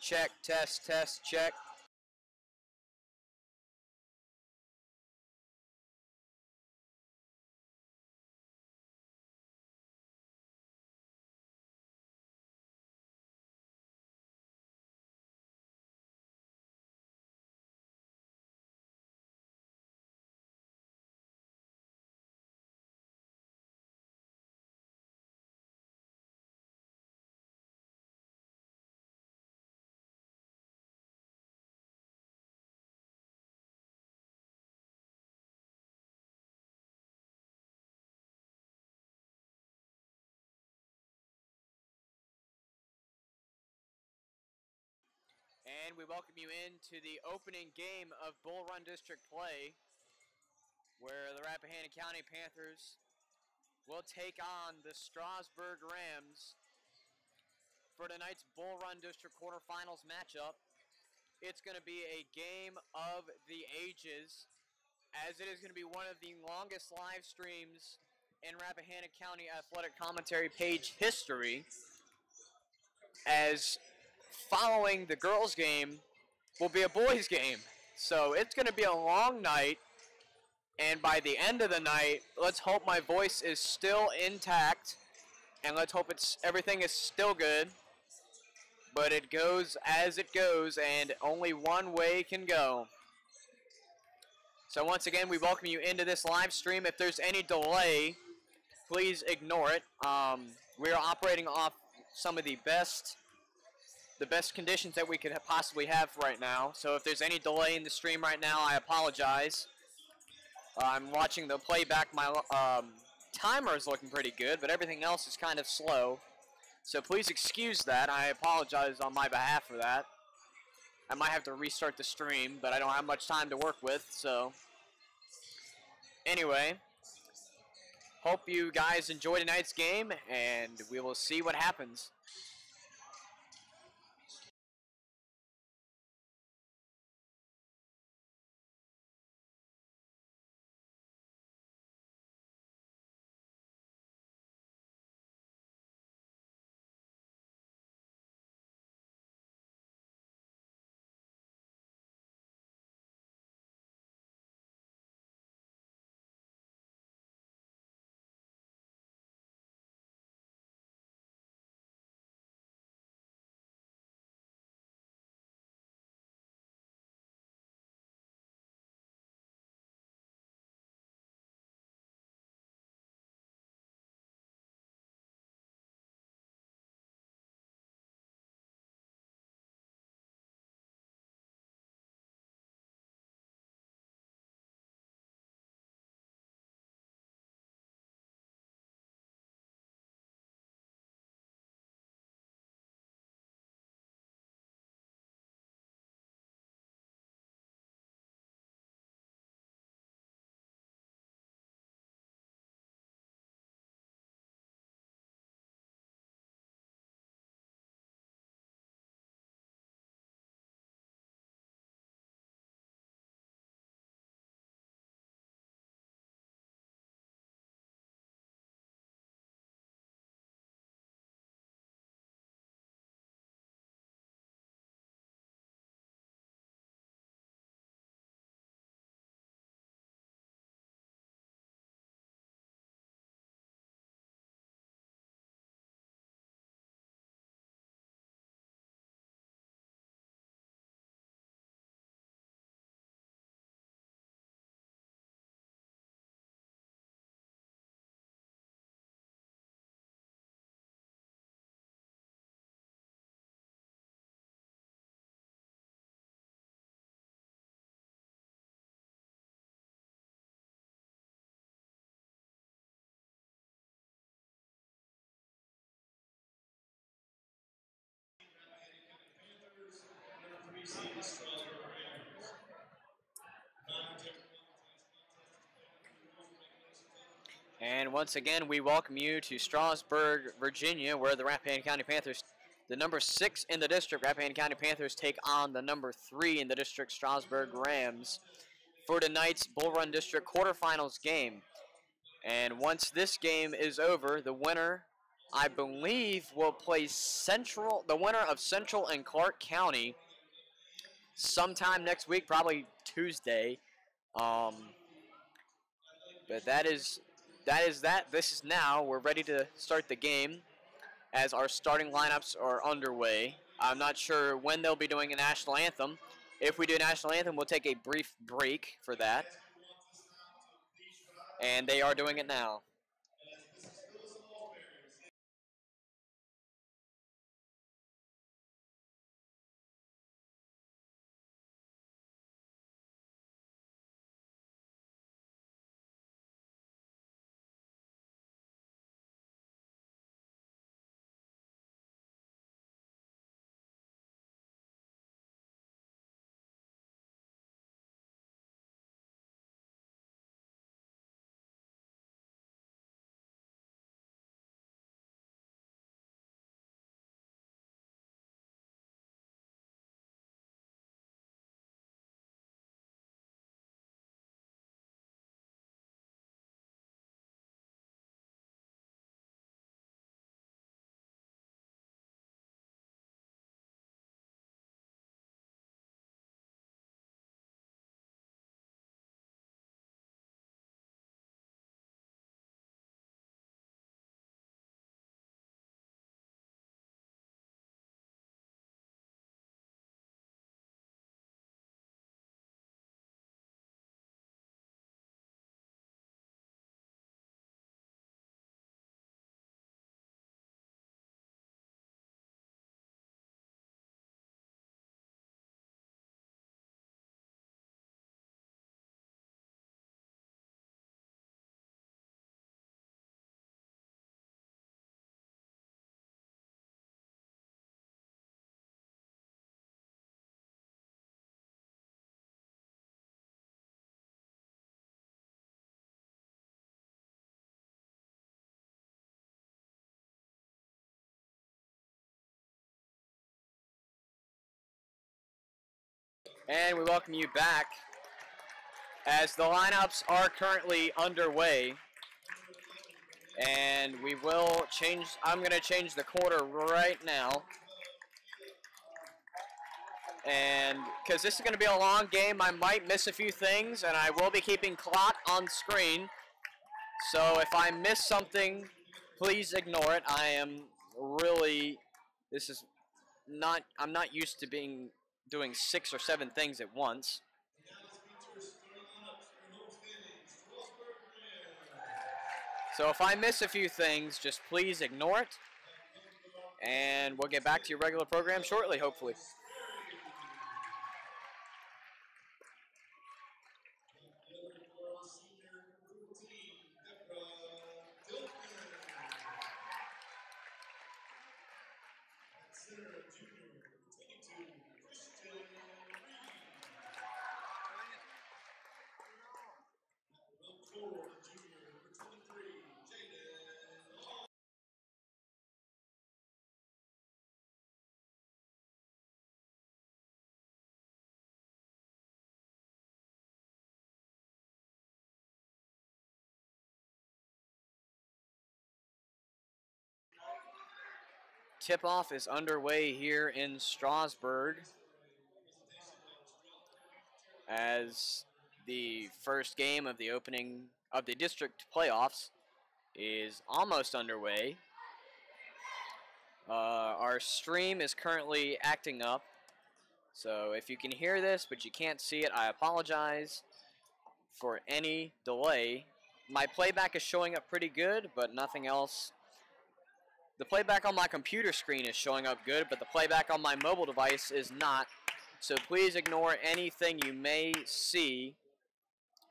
Check, test, check. And we welcome you into the opening game of Bull Run District play, where the Rappahannock County Panthers will take on the Strasburg Rams for tonight's Bull Run District quarterfinals matchup. It's going to be a game of the ages, as it is going to be one of the longest live streams in Rappahannock County athletic commentary page history, as following the girls' game will be a boys' game. So it's going to be a long night, and by the end of the night, let's hope my voice is still intact, and let's hope everything is still good. But it goes as it goes, and only one way can go. So once again, we welcome you into this live stream. If there's any delay, please ignore it. We are operating off some of the best conditions that we could possibly have right now. So if there's any delay in the stream right now, I apologize. I'm watching the playback. My timer is looking pretty good, but everything else is kind of slow. So please excuse that. I apologize on my behalf for that. I might have to restart the stream, but I don't have much time to work with, so. Anyway, hope you guys enjoy tonight's game, and we will see what happens. And once again, we welcome you to Strasburg, Virginia, where the Rappahannock County Panthers, the number 6 in the district, Rappahannock County Panthers, take on the number 3 in the district, Strasburg Rams, for tonight's Bull Run District quarterfinals game. And once this game is over, the winner I believe will play Central, the winner of Central and Clark County, sometime next week, probably Tuesday. But that is that. This is now. We're ready to start the game as our starting lineups are underway. I'm not sure when they'll be doing a national anthem. If we do a national anthem, we'll take a brief break for that. And they are doing it now. And we welcome you back as the lineups are currently underway. And we will change, I'm going to change the quarter right now. And because this is going to be a long game, I might miss a few things, and I will be keeping clock on screen. So if I miss something, please ignore it. I am really, this is not, I'm not used to doing 6 or 7 things at once. So if I miss a few things, just please ignore it. And we'll get back to your regular program shortly, hopefully. Tip-off is underway here in Strasburg as the first game of the opening of the district playoffs is almost underway. Our stream is currently acting up, so if you can hear this but you can't see it, I apologize for any delay. My playback is showing up pretty good, but nothing else. The playback on my computer screen is showing up good, but the playback on my mobile device is not. So please ignore anything you may see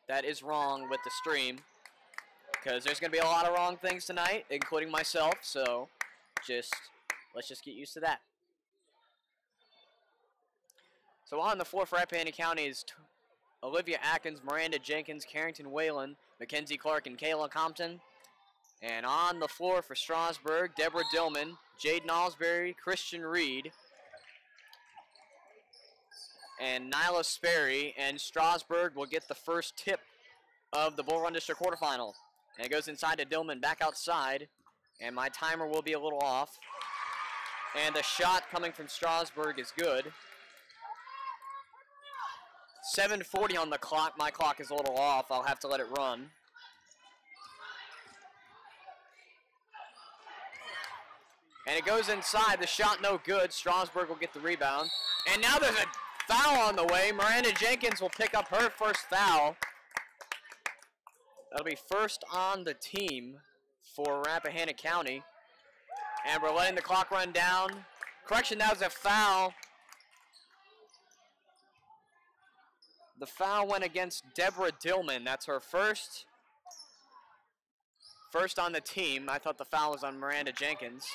that is wrong with the stream, because there's going to be a lot of wrong things tonight, including myself, so let's just get used to that. So on the floor for Rappahannock County is Olivia Atkins, Miranda Jenkins, Carrington Whalen, Mackenzie Clark, and Kayla Compton. And on the floor for Strasburg, Deborah Dillman, Jade Nosberry, Christian Reed, and Nyla Sperry. And Strasburg will get the first tip of the Bull Run District quarterfinal. And it goes inside to Dillman, back outside And my timer will be a little off. And the shot coming from Strasburg is good. 7:40 on the clock. My clock is a little off. I'll have to let it run. And it goes inside. The shot no good. Strasburg will get the rebound. And now there's a foul on the way. Miranda Jenkins will pick up her first foul. That'll be first on the team for Rappahannock County. And we're letting the clock run down. Correction, that was a foul. The foul went against Deborah Dillman. That's her first on the team. I thought the foul was on Miranda Jenkins.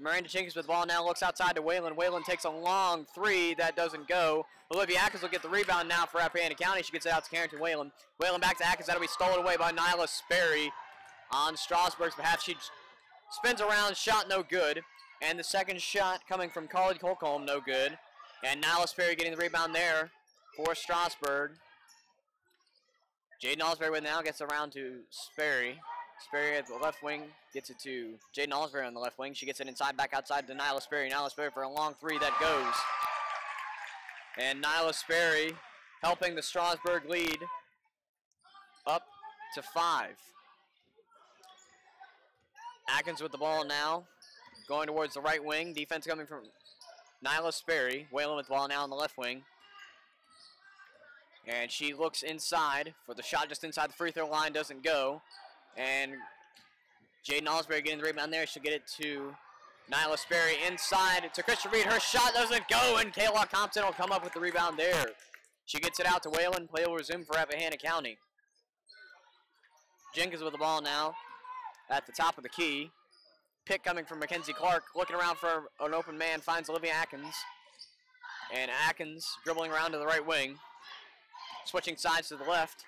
Miranda Jenkins with the ball now, looks outside to Whalen. Whalen takes a long three. That doesn't go. Olivia Atkins will get the rebound now for Rappahannock County. She gets it out to Carrington Whalen. Whalen back to Atkins. That'll be stolen away by Nyla Sperry on Strasburg's behalf. She spins around, shot no good. And the second shot coming from Carly Colcomb, no good. And Nyla Sperry getting the rebound there for Strasburg. Jaden Osbury with now gets around to Sperry. Sperry at the left wing gets it to Jaden Osbury on the left wing. She gets it inside, back outside to Nyla Sperry. Nyla Sperry for a long three that goes. And Nyla Sperry helping the Strasburg lead up to 5. Atkins with the ball now, going towards the right wing. Defense coming from Nyla Sperry. Whalen with the ball now on the left wing. And she looks inside for the shot just inside the free throw line, doesn't go. And Jaden Osbury getting the rebound there. She'll get it to Nyla Sperry inside to Christian Reed. Her shot doesn't go, and Kayla Compton will come up with the rebound there. She gets it out to Whalen. Play will resume for Rappahannock County. Jenkins with the ball now at the top of the key. Pick coming from Mackenzie Clark. Looking around for an open man. Finds Olivia Atkins. And Atkins dribbling around to the right wing. Switching sides to the left.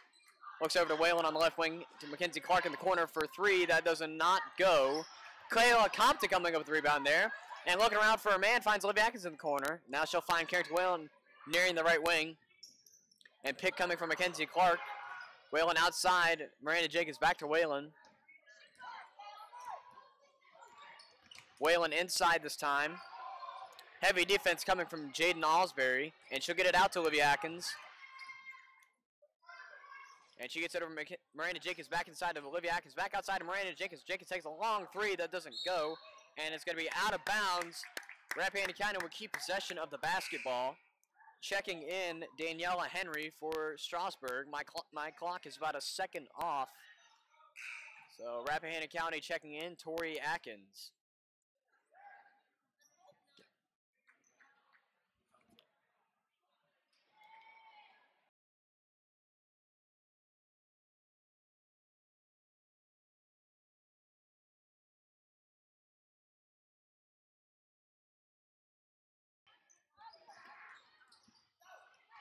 Looks over to Whalen on the left wing to Mackenzie Clark in the corner for three. That does not go. Kayla Compton coming up with the rebound there. And looking around for a man, finds Olivia Atkins in the corner. Now she'll find Carrington Whalen nearing the right wing. And pick coming from Mackenzie Clark. Whalen outside. Miranda Jenkins back to Whalen. Whalen inside this time. Heavy defense coming from Jaden Osbury. And she'll get it out to Olivia Atkins. And she gets it over Miranda Jenkins back inside of Olivia Atkins. Back outside to Miranda Jenkins. Jenkins takes a long three that doesn't go. And it's going to be out of bounds. Rappahannock County will keep possession of the basketball. Checking in Daniela Henry for Strasburg. My clock is about a second off. So Rappahannock County checking in Tori Atkins.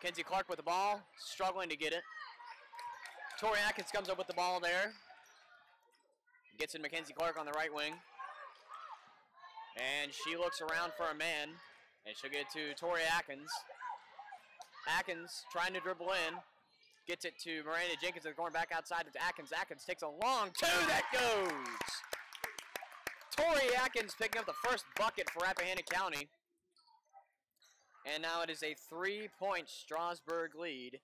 Kenzie Clark with the ball, struggling to get it. Tori Atkins comes up with the ball there. Gets in Mackenzie Clark on the right wing. And she looks around for a man. And she'll get it to Tori Atkins. Atkins trying to dribble in. Gets it to Miranda Jenkins, going back outside to Atkins. Atkins takes a long two that goes. Tori Atkins picking up the first bucket for Rappahannock County. And now it is a 3-point Strasburg lead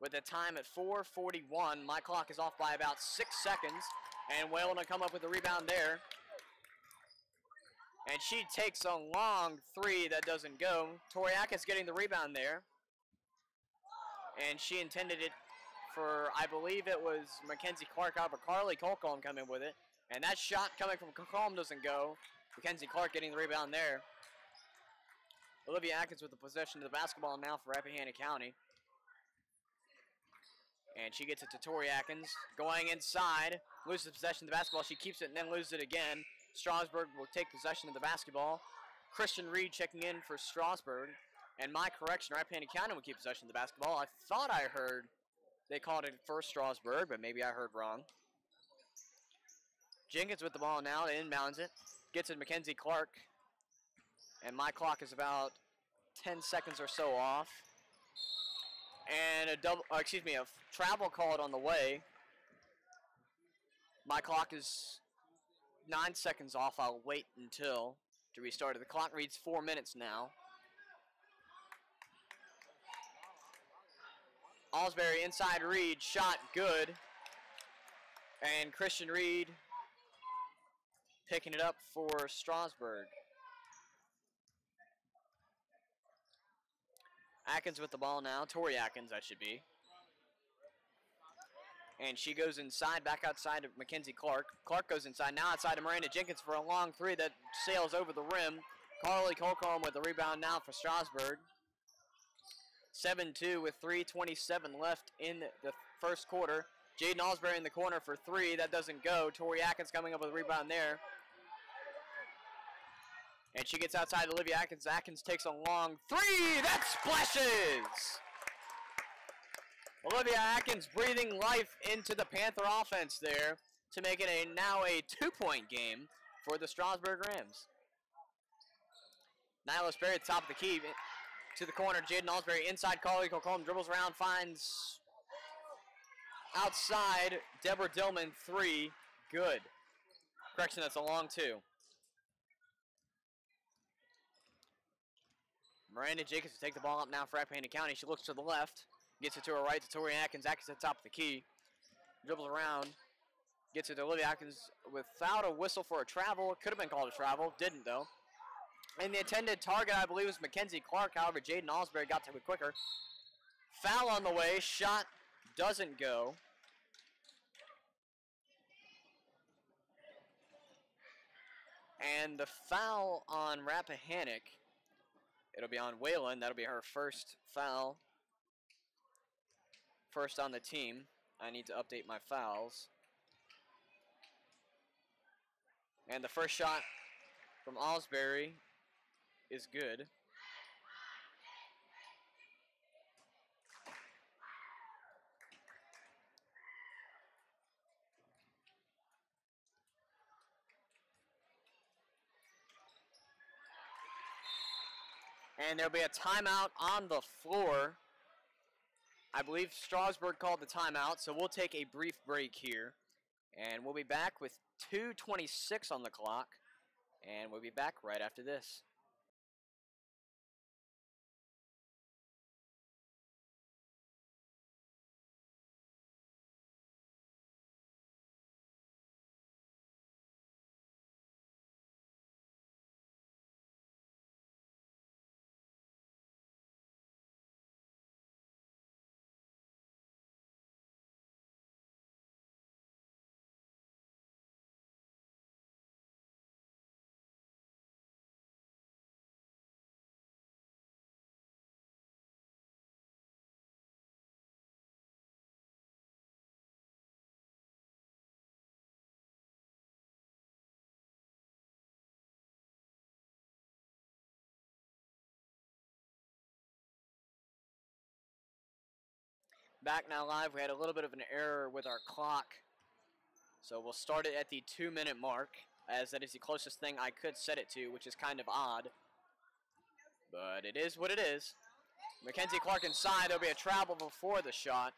with a time at 4:41. My clock is off by about 6 seconds. And Whalen will come up with a rebound there. And she takes a long three that doesn't go. Tori Atkins getting the rebound there. And she intended it for, I believe it was Mackenzie Clark out, but Carly Colcomb coming with it. And that shot coming from Colcomb doesn't go. Mackenzie Clark getting the rebound there. Olivia Atkins with the possession of the basketball now for Rappahannock County. And she gets it to Tori Atkins. Going inside, loses possession of the basketball. She keeps it and then loses it again. Strasburg will take possession of the basketball. Christian Reed checking in for Strasburg. And my correction, Rappahannock County will keep possession of the basketball. I thought I heard they called it for Strasburg, but maybe I heard wrong. Jenkins with the ball now, inbounds it. Gets it to Mackenzie Clark. And my clock is about 10 seconds or so off. And a travel called on the way. My clock is 9 seconds off. I'll wait until to restart. The clock reads 4 minutes now. Alsbury inside Reed, shot good. And Christian Reed picking it up for Strasburg. Atkins with the ball now. Tori Atkins, that should be. And she goes inside, back outside of Mackenzie Clark. Clark goes inside, now outside of Miranda Jenkins for a long three that sails over the rim. Carly Colcomb with the rebound now for Strasburg. 7-2 with 3:27 left in the first quarter. Jaden Alsbury in the corner for three. That doesn't go. Tori Atkins coming up with a rebound there. And she gets outside Olivia Atkins. Atkins takes a long three. That splashes! Olivia Atkins breathing life into the Panther offense there to make it now a 2-point game for the Strasburg Rams. Nyla Sperry at the top of the key to the corner. Jaden Alsbury inside. Carly Colcomb dribbles around, finds outside Deborah Dillman, three, good. Correction, that's a long two. Miranda Jacobs will take the ball up now for Rappahannock County. She looks to the left, gets it to her right to Tori Atkins. Atkins at the top of the key, dribbles around, gets it to Olivia Atkins without a whistle for a travel. It could have been called a travel, didn't though. And the intended target, I believe, was Mackenzie Clark. However, Jaden Alsbury got to it quicker. Foul on the way, shot doesn't go. And the foul on Rappahannock, it'll be on Whalen. That'll be her first foul. First on the team. I need to update my fouls. And the first shot from Alsbury is good. And there'll be a timeout on the floor. I believe Strasburg called the timeout, so we'll take a brief break here. And we'll be back with 2:26 on the clock. And we'll be back right after this. Back now live. We had a little bit of an error with our clock. So we'll start it at the 2-minute mark, as that is the closest thing I could set it to, which is kind of odd. But it is what it is. Mackenzie Clark inside. There'll be a travel before the shot.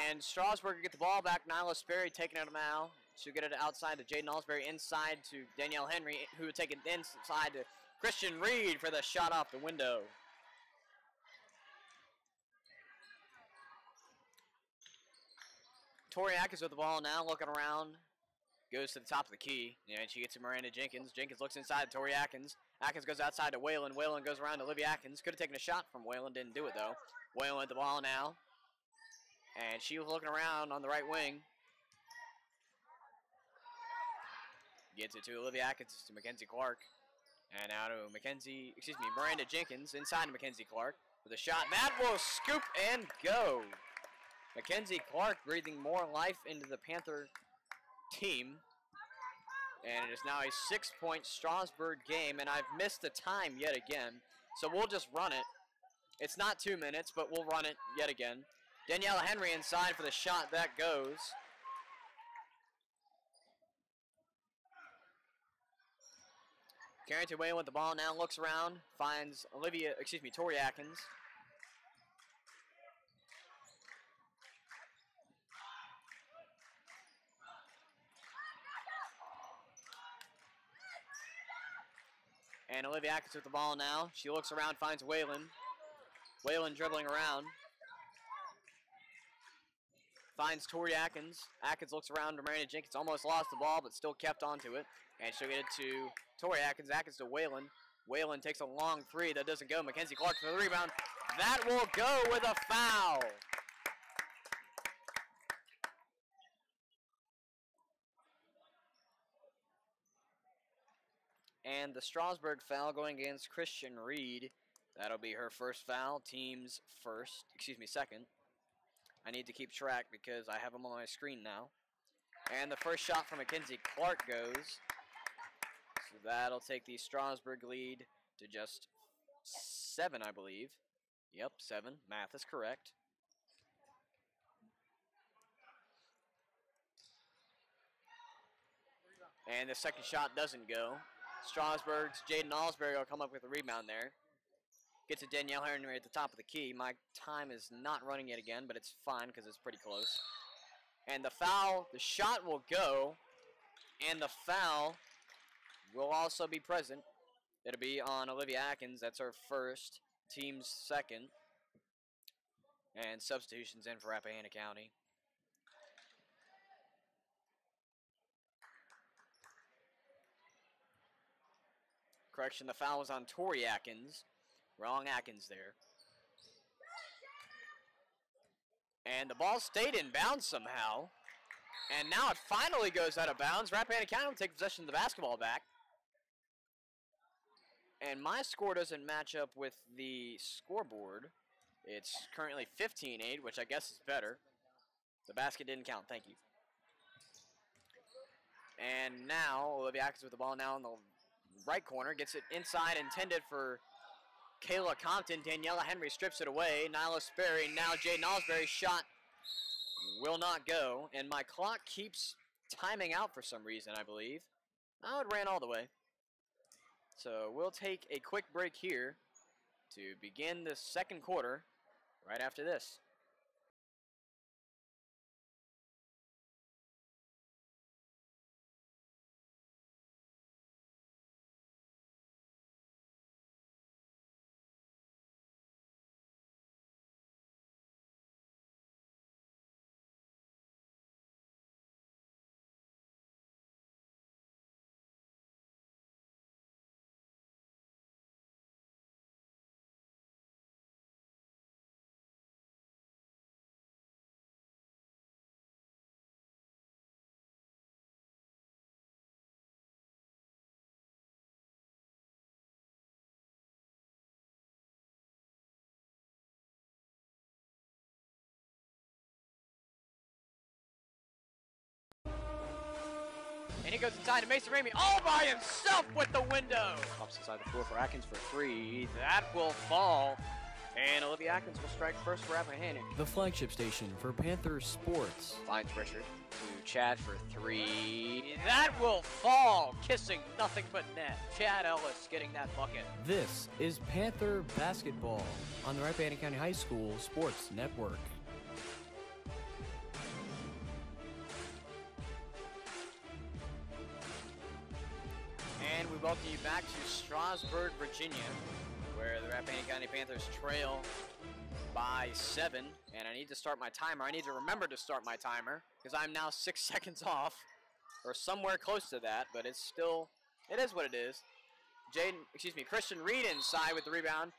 And Strasburg will get the ball back. Nyla Sperry taking it now. She'll get it outside to Jaden Alsbury, inside to Danielle Henry, who would take it inside to Christian Reed for the shot off the window. Tori Atkins with the ball now, looking around. Goes to the top of the key, and she gets to Miranda Jenkins. Jenkins looks inside to Tori Atkins. Atkins goes outside to Whalen. Whalen goes around to Olivia Atkins. Could have taken a shot from Whalen, didn't do it though. Whalen with the ball now. And she was looking around on the right wing. Gets it to Olivia Atkins to Mackenzie Clark. And now to Miranda Jenkins inside to Mackenzie Clark with a shot. That will scoop and go. Mackenzie Clark breathing more life into the Panther team. And it is now a 6-point Strasburg game, and I've missed the time yet again. So we'll just run it. It's not 2 minutes, but we'll run it yet again. Daniela Henry inside for the shot. That goes. Carrington Whalen with the ball now, looks around, finds Tori Atkins. And Olivia Atkins with the ball now. She looks around, finds Whalen. Whalen dribbling around. Finds Tori Atkins. Atkins looks around to Miranda Jenkins. Almost lost the ball, but still kept onto it. And she'll get it to Tori Atkins. Atkins to Whalen. Whalen takes a long three. That doesn't go. Mackenzie Clark for the rebound. That will go with a foul. And the Strasburg foul going against Christian Reed. That'll be her first foul. Team's second. I need to keep track because I have them on my screen now. And the first shot from Mackenzie Clark goes. So that'll take the Strasburg lead to just 7, I believe. Yep, 7. Math is correct. And the second shot doesn't go. Strasburg's Jaden Alsbury will come up with a rebound there. Gets to Danielle Henry at the top of the key. My time is not running yet again, but it's fine because it's pretty close. And the foul, the shot will go, and the foul will also be present. It'll be on Olivia Atkins. That's her first, team's second. And substitutions in for Rappahannock County. Correction, the foul was on Tori Atkins. Wrong Atkins there. And the ball stayed in bounds somehow. And now it finally goes out of bounds. Rappahannock County will take possession of the basketball back. And my score doesn't match up with the scoreboard. It's currently 15-8, which I guess is better. The basket didn't count. Thank you. And now Olivia Atkins with the ball now in the right corner. Gets it inside, intended for Kayla Compton. Daniela Henry strips it away. Nyla Sperry. Now Jaden Alsbury's shot will not go. And my clock keeps timing out for some reason, I believe. Oh, it ran all the way. So we'll take a quick break here to begin the second quarter right after this. And he goes inside to Mason Ramey all by himself with the window. Pops inside the floor for Atkins for 3. That will fall. And Olivia Atkins will strike first for Rappahannock. The flagship station for Panther Sports. Finds Richard to Chad for 3. That will fall. Kissing nothing but net. Chad Ellis getting that bucket. This is Panther Basketball on the Rappahannock County High School Sports Network. And we welcome you back to Strasburg, Virginia, where the Rappahannock County Panthers trail by 7. And I need to start my timer. I need to remember to start my timer because I'm now 6 seconds off, or somewhere close to that. But it's still, it is what it is. Christian Reed inside with the rebound,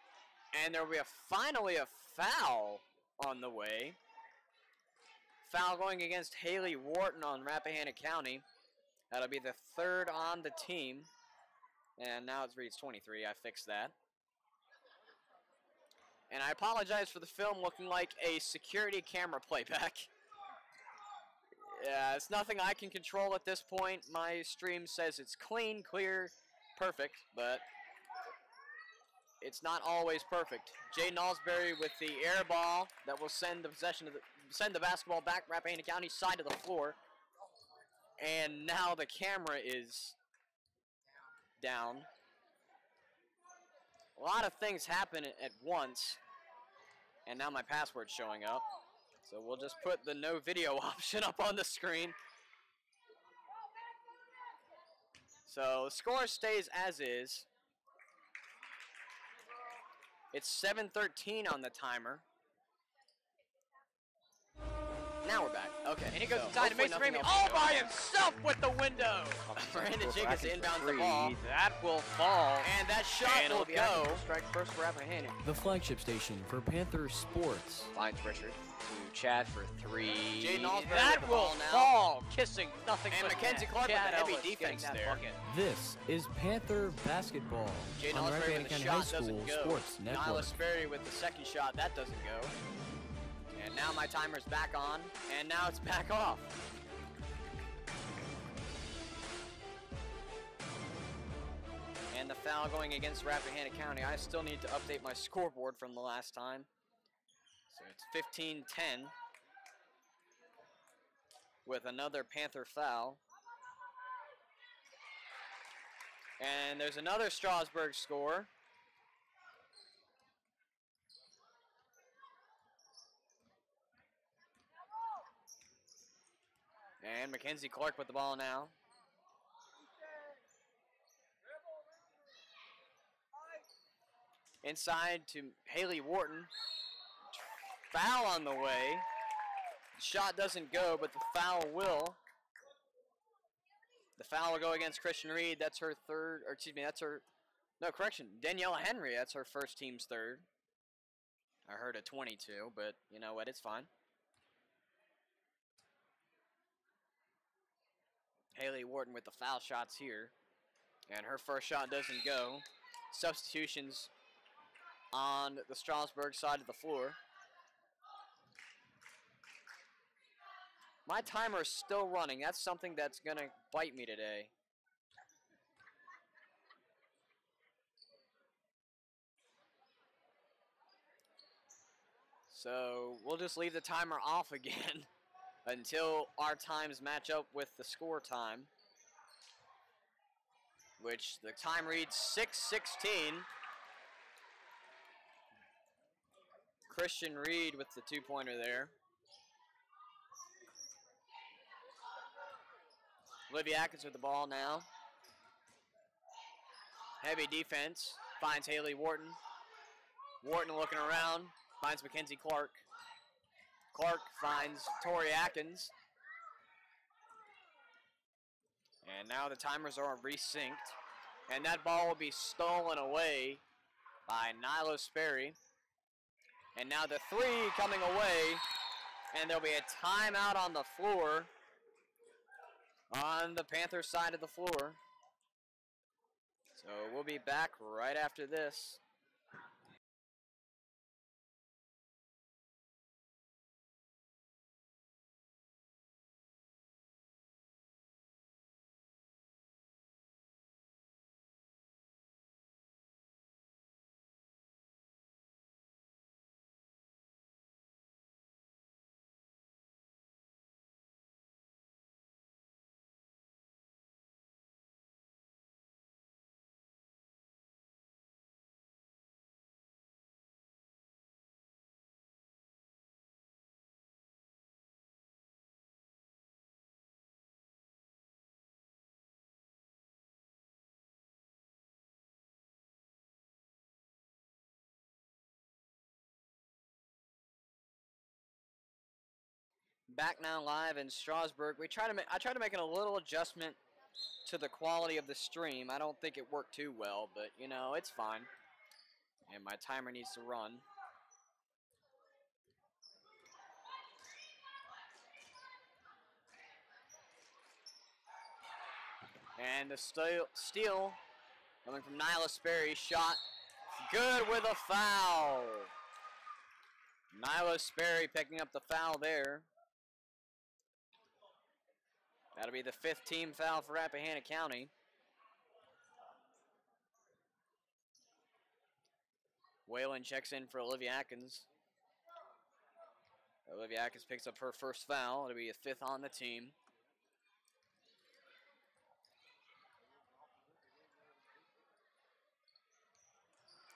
and there will be finally a foul on the way. Foul going against Haley Wharton on Rappahannock County. That'll be the 3rd on the team. And now it reads 23. I fixed that. And I apologize for the film looking like a security camera playback. Yeah, it's nothing I can control at this point. My stream says it's clean, clear, perfect, but it's not always perfect. Jaden Alsbury with the air ball that will send the basketball back Rappahannock County side of the floor. And now the camera is down. A lot of things happen at once. And now my password's showing up. So we'll just put the no video option up on the screen. So the score stays as is. It's 7:13 on the timer. Now we're back. Okay. And he goes so inside to Mason hopefully Ramey nothing all else will by go. himself with the window. Brandon Jenkins inbounds the ball. That will fall. And that shot And will Olivia Atkins go. will strike first for Rappahannock. The flagship station for Panther Sports. Finds Richard to Chad for three. Jaden Alsbury that with the will ball now. fall, kissing nothing And but Mackenzie net. Clark with Chad the heavy Ellis getting defense that there. bucket. This is Panther basketball Jaden on the Alsbury Rappahannock with the County High shot School doesn't go. Sports Network. Nyla Sperry with the second shot, that doesn't go. And now my timer's back on, and now it's back off. And the foul going against Rappahannock County. I still need to update my scoreboard from the last time. So it's 15-10 with another Panther foul. And there's another Strasburg score. And Mackenzie Clark with the ball now. Inside to Haley Wharton. Foul on the way. Shot doesn't go, but the foul will. The foul will go against Christian Reed. That's her third, or excuse me, that's her, no, correction, Daniela Henry. That's her first team's third. I heard a 22, but you know what, it's fine. Haley Wharton with the foul shots here. And her first shot doesn't go. Substitutions on the Strasburg side of the floor. My timer is still running. That's something that's going to bite me today. So we'll just leave the timer off again until our times match up with the score time, which the time reads 6:16. Christian Reed with the two-pointer there. Olivia Atkins with the ball now. Heavy defense. Finds Haley Wharton. Wharton looking around. Finds Mackenzie Clark. Clark finds Tori Atkins. And now the timers are resynced. And that ball will be stolen away by Nyla Sperry. And now the three coming away. And there'll be a timeout on the floor. On the Panthers side of the floor. So we'll be back right after this. Back now live in Strasburg. I try to make a little adjustment to the quality of the stream. I don't think it worked too well, but you know, it's fine. And my timer needs to run. And the steal coming from Nyla Sperry. Shot good with a foul. Nyla Sperry picking up the foul there. That'll be the 5th team foul for Rappahannock County. Whalen checks in for Olivia Atkins. Olivia Atkins picks up her first foul. It'll be a 5th on the team.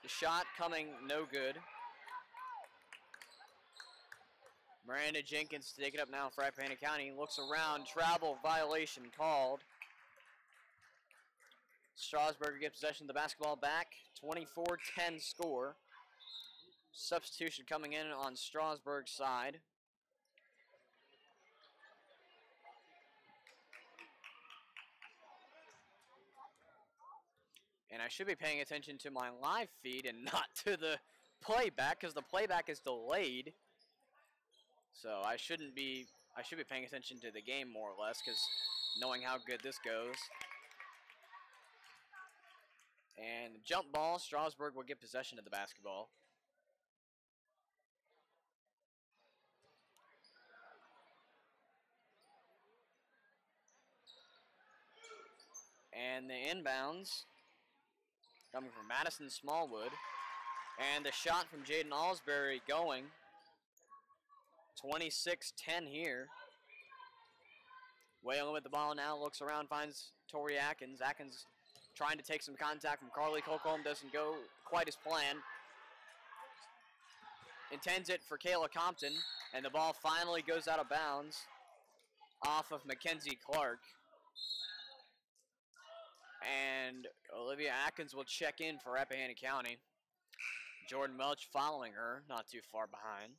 The shot coming no good. Miranda Jenkins to take it up now for Rappahannock County. Looks around, travel violation called. Strasburg gets possession of the basketball back. 24-10 score. Substitution coming in on Strasburg's side. And I should be paying attention to my live feed and not to the playback because the playback is delayed. So I should be paying attention to the game more or less because knowing how good this goes. And jump ball, Strasburg will get possession of the basketball. And the inbounds coming from Madison Smallwood. And the shot from Jaden Alsbury going. 26-10 here. Whalen with the ball now, looks around, finds Tori Atkins. Atkins trying to take some contact from Carly Colcomb, doesn't go quite as planned. Intends it for Kayla Compton, and the ball finally goes out of bounds off of Mackenzie Clark. And Olivia Atkins will check in for Rappahannock County. Jordan Welch following her, not too far behind.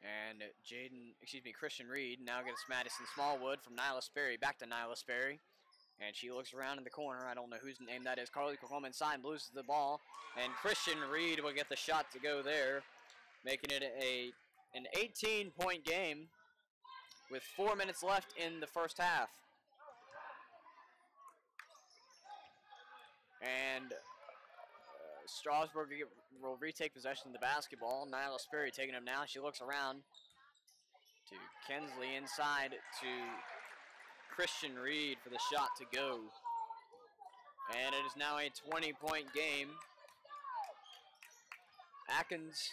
And Christian Reed now gets Madison Smallwood from Nyla Sperry, back to Nyla Sperry. And she looks around in the corner. I don't know whose name that is. Carly Colcomb inside, loses the ball. And Christian Reed will get the shot to go there, making it an 18-point game with 4 minutes left in the first half. And Strasburg will retake possession of the basketball. Nyla Sperry taking him now. She looks around to Kensley inside to Christian Reed for the shot to go. And it is now a 20-point game. Atkins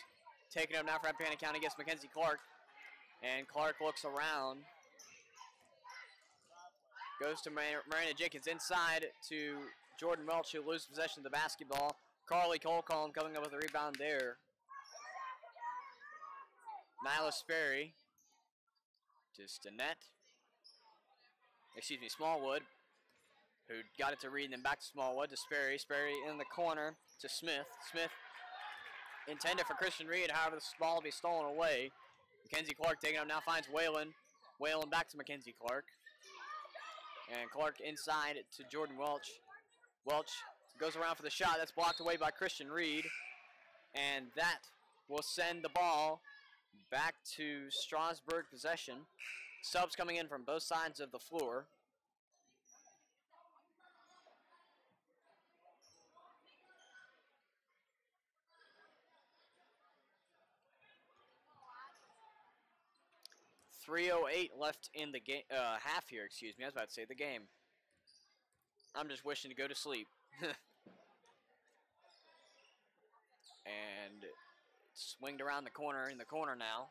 taking up now for Rappahannock County against Mackenzie Clark. And Clark looks around. Goes to Miranda Jenkins inside to Jordan Welch, who loses possession of the basketball. Carly Colcomb coming up with a rebound there. Nyla Sperry to Smallwood, who got it to Reed and then back to Smallwood to Sperry. Sperry in the corner to Smith. Smith intended for Christian Reed, however the ball will be stolen away. Mackenzie Clark taking up now, finds Whalen. Whalen back to Mackenzie Clark. And Clark inside to Jordan Welch. Welch goes around for the shot. That's blocked away by Christian Reed. And that will send the ball back to Strasburg possession. Subs coming in from both sides of the floor. .308 left in the game, half here, excuse me. I was about to say the game. I'm just wishing to go to sleep. And swinged around the corner, in the corner now.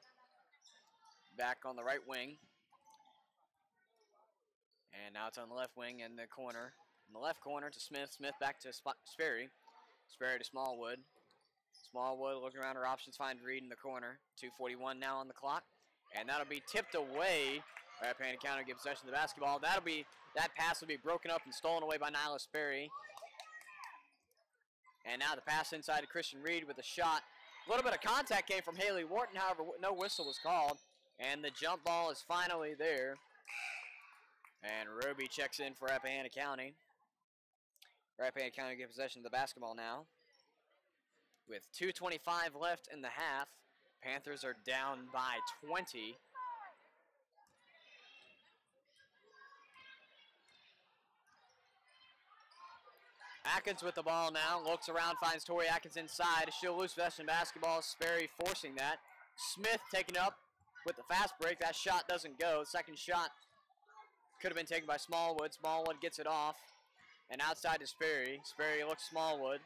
Back on the right wing. And now it's on the left wing in the corner. In the left corner to Smith. Smith back to Sperry. Sperry to Smallwood. Smallwood looking around her options, finds Reed in the corner. 2:41 now on the clock. And that'll be tipped away. Rappahannock County get possession of the basketball. That pass will be broken up and stolen away by Nyla Sperry. And now the pass inside to Christian Reed with a shot. A little bit of contact came from Haley Wharton, however, no whistle was called. And the jump ball is finally there. And Roby checks in for Rappahannock County. Rappahannock County get possession of the basketball now. With 2:25 left in the half. Panthers are down by 20. Atkins with the ball now, looks around, finds Tori Atkins inside. She'll lose possession of basketball. Sperry forcing that. Smith taking up with the fast break. That shot doesn't go. Second shot could have been taken by Smallwood. Smallwood gets it off. And outside to Sperry. Sperry looks Smallwood.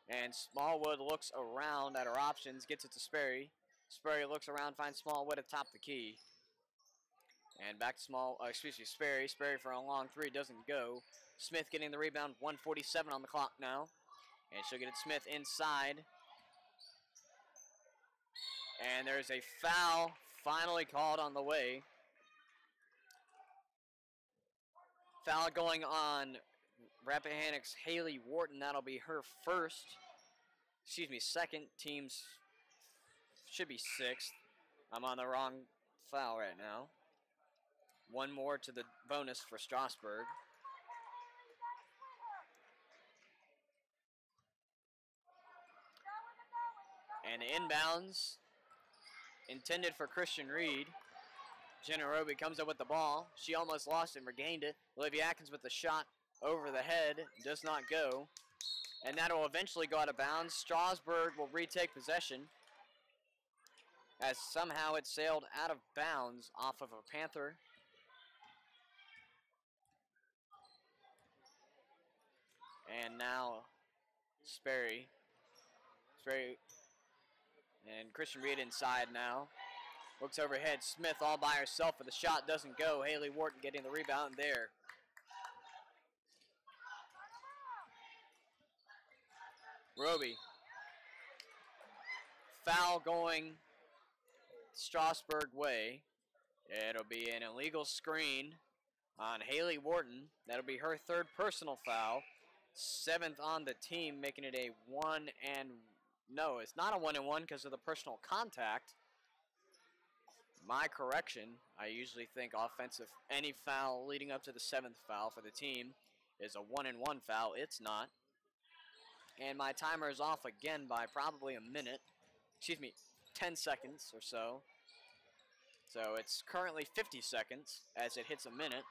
And Smallwood looks around at her options, gets it to Sperry. Sperry looks around, finds Smallwood atop the key. And back to Sperry. Sperry for a long three, doesn't go. Smith getting the rebound, 1:47 on the clock now. And she'll get it Smith inside. And there's a foul finally called on the way. Foul going on Rappahannock's Haley Wharton. That'll be her second. Team's should be sixth. I'm on the wrong foul right now. One more to the bonus for Strasburg. And inbounds intended for Christian Reed. Jenna Roby comes up with the ball. She almost lost it and regained it. Olivia Atkins with the shot over the head. Does not go. And that will eventually go out of bounds. Strasburg will retake possession, as somehow it sailed out of bounds off of a Panther. And now Sperry and Christian Reed inside now. Looks overhead. Smith all by herself for the shot. Doesn't go. Haley Wharton getting the rebound there. Roby. Foul going Strasburg way. It'll be an illegal screen on Haley Wharton. That'll be her third personal foul. 7th on the team, making it a 1 and... No, it's not a 1-and-1 because of the personal contact. My correction, I usually think offensive, any foul leading up to the 7th foul for the team is a 1-and-1 foul. It's not. And my timer is off again by probably a minute. 10 seconds or so. So it's currently 50 seconds as it hits a minute.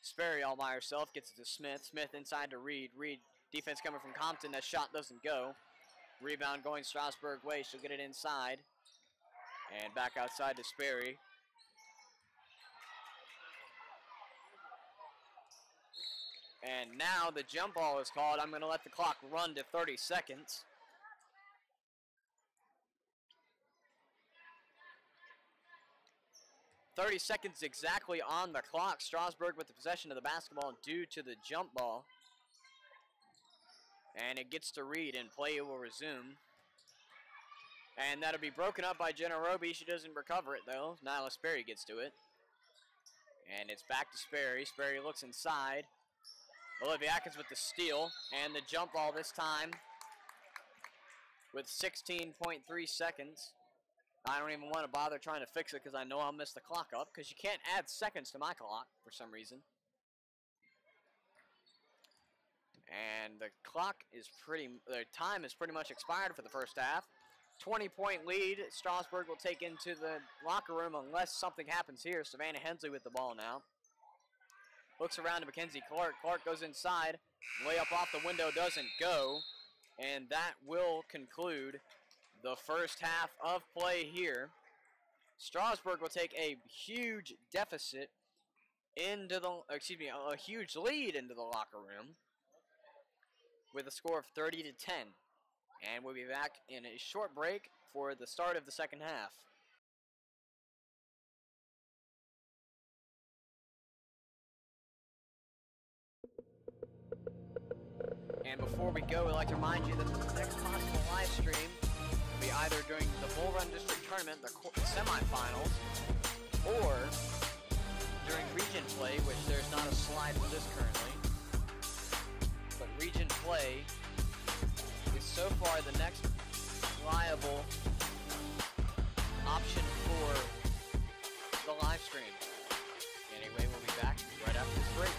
Sperry all by herself gets it to Smith. Smith inside to Reed. Reed, defense coming from Compton. That shot doesn't go. Rebound going Strasburg way. She'll get it inside. And back outside to Sperry. And now the jump ball is called. I'm going to let the clock run to 30 seconds. .30 seconds exactly on the clock. Strasburg with the possession of the basketball due to the jump ball. And it gets to Reed, and play will resume. And that'll be broken up by Jenna Roby. She doesn't recover it, though. Nyla Sperry gets to it. And it's back to Sperry. Sperry looks inside. Olivia Atkins with the steal. And the jump ball this time with 16.3 seconds. I don't even want to bother trying to fix it because I know I'll mess the clock up, because you can't add seconds to my clock for some reason. And the time is pretty much expired for the first half. 20-point lead. Strasburg will take into the locker room unless something happens here. Savannah Hensley with the ball now. Looks around to Mackenzie Clark. Clark goes inside. Layup off the window doesn't go. And that will conclude the first half of play here. Strasburg will take a huge deficit into a huge lead into the locker room with a score of 30-10. And we'll be back in a short break for the start of the second half. And before we go, we'd like to remind you that the next possible live stream will be either during the Bull Run District Tournament, the semifinals, or during Region Play, which there's not a slide for this currently. But Region Play is so far the next viable option for the live stream. Anyway, we'll be back right after this break.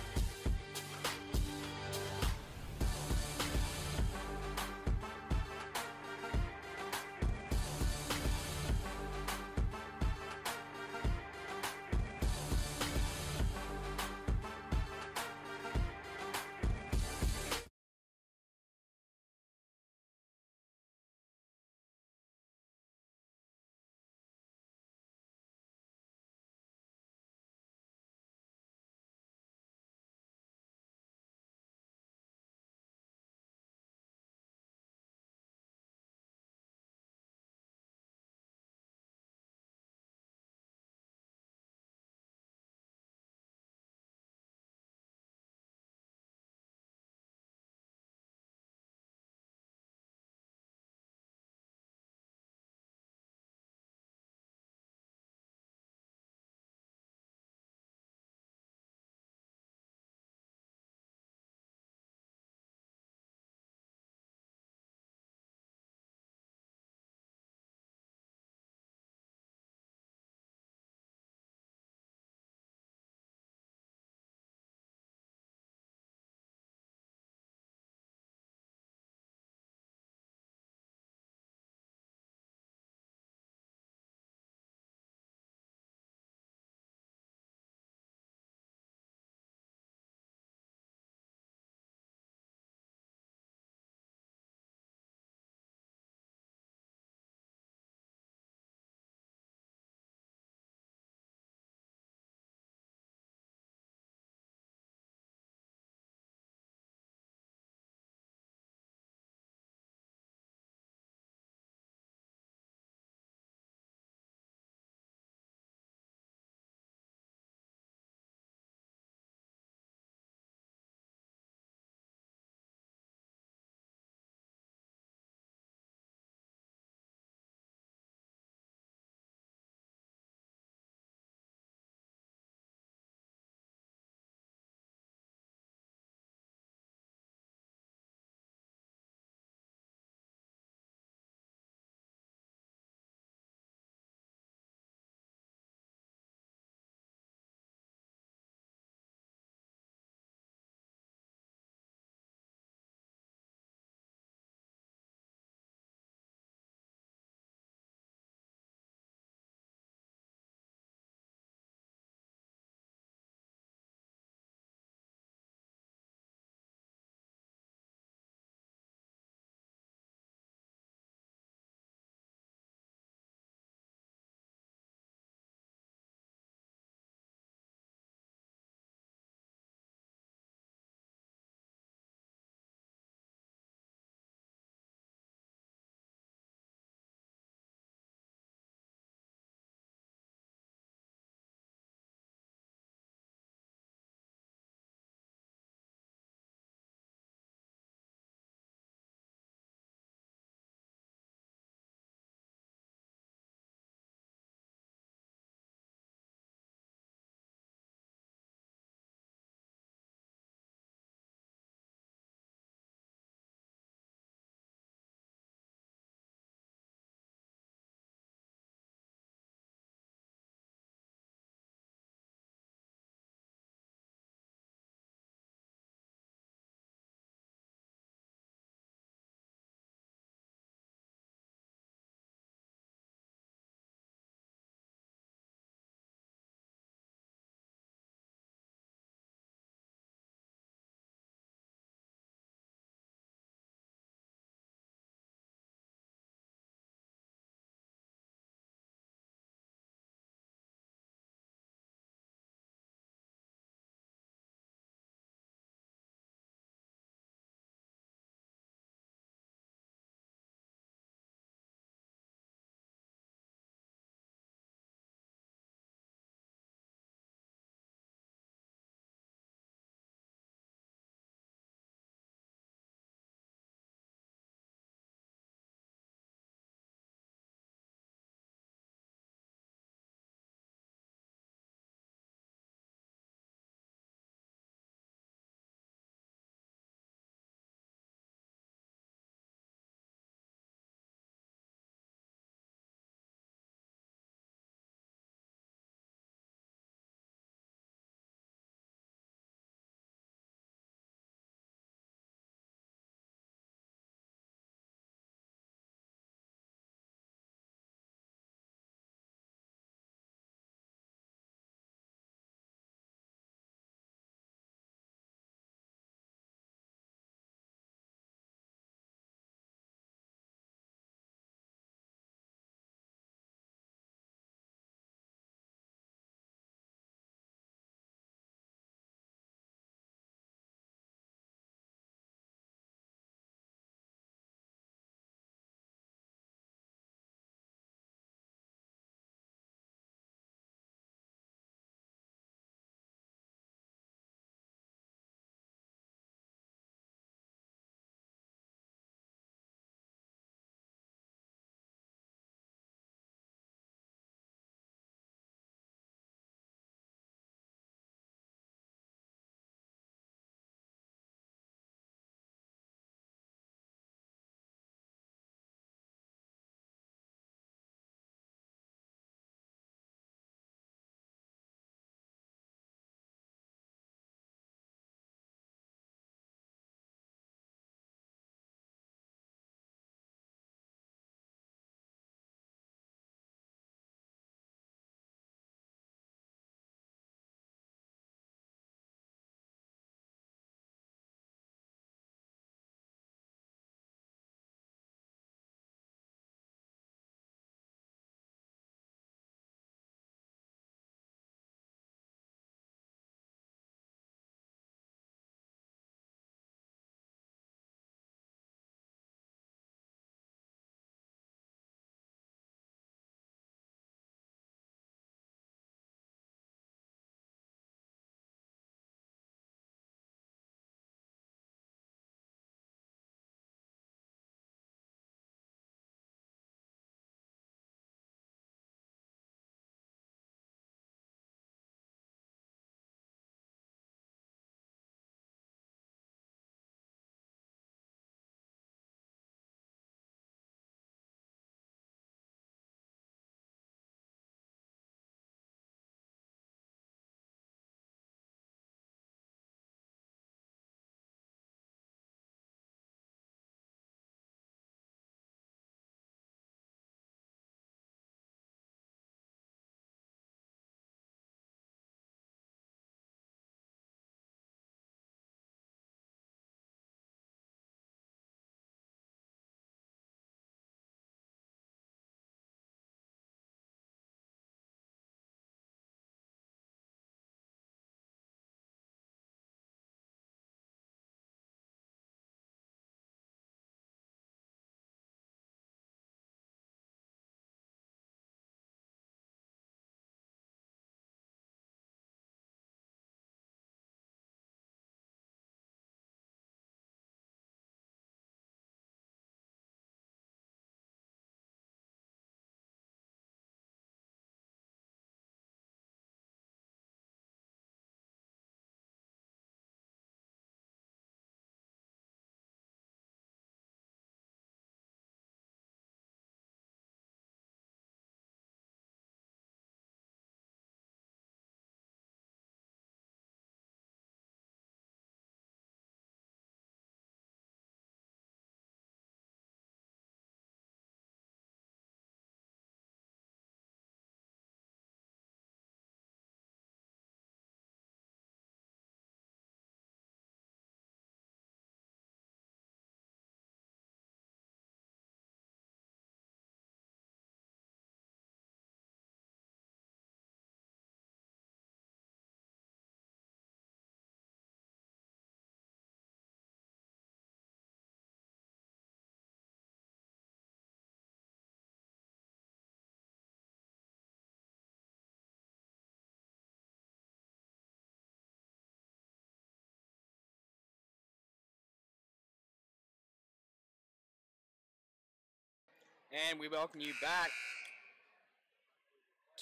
And we welcome you back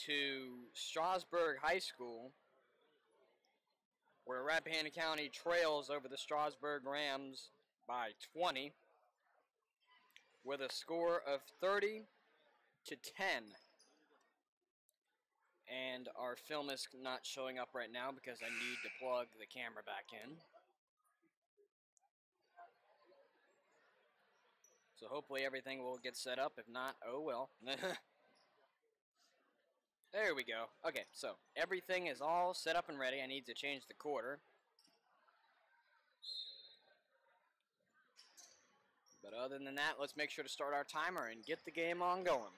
to Strasburg High School, where Rappahannock County trails over the Strasburg Rams by 20 with a score of 30-10. And our film is not showing up right now because I need to plug the camera back in. So hopefully everything will get set up. If not, oh well. There we go. Okay, so everything is all set up and ready. I need to change the quarter. But other than that, let's make sure to start our timer and get the game on going.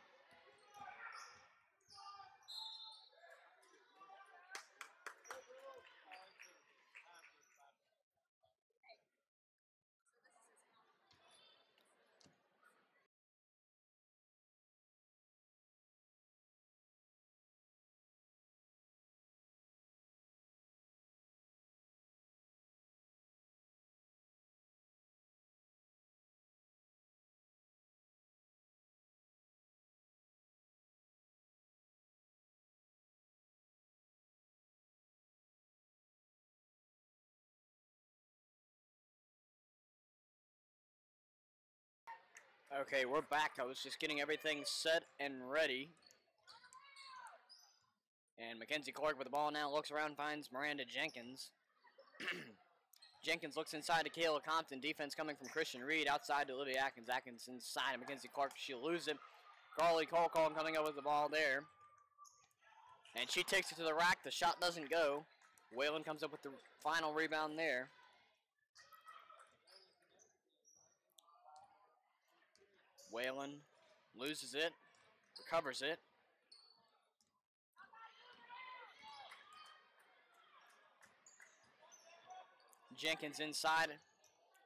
Okay, we're back. I was just getting everything set and ready. And Mackenzie Clark with the ball now looks around, finds Miranda Jenkins. Jenkins looks inside to Kayla Compton. Defense coming from Christian Reed. Outside to Olivia Atkins. Atkins inside of Mackenzie Clark. She'll lose it. Carly Colcon coming up with the ball there. And she takes it to the rack. The shot doesn't go. Whalen comes up with the final rebound there. Whalen loses it. Recovers it. Jenkins inside.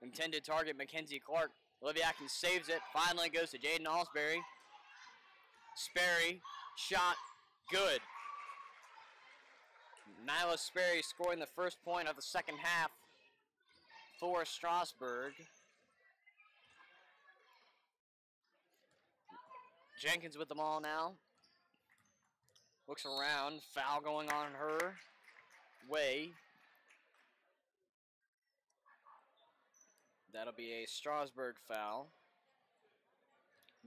Intended target, Mackenzie Clark. Olivia Atkins saves it. Finally goes to Jaden Alsbury. Sperry. Shot. Good. Nyla Sperry scoring the first point of the second half for Strasburg. Jenkins with the ball now. Looks around. Foul going on her way. That'll be a Strasburg foul.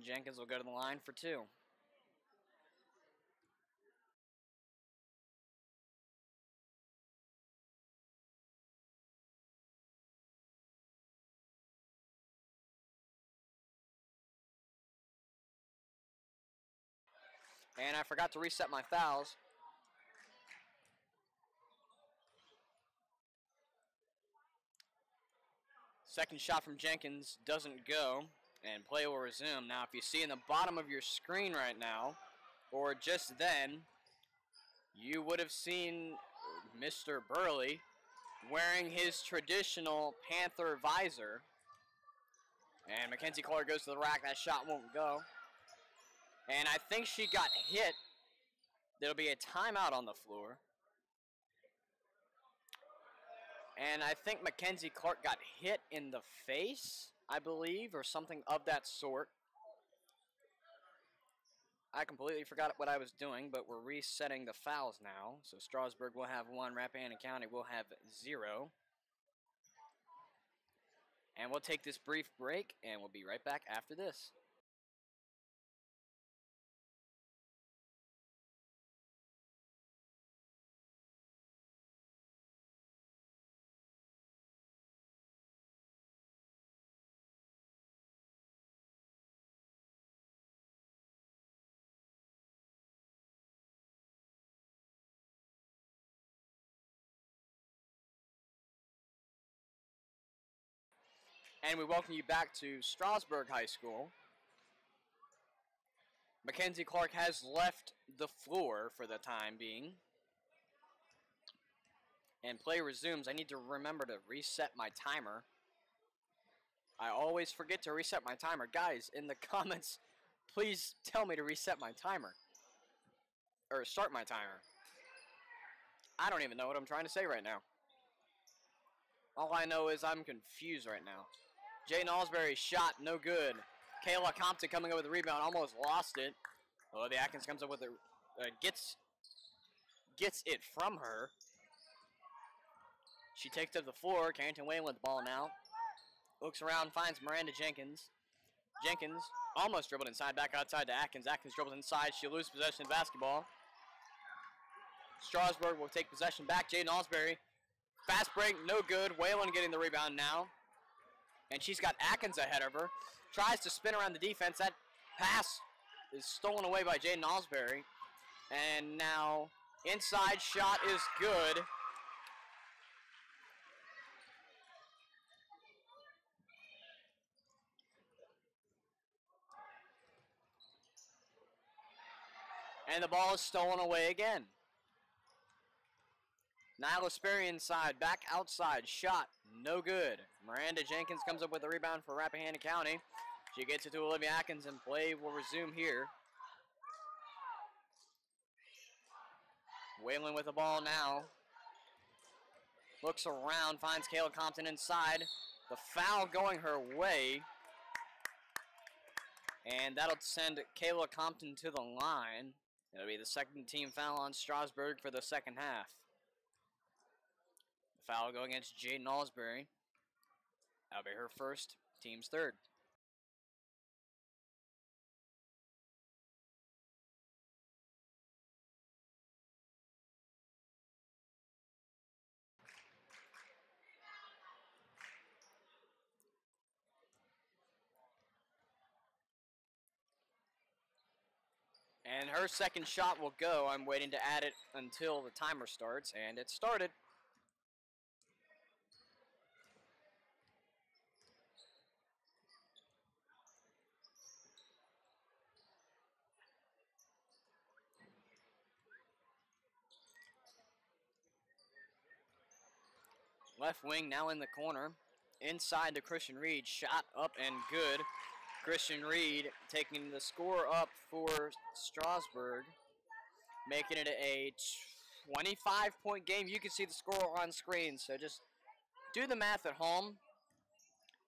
Jenkins will go to the line for two. And I forgot to reset my fouls. Second shot from Jenkins doesn't go, and play will resume. Now, if you see in the bottom of your screen right now, or just then, you would have seen Mr. Burley wearing his traditional Panther visor. And Mackenzie Clark goes to the rack. That shot won't go. And I think she got hit. There'll be a timeout on the floor. And I think Mackenzie Clark got hit in the face, I believe, or something of that sort. I completely forgot what I was doing, but we're resetting the fouls now. So Strasburg will have 1, Rappahannock County will have 0. And we'll take this brief break, and we'll be right back after this. And we welcome you back to Strasburg High School. Mackenzie Clark has left the floor for the time being. And play resumes. I need to remember to reset my timer. I always forget to reset my timer. Guys, in the comments, please tell me to reset my timer. Or start my timer. I don't even know what I'm trying to say right now. All I know is I'm confused right now. Jaden Alsbury shot, no good. Kayla Compton coming up with the rebound, almost lost it. Olivia Atkins comes up with it, gets it from her. She takes it to the floor. Carrington Whalen with the ball now. Looks around, finds Miranda Jenkins. Jenkins almost dribbled inside, back outside to Atkins. Atkins dribbles inside. She loses possession of the basketball. Strasburg will take possession back. Jaden Alsbury. Fast break, no good. Whalen getting the rebound now. And she's got Atkins ahead of her. Tries to spin around the defense. That pass is stolen away by Jaden Alsbury. And now inside shot is good. And the ball is stolen away again. Nyla Sperry inside, back outside, shot, no good. Miranda Jenkins comes up with a rebound for Rappahannock County. She gets it to Olivia Atkins, and play will resume here. Whalen with the ball now. Looks around, finds Kayla Compton inside. The foul going her way. And that'll send Kayla Compton to the line. It'll be the second team foul on Strasburg for the second half. The foul going against Jaden Alsbury. That'll be her first, team's third. And her second shot will go. I'm waiting to add it until the timer starts, and it started. Left wing now in the corner. Inside to Christian Reed. Shot up and good. Christian Reed taking the score up for Strasburg, making it a 25-point game. You can see the score on screen, so just do the math at home.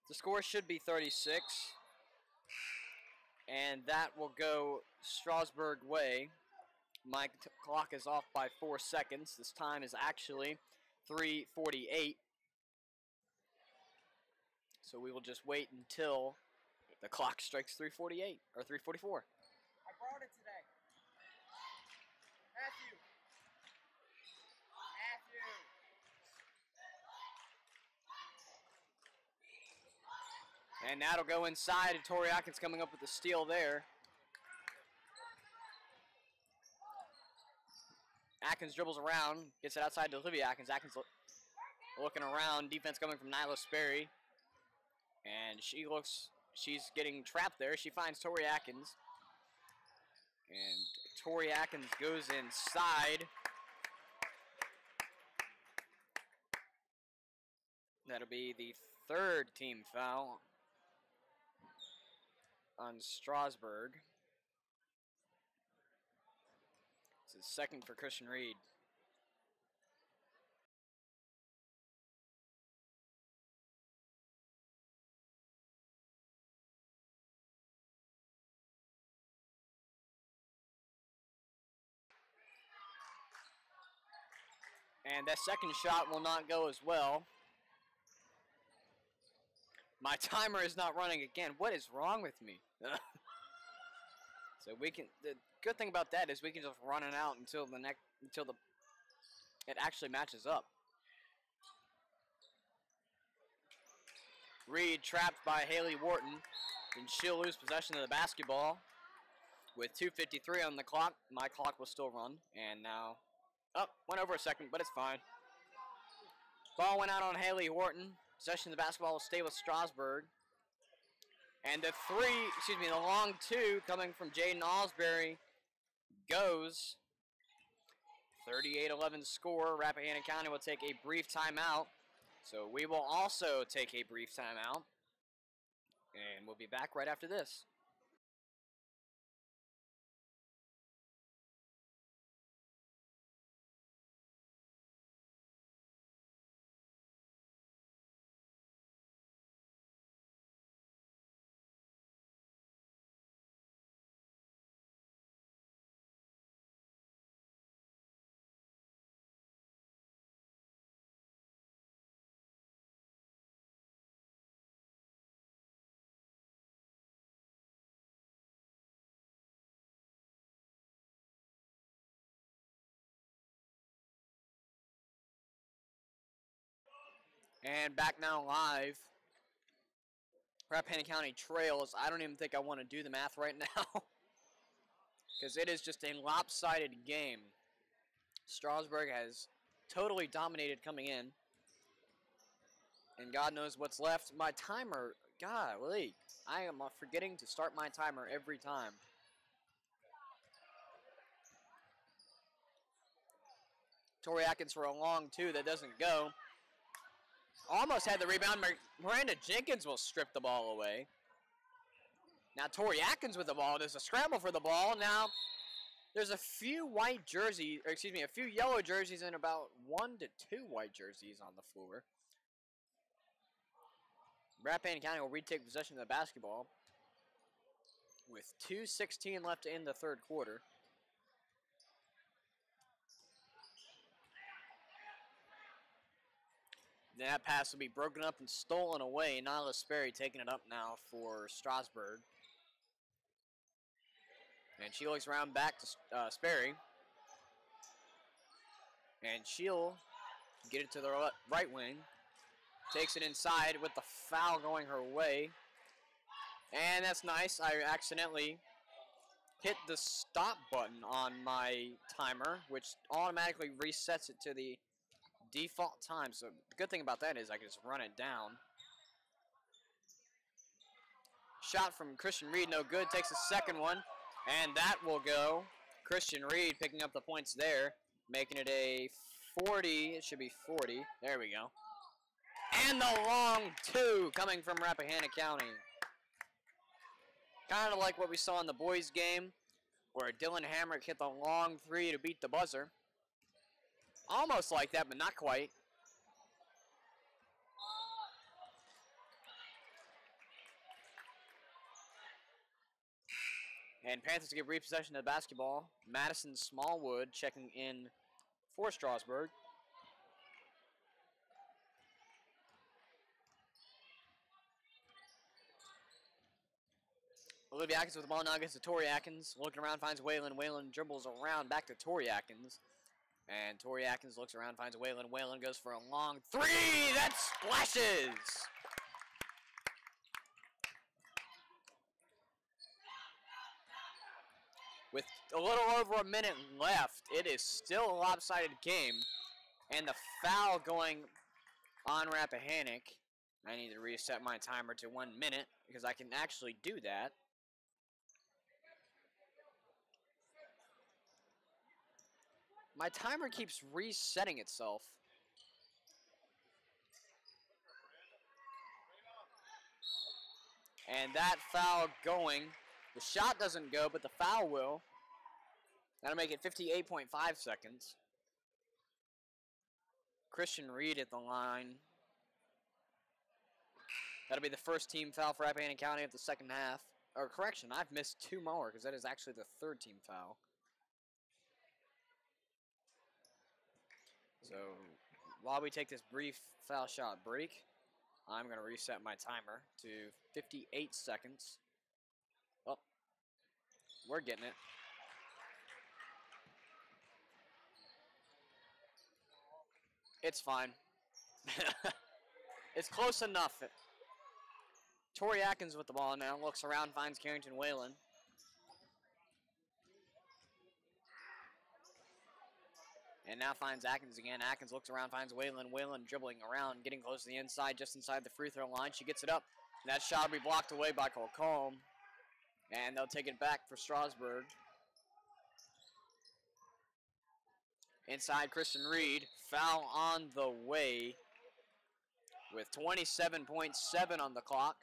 The score should be 36, and that will go Strasburg way. My clock is off by 4 seconds. This time is actually 3:48. So we will just wait until the clock strikes 3:48 or 3:44. I brought it today. Matthew. And that'll go inside, and Tori Atkins coming up with the steal there. Atkins dribbles around, gets it outside to Olivia Atkins. Atkins looking around, defense coming from Nyla Sperry. And she's getting trapped there. She finds Tori Atkins. And Tori Atkins goes inside. That'll be the third team foul on Strasburg. It's his second for Christian Reed. And that second shot will not go as well. My timer is not running again. What is wrong with me? So the good thing about that is we can just run it out until it actually matches up. Reed trapped by Haley Wharton, and she'll lose possession of the basketball. With 2:53 on the clock, my clock will still run, and now, went over a second, but it's fine. Ball went out on Haley Wharton. Possession of the basketball will stay with Strasburg. And the long two coming from Jaden Alsbury goes. 38-11 score. Rappahannock County will take a brief timeout. So we will also take a brief timeout. And we'll be back right after this. And back now live. Rappahannock County trails. I don't even think I want to do the math right now. Because it is just a lopsided game. Strasburg has totally dominated coming in. And God knows what's left. My timer, golly, I am forgetting to start my timer every time. Tori Atkins for a long two that doesn't go. Almost had the rebound. Miranda Jenkins will strip the ball away. Now Tori Atkins with the ball. There's a scramble for the ball. Now there's a few white jerseys, or excuse me, a few yellow jerseys and about 1 to 2 white jerseys on the floor. Rappahannock County will retake possession of the basketball with 2:16 left in the third quarter. That pass will be broken up and stolen away. Nyla Sperry taking it up now for Strasburg. And she looks around back to Sperry. And she'll get it to the right wing. Takes it inside with the foul going her way. And that's nice. I accidentally hit the stop button on my timer, which automatically resets it to the default time. So the good thing about that is I can just run it down. Shot from Christian Reed, no good. Takes a second one, and that will go. Christian Reed picking up the points there, making it a 40. It should be 40. There we go. And the long two coming from Rappahannock County. Kind of like what we saw in the boys' game, where Dylan Hamrick hit the long three to beat the buzzer. Almost like that, but not quite. And Panthers get repossession of the basketball. Madison Smallwood checking in for Strasburg. Olivia Atkins with the ball now gets to Tori Atkins. Looking around, finds Waylon. Waylon dribbles around back to Tori Atkins. And Tori Atkins looks around, finds Waylon. Waylon goes for a long three. That splashes. With a little over a minute left, it is still a lopsided game. And the foul going on Rappahannock. I need to reset my timer to 1 minute because I can actually do that. My timer keeps resetting itself. And that foul going. The shot doesn't go, but the foul will. That'll make it 58.5 seconds. Christian Reed at the line. That'll be the first team foul for Rappahannock County of the second half. Or correction, I've missed 2 more because that is actually the third team foul. So while we take this brief foul shot break, I'm going to reset my timer to 58 seconds. Oh, we're getting it. It's fine. It's close enough. Tori Atkins with the ball now. Looks around, finds Carrington Whalen. And now finds Atkins again. Atkins looks around, finds Whalen. Whalen dribbling around, getting close to the inside, just inside the free throw line. She gets it up. And that shot will be blocked away by Colcomb. And they'll take it back for Strasburg. Inside Christian Reed. Foul on the way with 27.7 on the clock.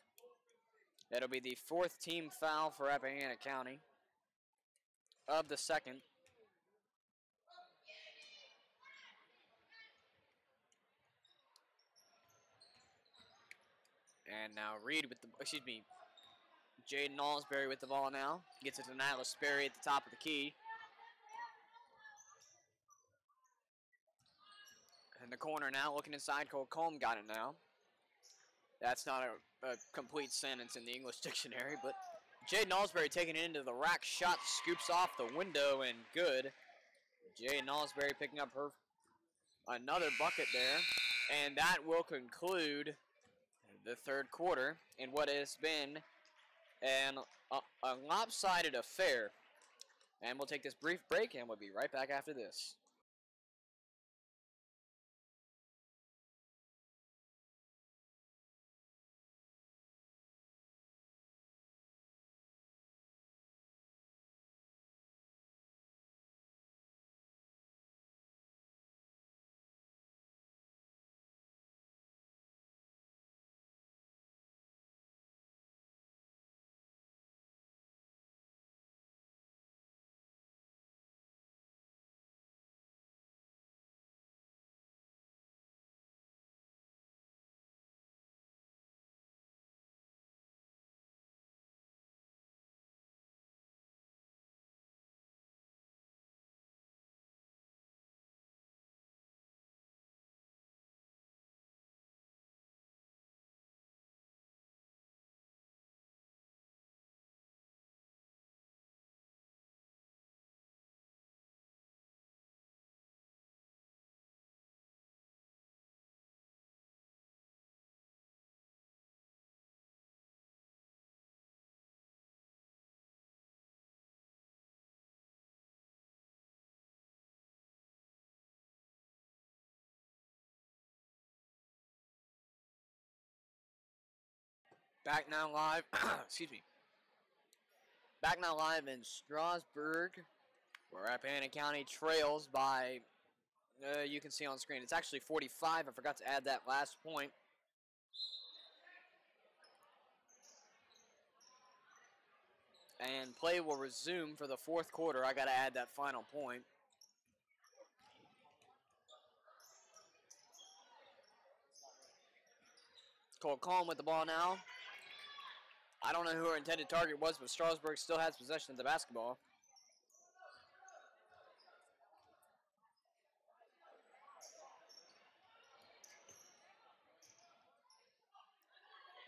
That'll be the fourth team foul for Rappahannock County of the second. And now Reed with the, Jaden Alsbury with the ball now. Gets it to Nyla Sperry at the top of the key. In the corner now, looking inside, Colcomb got it now. That's not a complete sentence in the English dictionary, but Jaden Alsbury taking it into the rack, shot scoops off the window and good. Jaden Alsbury picking up her another bucket there. And that will conclude the third quarter in what has been a lopsided affair. And we'll take this brief break, and we'll be right back after this. Back now live, excuse me. Back now live in Strasburg, where Rappahannock County trails by, you can see on screen, it's actually 45. I forgot to add that last point. And play will resume for the fourth quarter. I got to add that final point. Cole Cullen with the ball now. I don't know who our intended target was, but Strasburg still has possession of the basketball.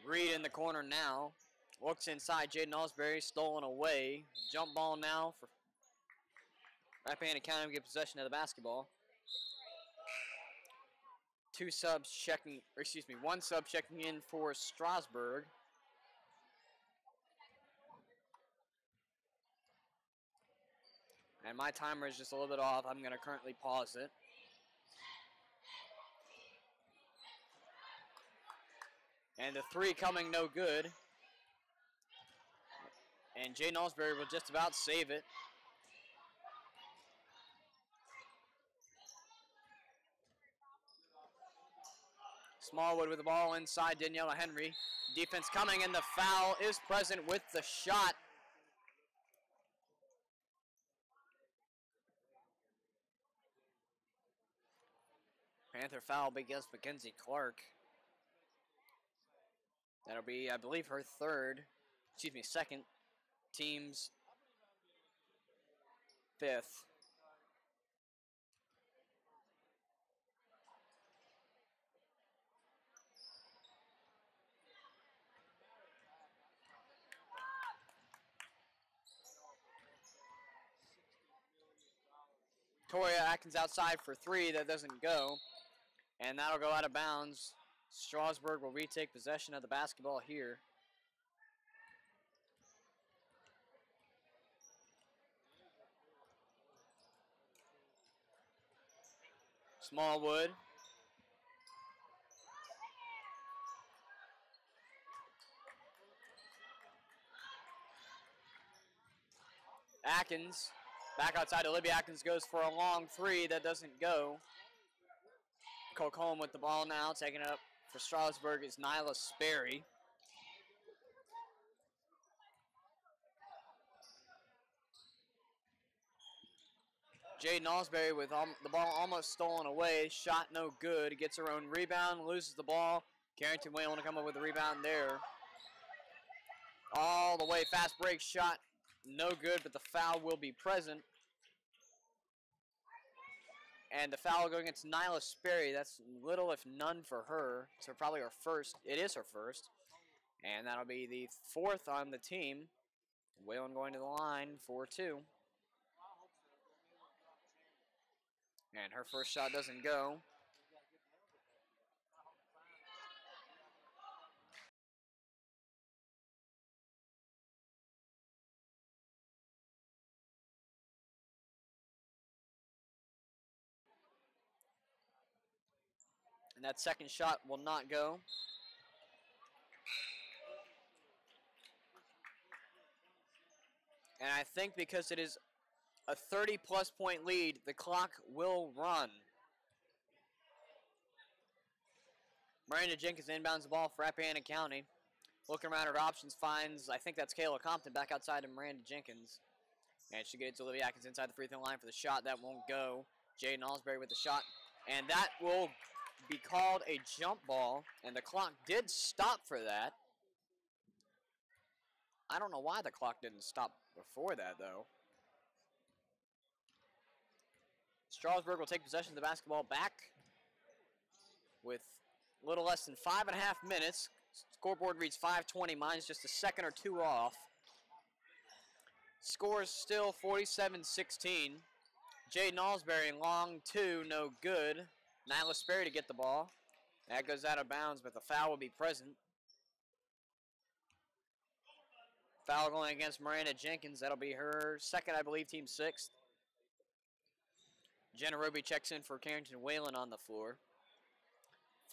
Reed in the corner now. Looks inside. Jaden Osbury stolen away. Jump ball now for Rappahannock County to get possession of the basketball. One sub checking in for Strasburg. And my timer is just a little bit off. I'm going to currently pause it. And the three coming no good. And Jaden Osbury will just about save it. Smallwood with the ball inside Daniela Henry. Defense coming, and the foul is present with the shot. Panther foul against Mackenzie Clark. That'll be, I believe, her second, team's fifth. Toria Atkins outside for three. That doesn't go. And that'll go out of bounds. Strasburg will retake possession of the basketball here. Smallwood. Atkins. Back outside. Olivia Atkins goes for a long three. That doesn't go. Colcomb with the ball now. Taking it up for Strasburg is Nyla Sperry. Jaden Osbury with the ball almost stolen away. Shot no good. Gets her own rebound. Loses the ball. Carrington Wayne want to come up with a rebound there. All the way. Fast break shot. No good, but the foul will be present. And the foul going against Nyla Sperry. That's little if none for her. So probably her first. It is her first. And that'll be the fourth on the team. Whalen going to the line for two. And her first shot doesn't go. And that second shot will not go. And I think because it is a 30-plus point lead, the clock will run. Miranda Jenkins inbounds the ball for Rappahannock County. Looking around her options, finds, I think that's Kayla Compton back outside to Miranda Jenkins. And she gets Olivia Atkins inside the free throw line for the shot. That won't go. Jaden Alsbury with the shot. And that will be called a jump ball. And the clock did stop for that. I don't know why the clock didn't stop before that, though. Strasburg will take possession of the basketball back with a little less than 5.5 minutes. Scoreboard reads 5:20. Mine's just a second or two off. Score is still 47-16. Jaden Alsbury, long two, no good. Nyla Sperry to get the ball. That goes out of bounds, but the foul will be present. Foul going against Miranda Jenkins. That'll be her second, I believe, team sixth. Jenna Roby checks in for Carrington Whalen on the floor.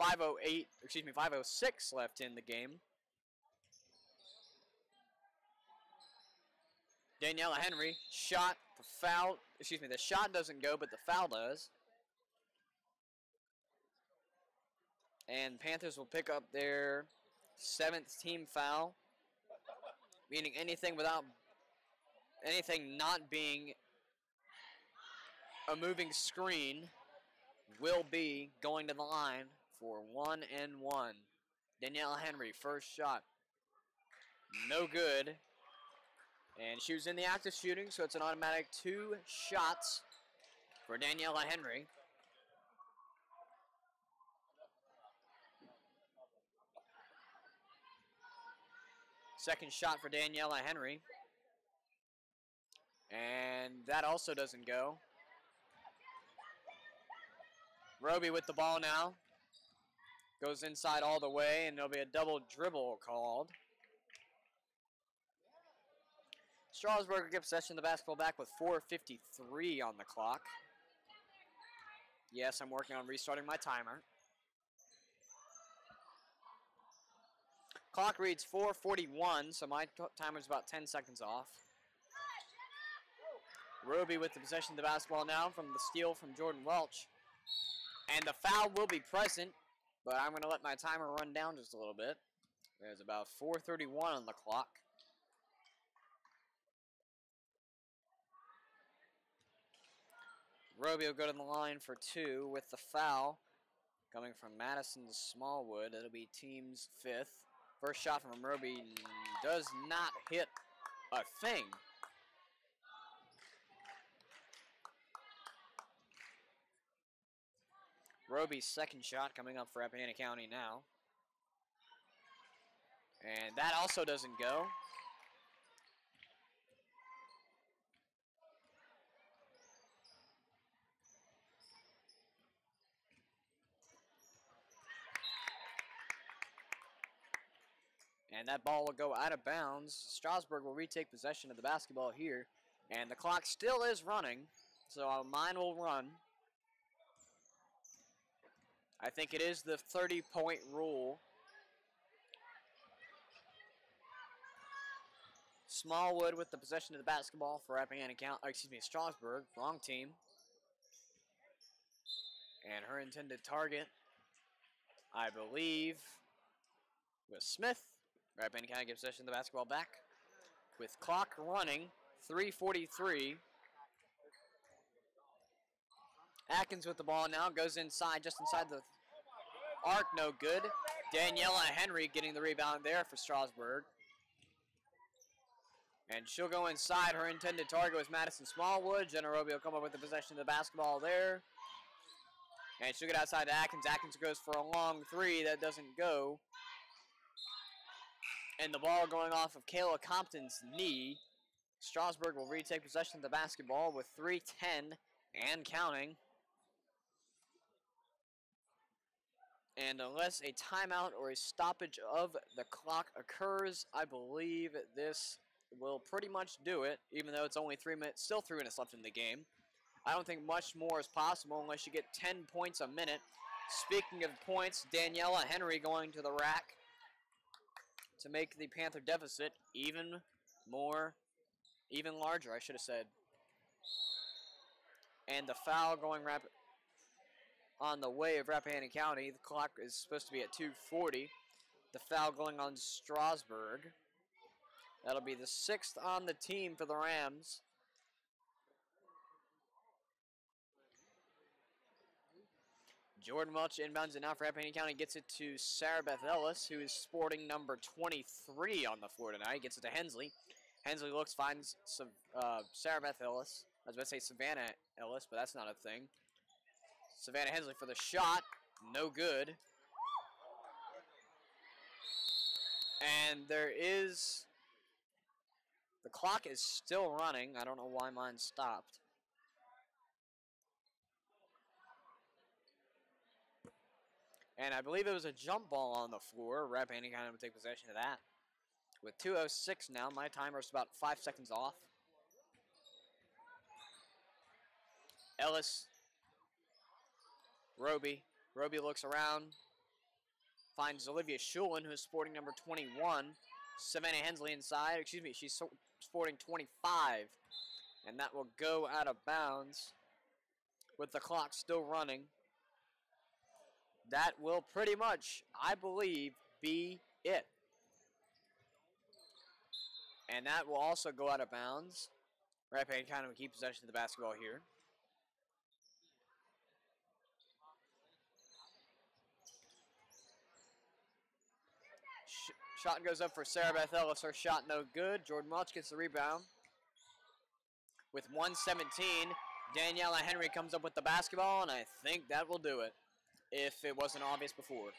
5:06 left in the game. Daniela Henry shot, the shot doesn't go, but the foul does. And Panthers will pick up their 7th team foul, meaning anything not being a moving screen will be going to the line for 1 and 1. Daniela Henry, first shot. No good. And she was in the act of shooting, so it's an automatic 2 shots for Daniela Henry. Second shot for Daniela Henry. And that also doesn't go. Roby with the ball now. Goes inside all the way, and there'll be a double dribble called. Strasburg will get possession of the basketball back with 4:53 on the clock. Yes, I'm working on restarting my timer. Clock reads 4:41, so my timer's about 10 seconds off. Roby with the possession of the basketball now from the steal from Jordan Welch. And the foul will be present, but I'm going to let my timer run down just a little bit. There's about 4:31 on the clock. Roby will go to the line for 2 with the foul coming from Madison Smallwood. It'll be team's 5th. First shot from Roby does not hit a thing. Roby's second shot coming up for Rappahannock County now. And that also doesn't go. And that ball will go out of bounds. Strasburg will retake possession of the basketball here. And the clock still is running, so mine will run. I think it is the 30-point rule. Smallwood with the possession of the basketball for Strasburg, wrong team. And her intended target, I believe, was Smith. Rappahannock County gets possession of the basketball back. With clock running, 3:43. Atkins with the ball now, goes inside, just inside the arc, no good. Daniela Henry getting the rebound there for Strasburg. And she'll go inside. Her intended target was Madison Smallwood. Jenna Roby will come up with the possession of the basketball there. And she'll get outside to Atkins. Atkins goes for a long 3. That doesn't go. And the ball going off of Kayla Compton's knee. Strasburg will retake possession of the basketball with 3:10 and counting. And unless a timeout or a stoppage of the clock occurs, I believe this will pretty much do it, even though it's only 3 minutes, still 3 minutes left in the game. I don't think much more is possible unless you get 10 points a minute. Speaking of points, Daniela Henry going to the rack to make the Panther deficit even larger, I should have said. And the foul going on the way of Rappahannock County. The clock is supposed to be at 2:40. The foul going on Strasburg. That'll be the 6th on the team for the Rams. Jordan Welch inbounds it now for Rappahannock County. Gets it to Sarah Beth Ellis, who is sporting number 23 on the floor tonight. Gets it to Hensley. Hensley looks, finds some Sarah Beth Ellis. I was about to say Savannah Ellis, but that's not a thing. Savannah Hensley for the shot. No good. And the clock is still running. I don't know why mine stopped. And I believe it was a jump ball on the floor. Rappahannock County will take possession of that. With 2:06 now, my timer's about 5 seconds off. Ellis. Roby. Roby looks around. Finds Olivia Schulin, who's sporting number 21. Savannah Hensley inside. Excuse me, she's sporting 25. And that will go out of bounds with the clock still running. That will pretty much, I believe, be it. And that will also go out of bounds. Rappahannock County will keep possession of the basketball here. Shot goes up for Sarah Beth Ellis. Her shot no good. Jordan Welch gets the rebound. With 1:17, Daniela Henry comes up with the basketball, and I think that will do it, if it wasn't obvious before.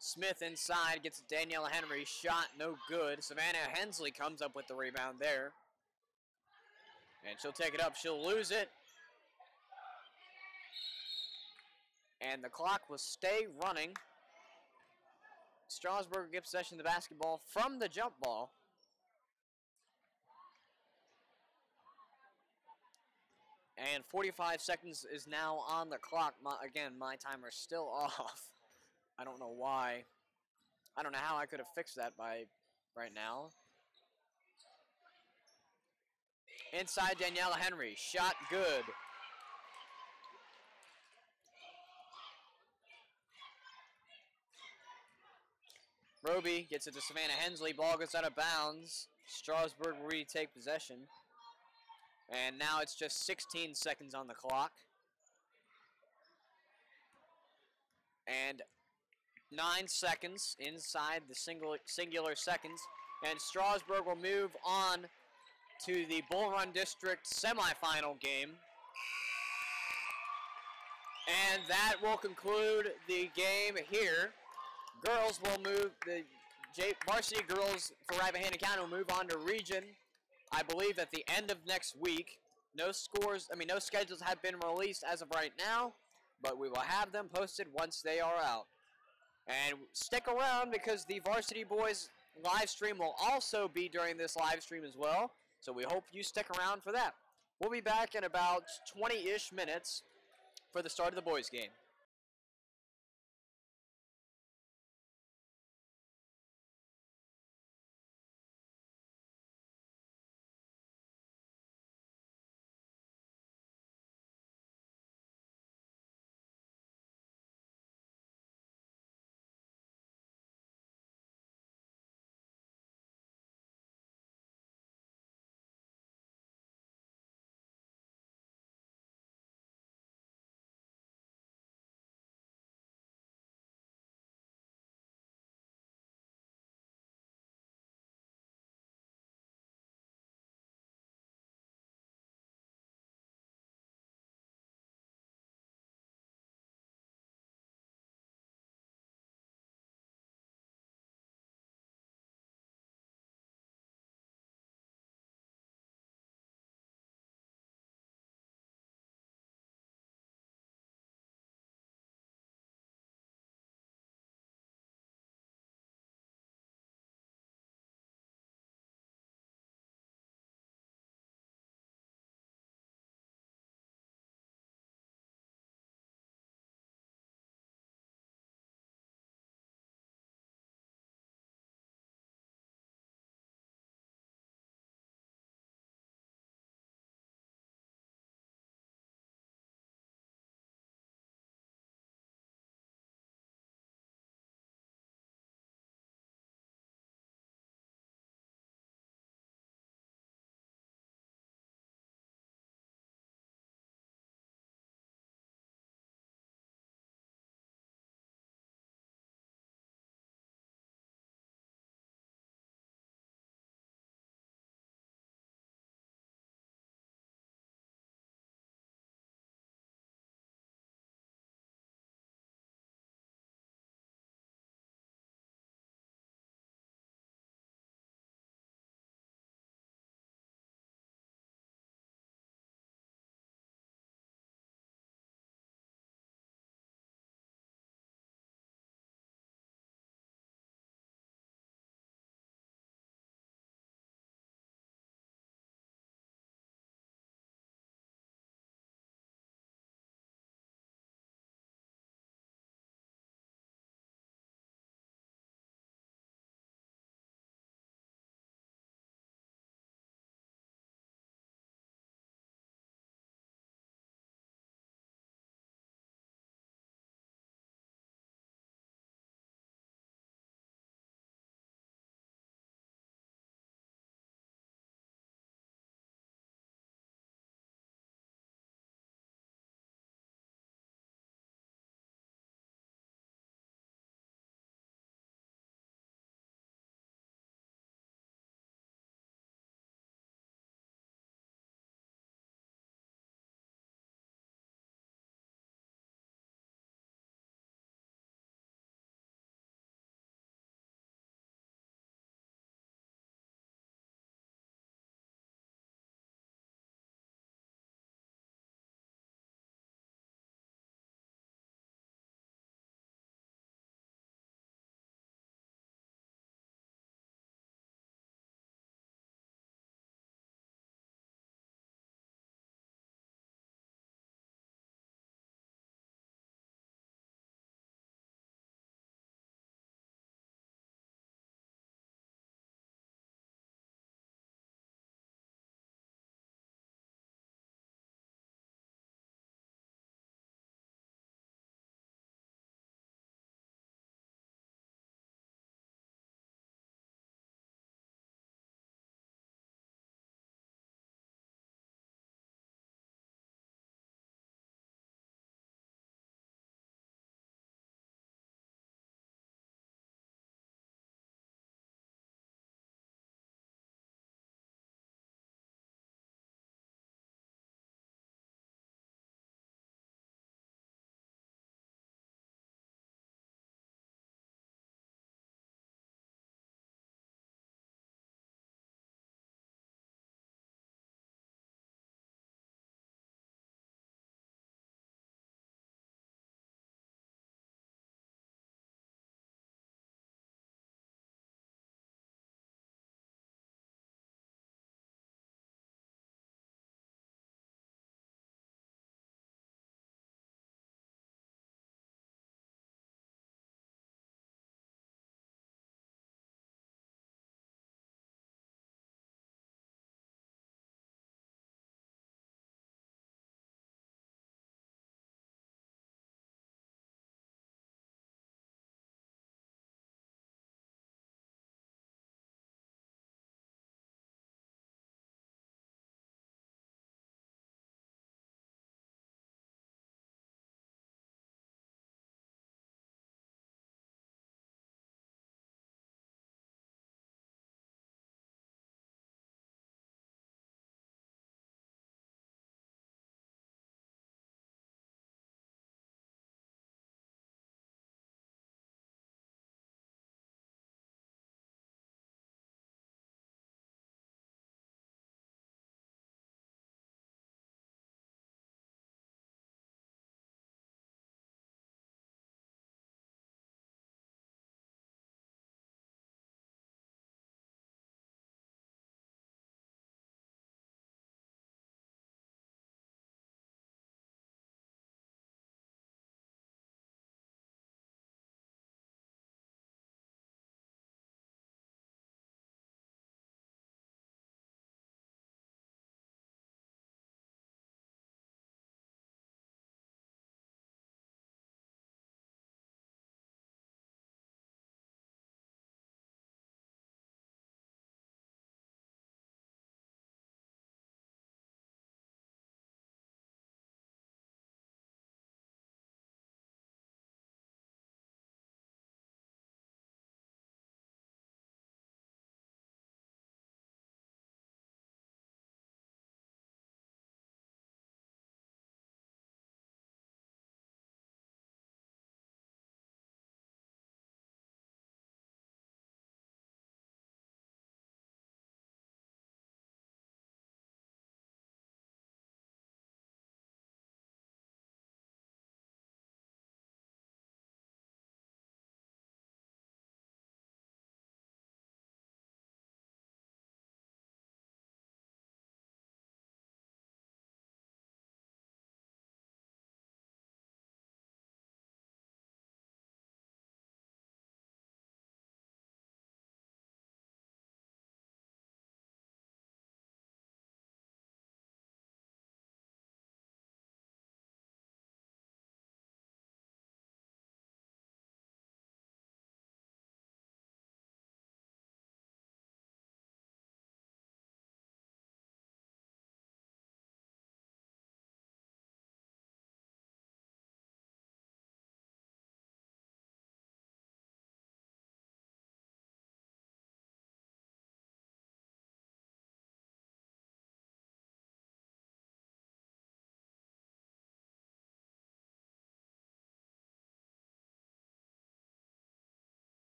Smith inside gets Daniela Henry. Shot no good. Savannah Hensley comes up with the rebound there. And she'll take it up. She'll lose it. And the clock will stay running. Strasburg gets possession of the basketball from the jump ball. And 45 seconds is now on the clock. Again, my timer's still off. I don't know why. I don't know how I could have fixed that by right now. Inside Daniela Henry. Shot good. Roby gets it to Savannah Hensley. Ball goes out of bounds. Strasburg will retake possession. And now it's just 16 seconds on the clock. And 9 seconds inside the singular seconds. And Strasburg will move on to the Bull Run District semifinal game. And that will conclude the game here. Girls will move, the varsity girls for Rappahannock County will move on to region, I believe, at the end of next week. No schedules have been released as of right now, but we will have them posted once they are out. And stick around because the varsity boys live stream will also be during this live stream as well, so we hope you stick around for that. We'll be back in about 20-ish minutes for the start of the boys game.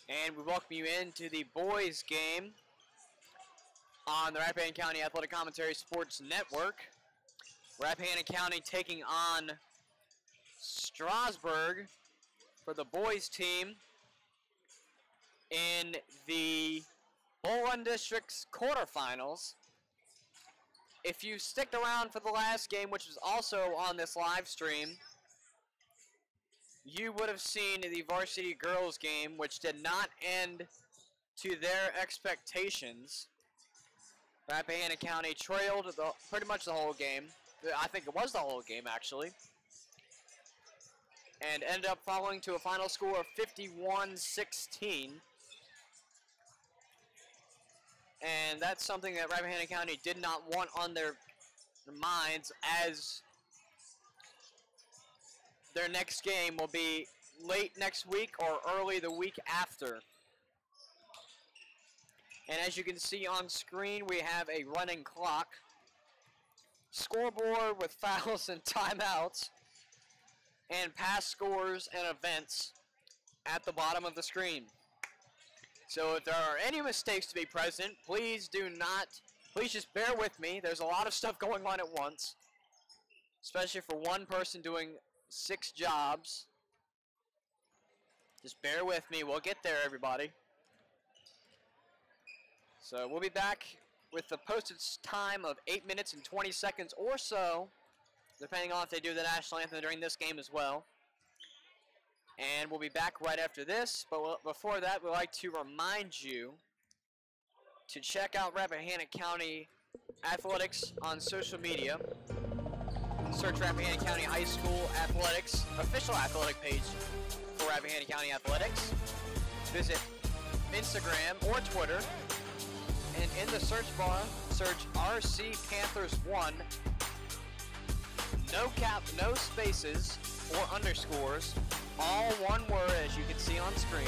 And we welcome you into the boys game on the Rappahannock County Athletic Commentary Sports Network. Rappahannock County taking on Strasburg for the boys team in the Bull Run District's quarterfinals. If you stick around for the last game, which was also on this live stream, you would have seen the varsity girls game, which did not end to their expectations. Rappahannock County trailed pretty much the whole game. I think it was the whole game, actually. And ended up falling to a final score of 51-16. And that's something that Rappahannock County did not want on their minds, as their next game will be late next week or early the week after. And as you can see on screen, we have a running clock, scoreboard with fouls and timeouts, and past scores and events at the bottom of the screen. So if there are any mistakes to be present, please just bear with me. There's a lot of stuff going on at once, especially for one person doing 6 jobs. Just bear with me. We'll get there, everybody. So we'll be back with the posted time of 8 minutes and 20 seconds or so, depending on if they do the national anthem during this game as well. And we'll be back right after this, but before that, we'd like to remind you to check out Rappahannock County Athletics on social media. Search Rappahannock County High School Athletics, official athletic page for Rappahannock County Athletics. Visit Instagram or Twitter, and in the search bar, search RC Panthers 1, no spaces or underscores, all one word as you can see on screen,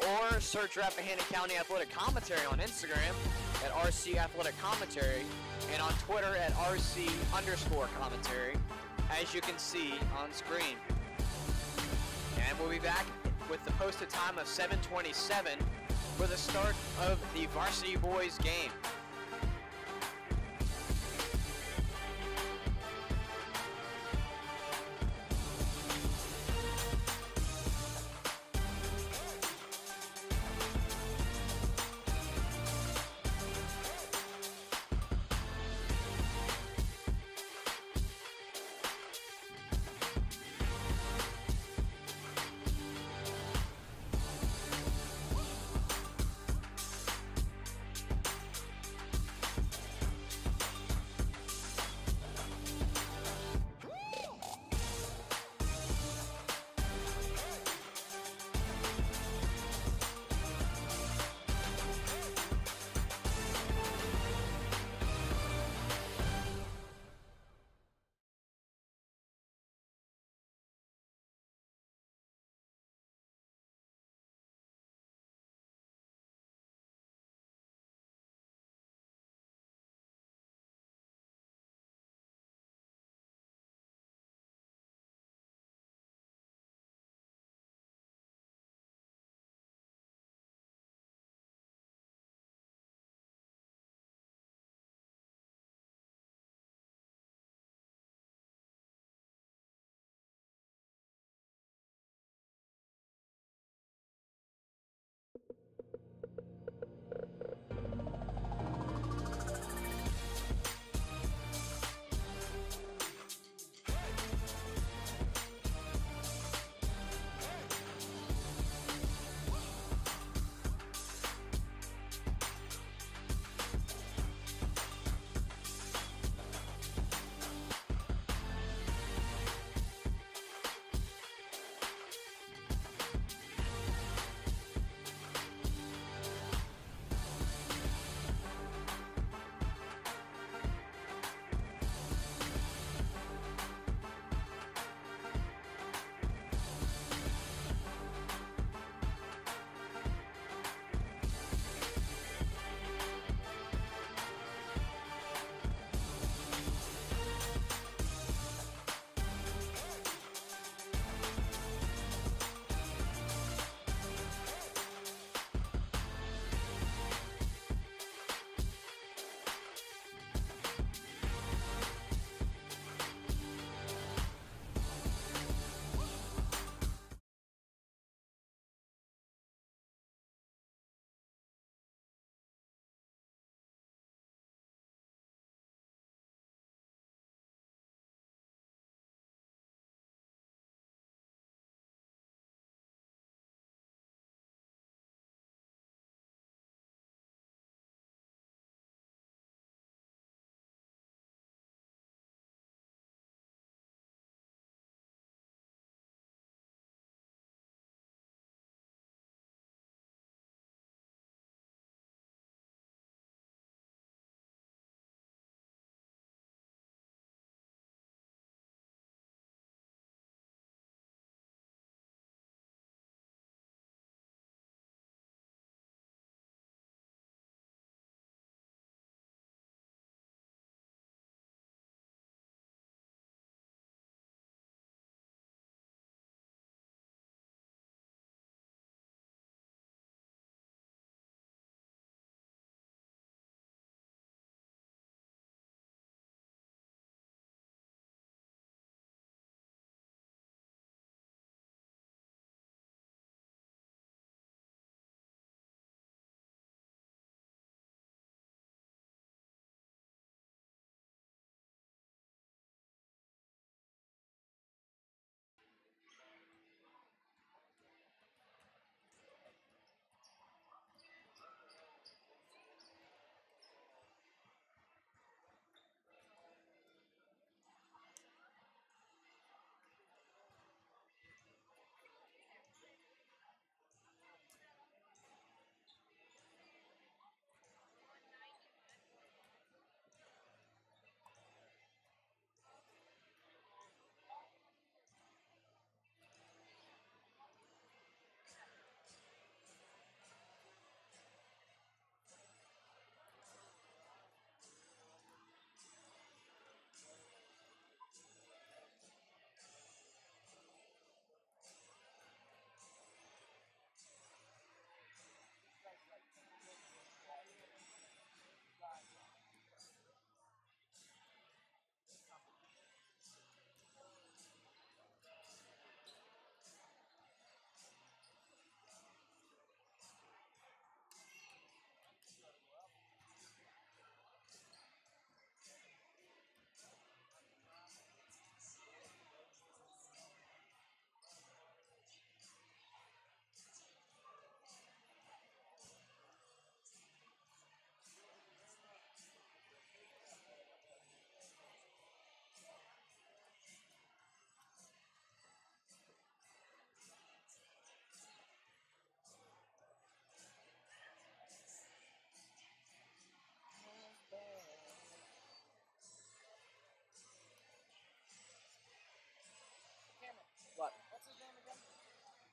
or search Rappahannock County Athletic Commentary on Instagram at RC Athletic Commentary, and on Twitter at RC_commentary, as you can see on screen. And we'll be back with the posted time of 7:27 for the start of the varsity boys game.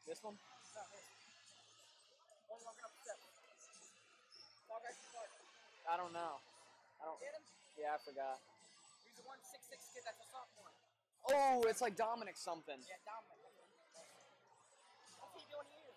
This one? No, this. One walking up the steps. Tall guy from Clark. I don't know. I don't. Get him? Yeah, I forgot. He's a 166 kid that's a sophomore. Oh, it's like Dominic something. Yeah, Dominic. What's he doing here?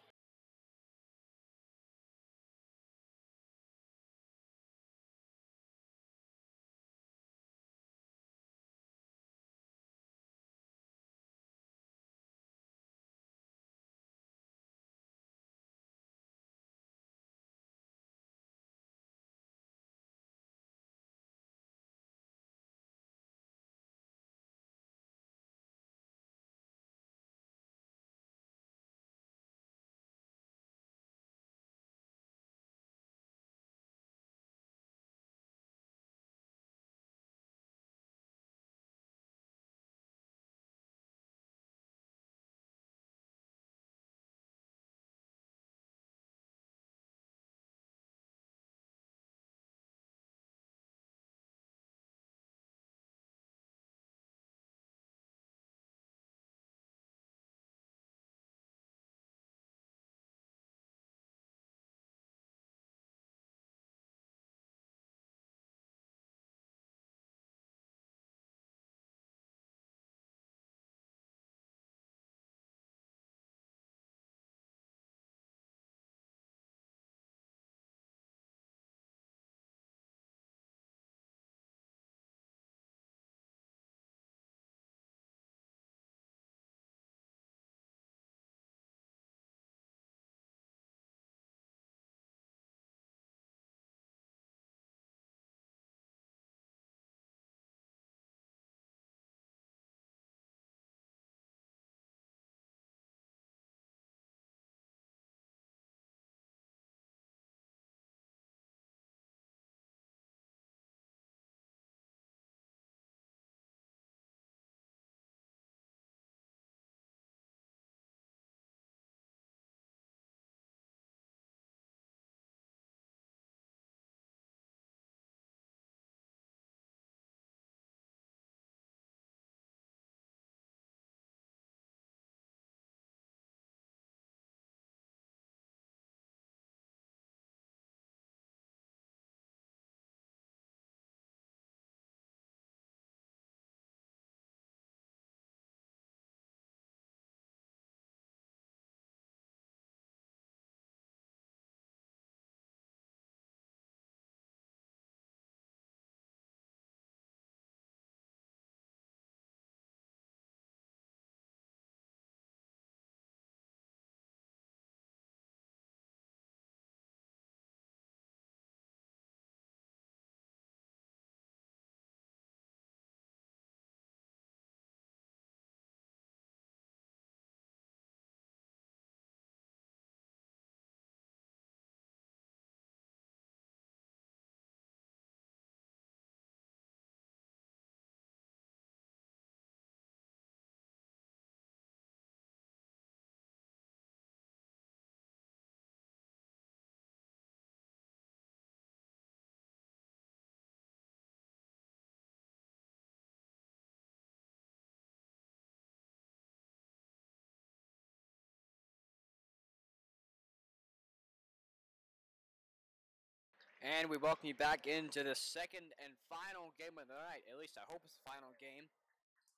And we welcome you back into the second and final game of the night. At least I hope it's the final game.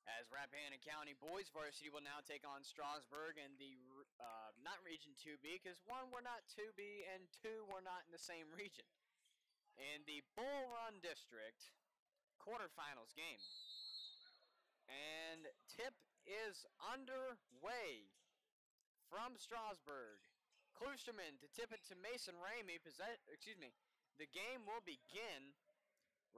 As Rappahannock County boys varsity will now take on Strasburg in the, not Region 2B, because one, we're not 2B, and two, we're not in the same region. In the Bull Run District quarterfinals game. And tip is underway from Strasburg. Klusterman to tip it to Mason Ramey. The game will begin.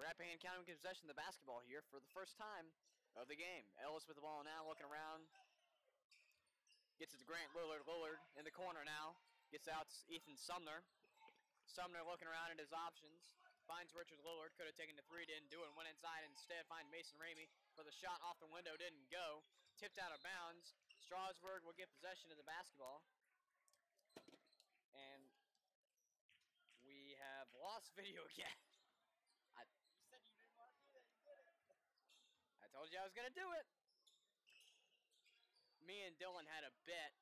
Rappahannock County in possession of the basketball here for the first time of the game. Ellis with the ball now, looking around. Gets it to Grant Lillard. Lillard in the corner now. Gets out to Ethan Sumner. Sumner looking around at his options. Finds Richard Lillard. Could have taken the three, didn't do it. Went inside instead. Find Mason Ramey for the shot off the window. Didn't go. Tipped out of bounds. Strasburg will get possession of the basketball. And we have lost video again. I told you I was going to do it. Me and Dylan had a bet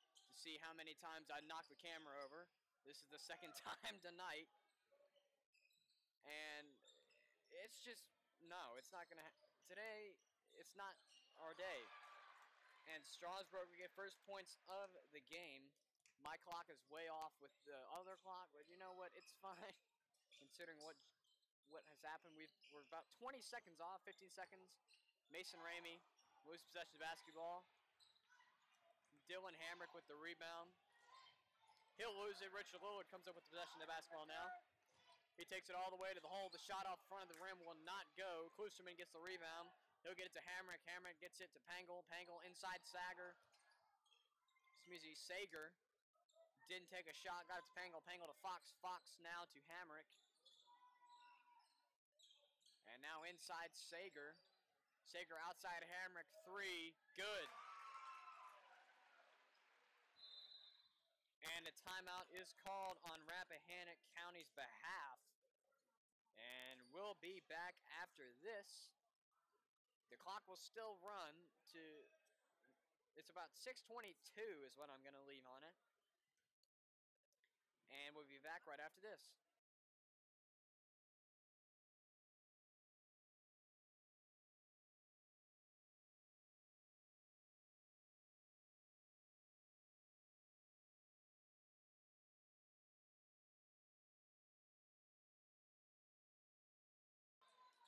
to see how many times I knocked the camera over. This is the second time tonight. And it's just, no, it's not going to, today, it's not our day. And Strasburg will get first points of the game. My clock is way off with the other clock, but you know what? It's fine, considering what has happened. We're about 20 seconds off, 15 seconds. Mason Ramey loses possession of basketball. Dylan Hamrick with the rebound. He'll lose it. Richard Lillard comes up with the possession of the basketball now. He takes it all the way to the hole. The shot off front of the rim will not go. Klusterman gets the rebound. He'll get it to Hamrick. Hamrick gets it to Pangle. Pangle inside Sager. Sager didn't take a shot. Got it to Pangle. Pangle to Fox. Fox now to Hamrick. And now inside Sager. Sager outside Hamrick. 3. Good. And a timeout is called on Rappahannock County's behalf. And we'll be back after this. The clock will still run to, it's about 6:22 is what I'm going to leave on it. And we'll be back right after this.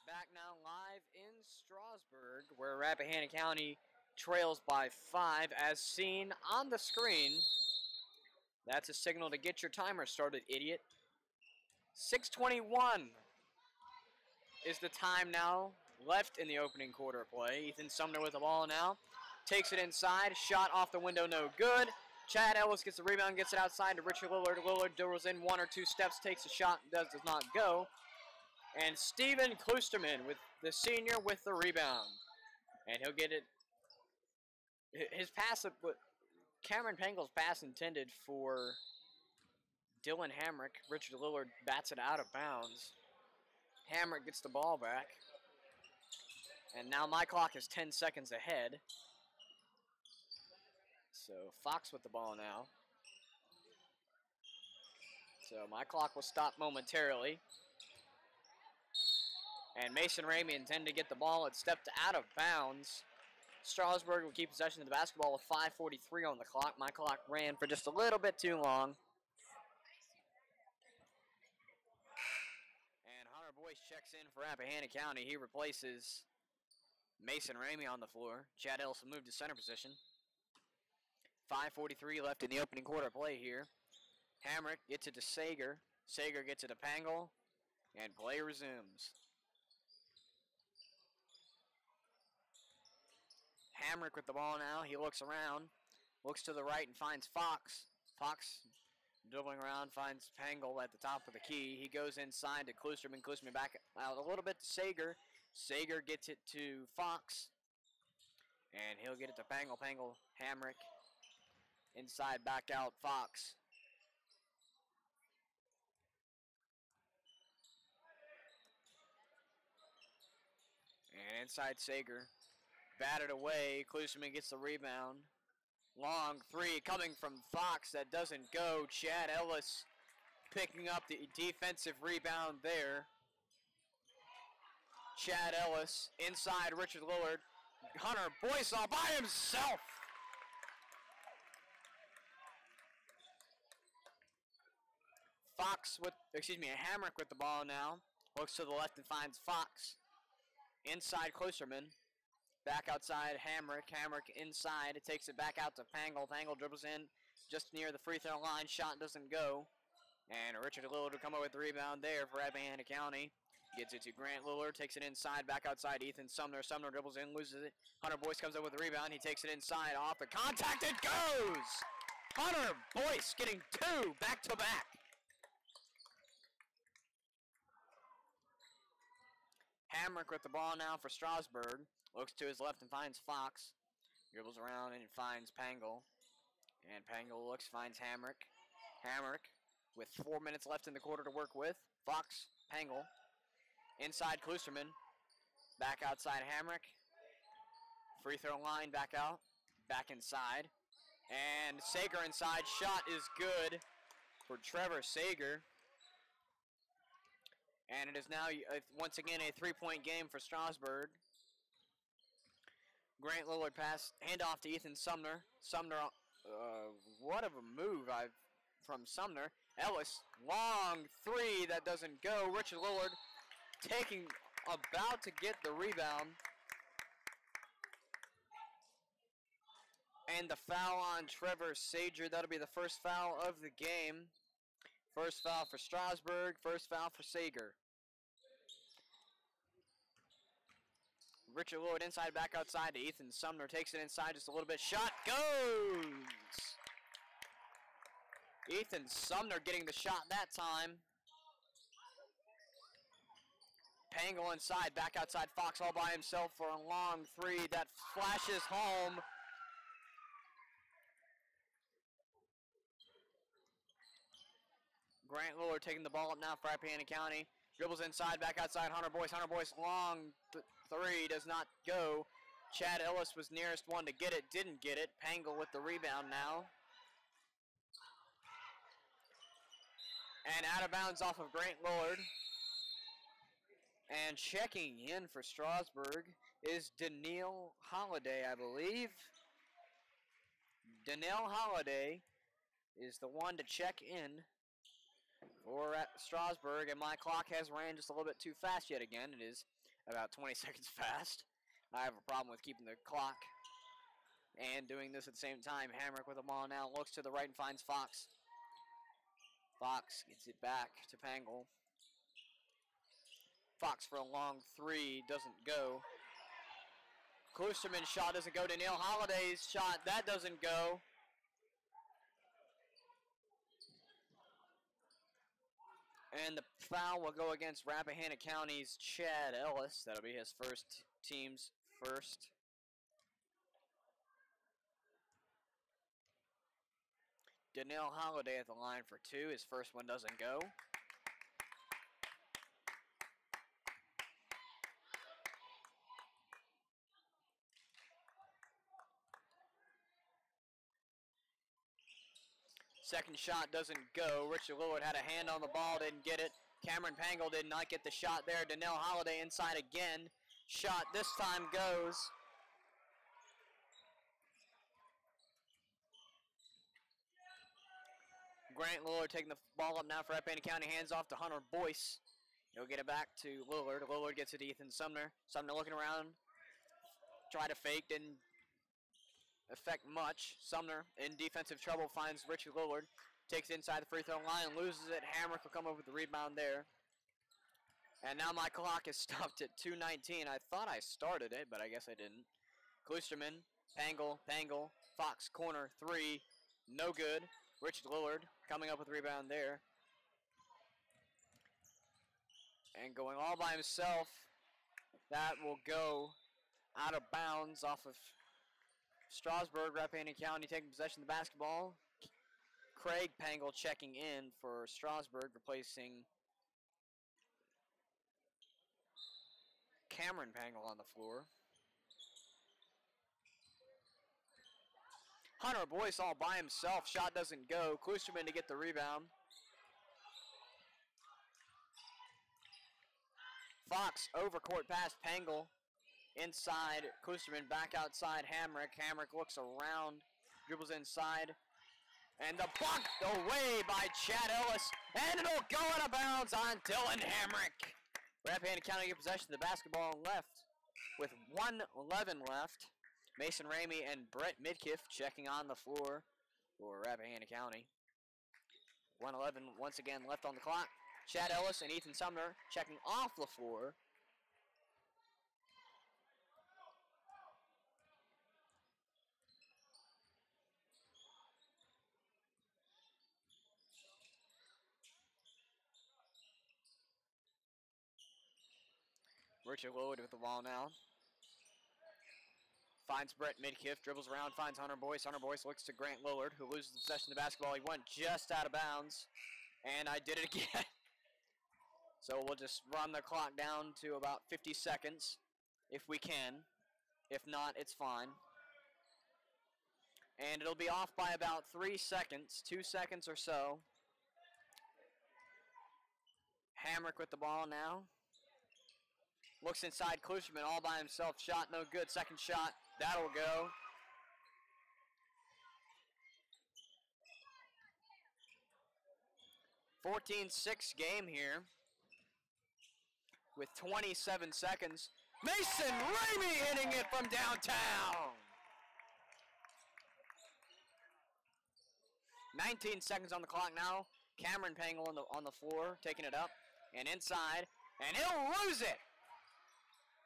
Back now live in Strasburg, where Rappahannock County trails by 5, as seen on the screen. That's a signal to get your timer started, idiot. 6:21 is the time now left in the opening quarter of play. Ethan Sumner with the ball now. Takes it inside. Shot off the window, no good. Chad Ellis gets the rebound, gets it outside to Richard Lillard. Lillard dribbles in 1 or 2 steps, takes a shot, does not go. And Steven Klusterman, with the senior, with the rebound. And he'll get it. His pass, Cameron Pangle's pass intended for Dylan Hamrick. Richard Lillard bats it out of bounds. Hamrick gets the ball back. And now my clock is 10 seconds ahead. So Fox with the ball now. So my clock will stop momentarily. And Mason Ramey intended to get the ball. It stepped out of bounds. Strasburg will keep possession of the basketball with 5:43 on the clock. My clock ran for just a little bit too long. And Hunter Boyce checks in for Rappahannock County. He replaces Mason Ramey on the floor. Chad Ellis will move to center position. 5:43 left in the opening quarter play here. Hamrick gets it to Sager. Sager gets it to Pangle. And play resumes. Hamrick with the ball now. He looks around. Looks to the right and finds Fox. Fox dribbling around, finds Pangle at the top of the key. He goes inside to Klusterman. Klusterman back out a little bit to Sager. Sager gets it to Fox. And he'll get it to Pangle. Pangle, Hamrick. Inside, back out, Fox. And inside Sager. Batted away. Klusterman gets the rebound. Long 3 coming from Fox. That doesn't go. Chad Ellis picking up the defensive rebound there. Chad Ellis inside Richard Lillard. Hunter Boyce all by himself. Hamrick with the ball now. Looks to the left and finds Fox. Inside Klusterman. Back outside Hamrick. Hamrick inside. It takes it back out to Pangle. Pangle dribbles in just near the free throw line. Shot doesn't go. And Richard Lillard will come up with the rebound there for Rappahannock County. Gets it to Grant Lillard. Takes it inside. Back outside Ethan Sumner. Sumner dribbles in. Loses it. Hunter Boyce comes up with the rebound. He takes it inside. Off the contact. It goes! Hunter Boyce getting 2 back to back. Hamrick with the ball now for Strasburg. Looks to his left and finds Fox. Dribbles around and finds Pangle. And Pangle looks, finds Hamrick. Hamrick with 4 minutes left in the quarter to work with. Fox, Pangle. Inside Klusterman. Back outside Hamrick. Free throw line, back out. Back inside. And Sager inside, shot is good for Trevor Sager. And it is now, once again, a 3-point game for Strasburg. Grant Lillard pass, handoff to Ethan Sumner. Sumner, what of a move from Sumner. Ellis, long three, that doesn't go. Richard Lillard about to get the rebound. And the foul on Trevor Sager, that'll be the first foul of the game. First foul for Strasburg, first foul for Sager. Richard Lillard inside, back outside to Ethan Sumner. Takes it inside just a little bit. Shot goes! Ethan Sumner getting the shot that time. Pangle inside, back outside. Fox all by himself for a long three that flashes home. Grant Lillard taking the ball up now for Rappahannock County. Dribbles inside, back outside, Hunter Boyce. Hunter Boyce, long three, does not go. Chad Ellis was nearest one to get it, didn't get it. Pangle with the rebound now. And out of bounds off of Grant Lillard. And checking in for Strasburg is Danielle Holiday, I believe. Danielle Holiday is the one to check in for Strasburg, and my clock has ran just a little bit too fast yet again. It is about 20 seconds fast. I have a problem with keeping the clock and doing this at the same time. Hamrick with the ball now, looks to the right and finds Fox. Fox gets it back to Pangle. Fox for a long three, doesn't go. Klusterman's shot doesn't go. Danielle Holiday's shot, that doesn't go. And the foul will go against Rappahannock County's Chad Ellis. That'll be his team's first. Danielle Holiday at the line for two. His first one doesn't go. Second shot doesn't go. Richard Lillard had a hand on the ball, didn't get it. Cameron Pangle did not get the shot there. Danielle Holiday inside again. Shot this time goes. Grant Lillard taking the ball up now for Rappahannock County. Hands off to Hunter Boyce. He'll get it back to Lillard. Lillard gets it to Ethan Sumner. Sumner looking around. Try to fake, didn't affect much. Sumner in defensive trouble finds Richard Lillard. Takes it inside the free throw line, loses it. Hamrick will come over with the rebound there. And now my clock is stopped at 2:19. I thought I started it, but I guess I didn't. Klusterman, Pangle, Fox corner three, no good. Richard Lillard coming up with the rebound there. And going all by himself, that will go out of bounds off of Strasburg. Rappahannock County taking possession of the basketball. Craig Pangle checking in for Strasburg, replacing Cameron Pangle on the floor. Hunter Boyce all by himself. Shot doesn't go. Klusterman to get the rebound. Fox over court pass. Pangle inside. Klusterman back outside. Hamrick. Hamrick looks around. Dribbles inside. And the block away by Chad Ellis. And it'll go out of bounds on Dylan Hamrick. Rappahannock County get possession of the basketball left with 1:11 left. Mason Ramey and Brett Midkiff checking on the floor for Rappahannock County. 1:11 once again left on the clock. Chad Ellis and Ethan Sumner checking off the floor. Richard Lillard with the ball now. Finds Brett Midkiff, dribbles around, finds Hunter Boyce. Hunter Boyce looks to Grant Lillard, who loses the possession of the basketball. He went just out of bounds, and I did it again. So we'll just run the clock down to about 50 seconds, if we can. If not, it's fine. And it'll be off by about 3 seconds, 2 seconds or so. Hamrick with the ball now. Looks inside Klusman all by himself. Shot no good. Second shot. That'll go. (14-6) game here. With 27 seconds. Mason Ramey hitting it from downtown. 19 seconds on the clock now. Cameron Pangle on the floor, taking it up and inside, and he'll lose it.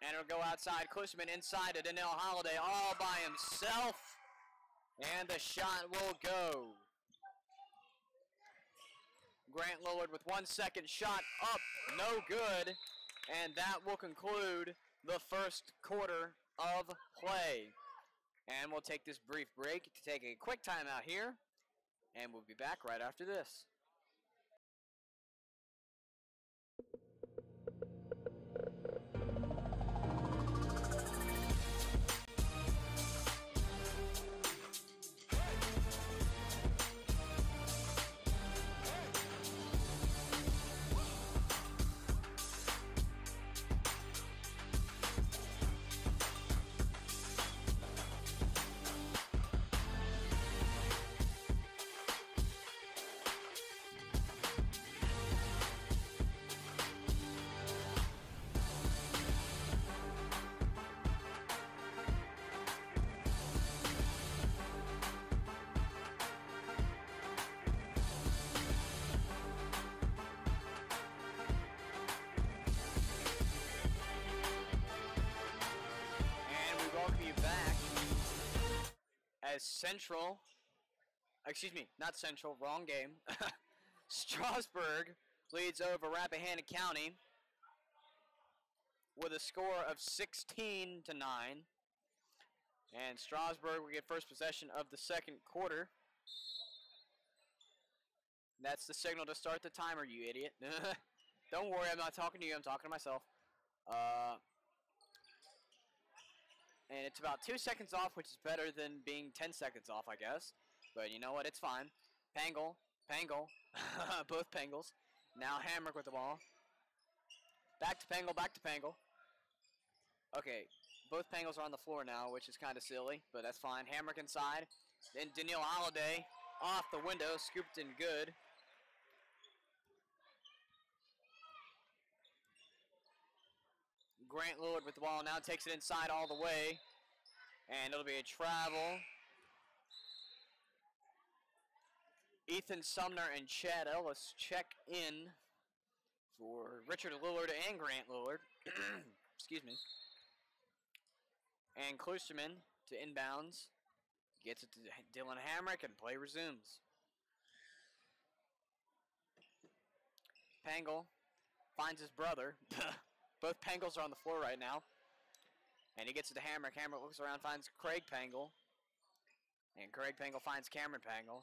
And it'll go outside. Klusman inside to Danielle Holiday all by himself, and the shot will go. Grant Lillard with 1 second shot up, no good, and that will conclude the first quarter of play. And we'll take this brief break to take a quick timeout here, and we'll be back right after this. As Central, excuse me, not Central, wrong game. Strasburg leads over Rappahannock County with a score of 16-9. And Strasburg will get first possession of the second quarter. That's the signal to start the timer, you idiot. Don't worry, I'm not talking to you, I'm talking to myself. And it's about 2 seconds off, which is better than being 10 seconds off, I guess. But you know what? It's fine. Pangle. Both Pangles. Now Hamrick with the ball. Back to Pangle. Okay, both Pangles are on the floor now, which is kind of silly, but that's fine. Hamrick inside. Then Danielle Holiday off the window, scooped in good. Grant Lillard with the ball now, takes it inside all the way, and it'll be a travel. Ethan Sumner and Chad Ellis check in for Richard Lillard and Grant Lillard. Excuse me. And Klusman to inbounds, gets it to Dylan Hamrick, and play resumes. Pangle finds his brother. Both Pangles are on the floor right now. And he gets it to Hamrick. Hamrick looks around, finds Craig Pangle. And Craig Pangle finds Cameron Pangle.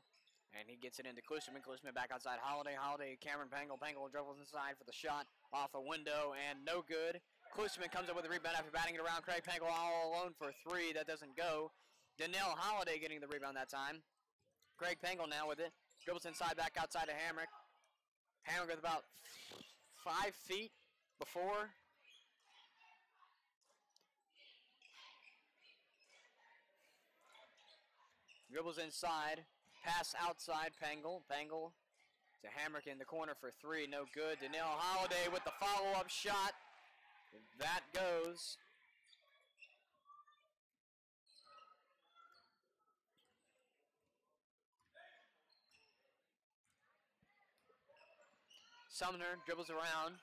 And he gets it into Klusman. Klusman back outside Holiday. Holiday, Cameron Pangle. Pangle dribbles inside for the shot. Off the window and no good. Klusman comes up with a rebound after batting it around. Craig Pangle all alone for three. That doesn't go. Danielle Holiday getting the rebound that time. Craig Pangle now with it. Dribbles inside, back outside to Hamrick. Hamrick with about 5 feet before. Dribbles inside, pass outside, Pangle. Pangle to Hamrick in the corner for three, no good. Danielle Holiday with the follow-up shot. That goes. Sumner dribbles around.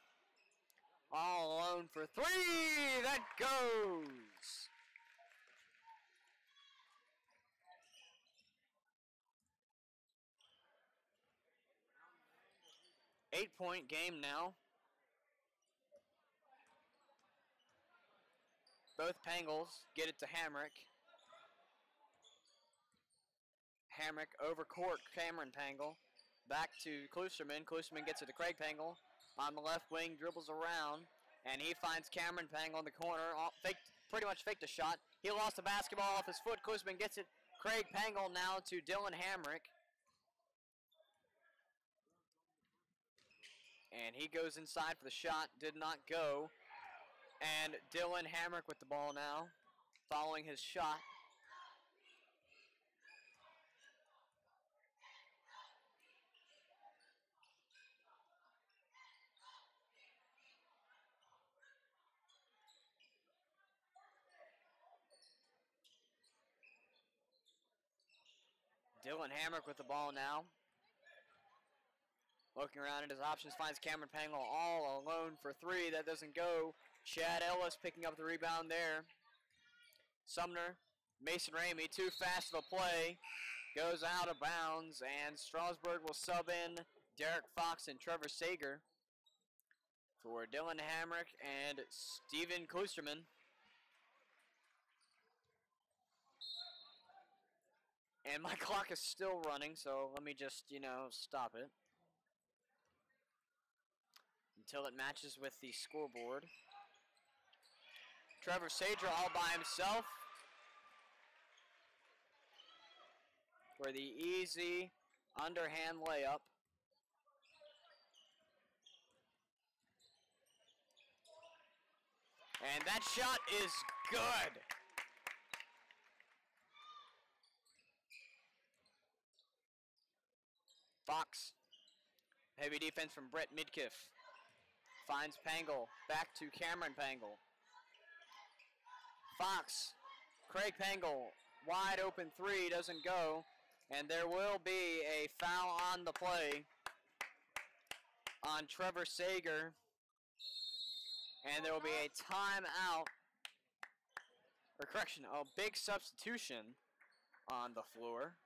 All alone for three. That goes. Eight-point game now. Both Pangles get it to Hamrick. Hamrick over court, Cameron Pangle. Back to Klusman. Klusman gets it to Craig Pangle. On the left wing, dribbles around. And he finds Cameron Pangle in the corner. Pretty much faked a shot. He lost the basketball off his foot. Klusman gets it. Craig Pangle now to Dylan Hamrick. And he goes inside for the shot, did not go. And Dylan Hamrick with the ball now, following his shot. Dylan Hamrick with the ball now. Looking around at his options, finds Cameron Pangle all alone for three. That doesn't go. Chad Ellis picking up the rebound there. Sumner, Mason Ramey, too fast of a play. Goes out of bounds, and Strasburg will sub in Derek Fox and Trevor Sager for Dylan Hamrick and Steven Kloosterman. And my clock is still running, so let me just, stop it until it matches with the scoreboard. Trevor Sager all by himself for the easy underhand layup. And that shot is good. Fox. Heavy defense from Brett Midkiff. Finds Pangle. Back to Cameron Pangle. Fox. Craig Pangle. Wide open three. Doesn't go. And there will be a foul on the play on Trevor Sager. And there will be a timeout. Or correction, a big substitution on the floor.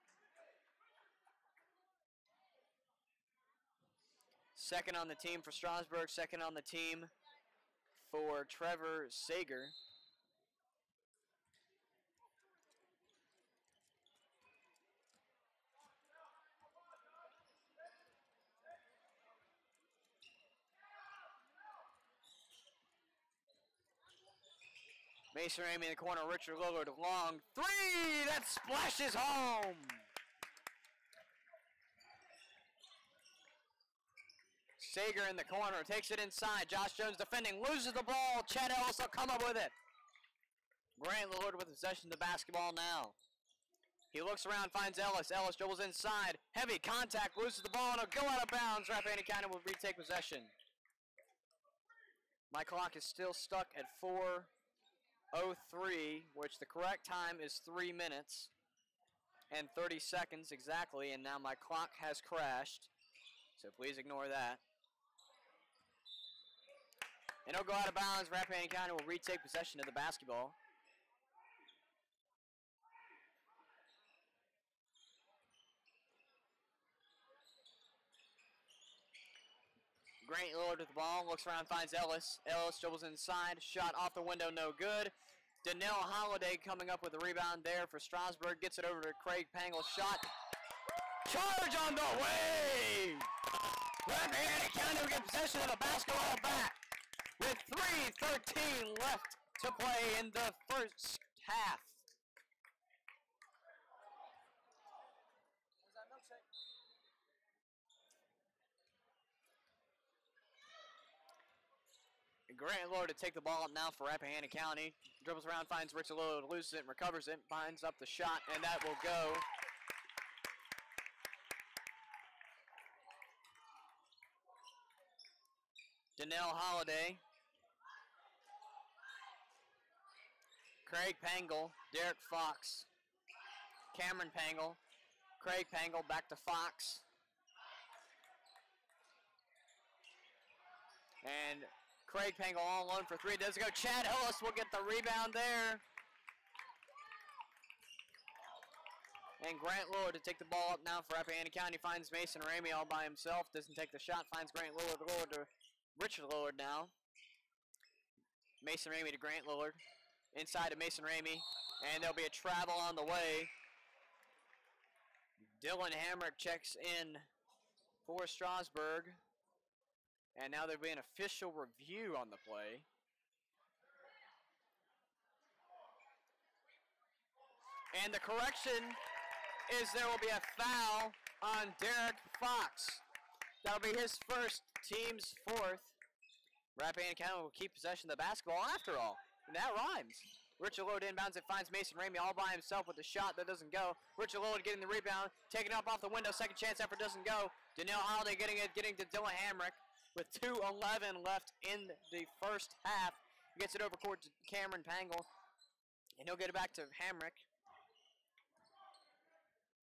Second on the team for Strasburg, second on the team for Trevor Sager. Mason Ramey in the corner, Richard Lillard long three, that splashes home. Sager in the corner, takes it inside. Josh Jones defending, loses the ball. Chad Ellis will come up with it. Grant Lillard with possession of the basketball now. He looks around, finds Ellis. Ellis dribbles inside. Heavy contact, loses the ball, and it'll go out of bounds. Rappahannock County will retake possession. My clock is still stuck at 4:03, which the correct time is 3 minutes and 30 seconds exactly, and now my clock has crashed. So please ignore that. And it'll go out of bounds. Rappahannock County will retake possession of the basketball. Grant Lillard with the ball, looks around, finds Ellis. Ellis dribbles inside, shot off the window, no good. Donnell Holliday coming up with the rebound there for Strasburg, gets it over to Craig Pangle, shot. Charge on the way! Rappahannock County will get possession of the basketball back with 3:13 left to play in the first half. Grant Lillard to take the ball up now for Rappahannock County. Dribbles around, finds Richard Lillard, loses it, and recovers it, binds up the shot, and that will go. Donnell Holliday. Craig Pangle, Derek Fox. Cameron Pangle. Craig Pangle back to Fox. And Craig Pangle all alone for three. Does it go? Chad Ellis will get the rebound there. And Grant Lillard to take the ball up now for Rappahannock County. Finds Mason Ramey all by himself. Doesn't take the shot. Finds Grant Lillard. Lillard to Richard Lillard now. Mason Ramey to Grant Lillard. Inside to Mason Ramey. And there'll be a travel on the way. Dylan Hamrick checks in for Strasburg. And now there'll be an official review on the play. And the correction is there will be a foul on Derek Fox. That'll be his first, team's fourth. Rappahannock County will keep possession of the basketball after all. And that rhymes. Richard Lillard inbounds. It finds Mason Ramey all by himself with a shot that doesn't go. Richard Lillard getting the rebound, taking it up off the window. Second chance effort doesn't go. Danielle Holiday getting to Dylan Hamrick with 2:11 left in the first half. He gets it over court to Cameron Pangle, and he'll get it back to Hamrick.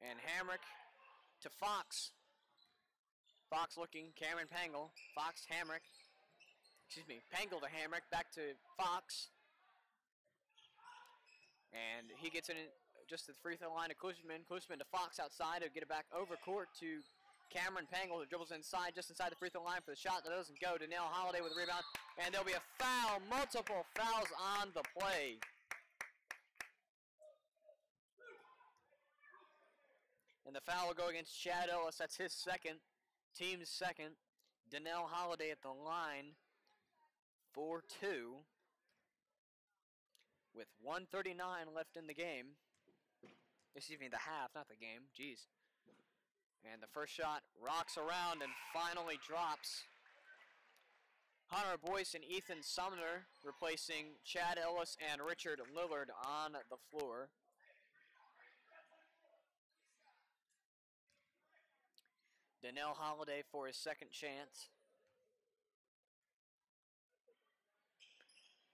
And Hamrick to Fox. Fox looking, Cameron Pangle. Fox, Hamrick. Excuse me, Pangle to Hamrick, back to Fox. And he gets it in just at the free throw line to Klusman. Klusman to Fox outside. He'll get it back over court to Cameron Pangle, who dribbles inside, just inside the free throw line for the shot that doesn't go. Danielle Holiday with the rebound. And there'll be a foul, multiple fouls on the play. And the foul will go against Chad Ellis. That's his second, team's second. Danielle Holiday at the line for 2. With 1:39 left in the game. Excuse me, the half, not the game. Jeez. And the first shot rocks around and finally drops. Hunter Boyce and Ethan Sumner replacing Chad Ellis and Richard Lillard on the floor. Danielle Holiday for his second chance.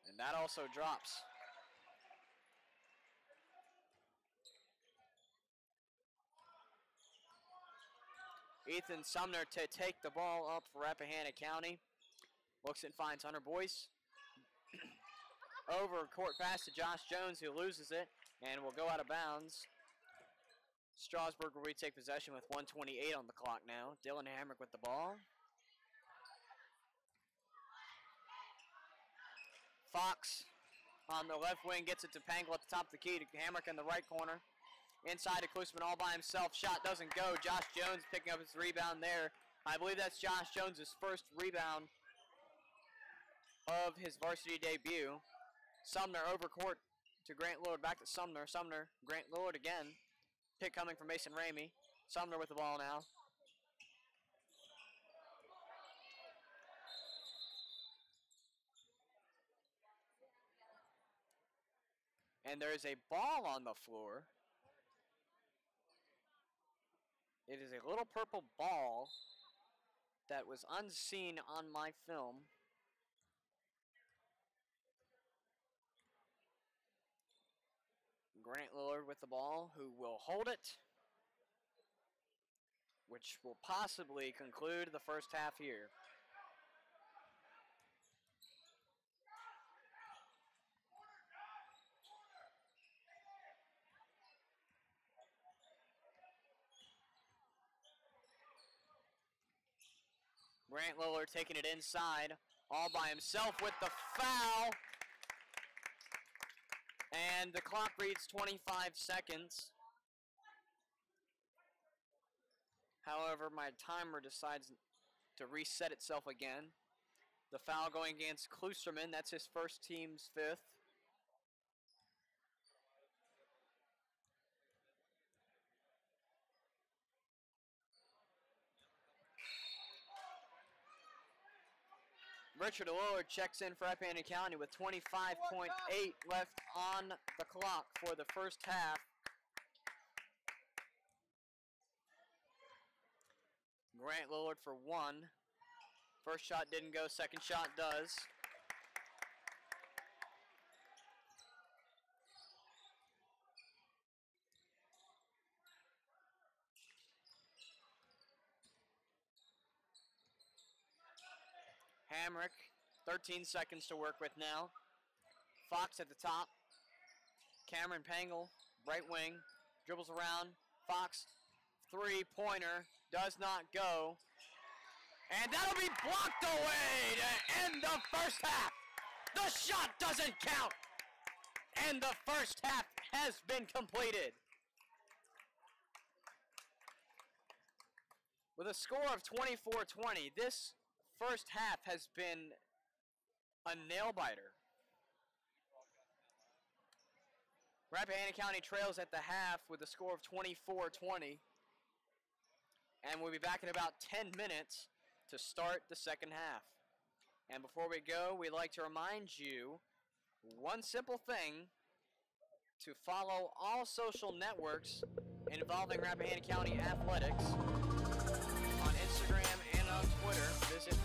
And that also drops. Ethan Sumner to take the ball up for Rappahannock County. Looks and finds Hunter Boyce. Over court pass to Josh Jones, who loses it and will go out of bounds. Strasburg will retake possession with 1:28 on the clock now. Dylan Hamrick with the ball. Fox on the left wing gets it to Pangle at the top of the key to Hamrick in the right corner. Inside to Klusman all by himself. Shot doesn't go. Josh Jones picking up his rebound there. I believe that's Josh Jones' first rebound of his varsity debut. Sumner over court to Grant Lillard. Back to Sumner. Sumner, Grant Lillard again. Pick coming from Mason Ramey. Sumner with the ball now. And there is a ball on the floor. It is a little purple ball that was unseen on my film. Grant Lillard with the ball, who will hold it, which will possibly conclude the first half here. Grant Lillard taking it inside, all by himself with the foul. And the clock reads 25 seconds. However, my timer decides to reset itself again. The foul going against Klusterman, that's his first, team's fifth. Richard Lillard checks in for Rappahannock County with 25.8 left on the clock for the first half. Grant Lillard for 1. First shot didn't go, second shot does. Hamrick, 13 seconds to work with now. Fox at the top. Cameron Pangle, right wing, dribbles around. Fox, three-pointer, does not go. And that'll be blocked away to end the first half. The shot doesn't count. And the first half has been completed. With a score of 24-20, this first half has been a nail-biter. Rappahannock County trails at the half with a score of 24-20. And we'll be back in about 10 minutes to start the second half. And before we go, we'd like to remind you one simple thing: to follow all social networks involving Rappahannock County athletics. On Instagram and on Twitter, visit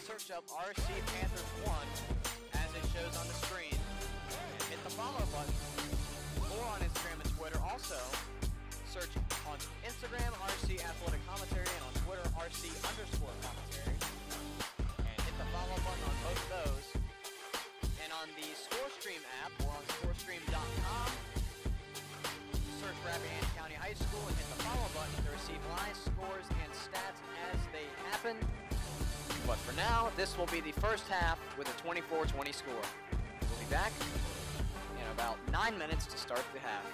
search up RC Panthers 1 as it shows on the screen, and hit the follow button. Or on Instagram and Twitter, also search on Instagram RC Athletic Commentary and on Twitter RC_commentary, and hit the follow button on both of those. And on the ScoreStream app or on ScoreStream.com, search Rappahannock County High School and hit the follow button to receive live scores and stats as they happen. But for now, this will be the first half with a 24-20 score. We'll be back in about 9 minutes to start the half.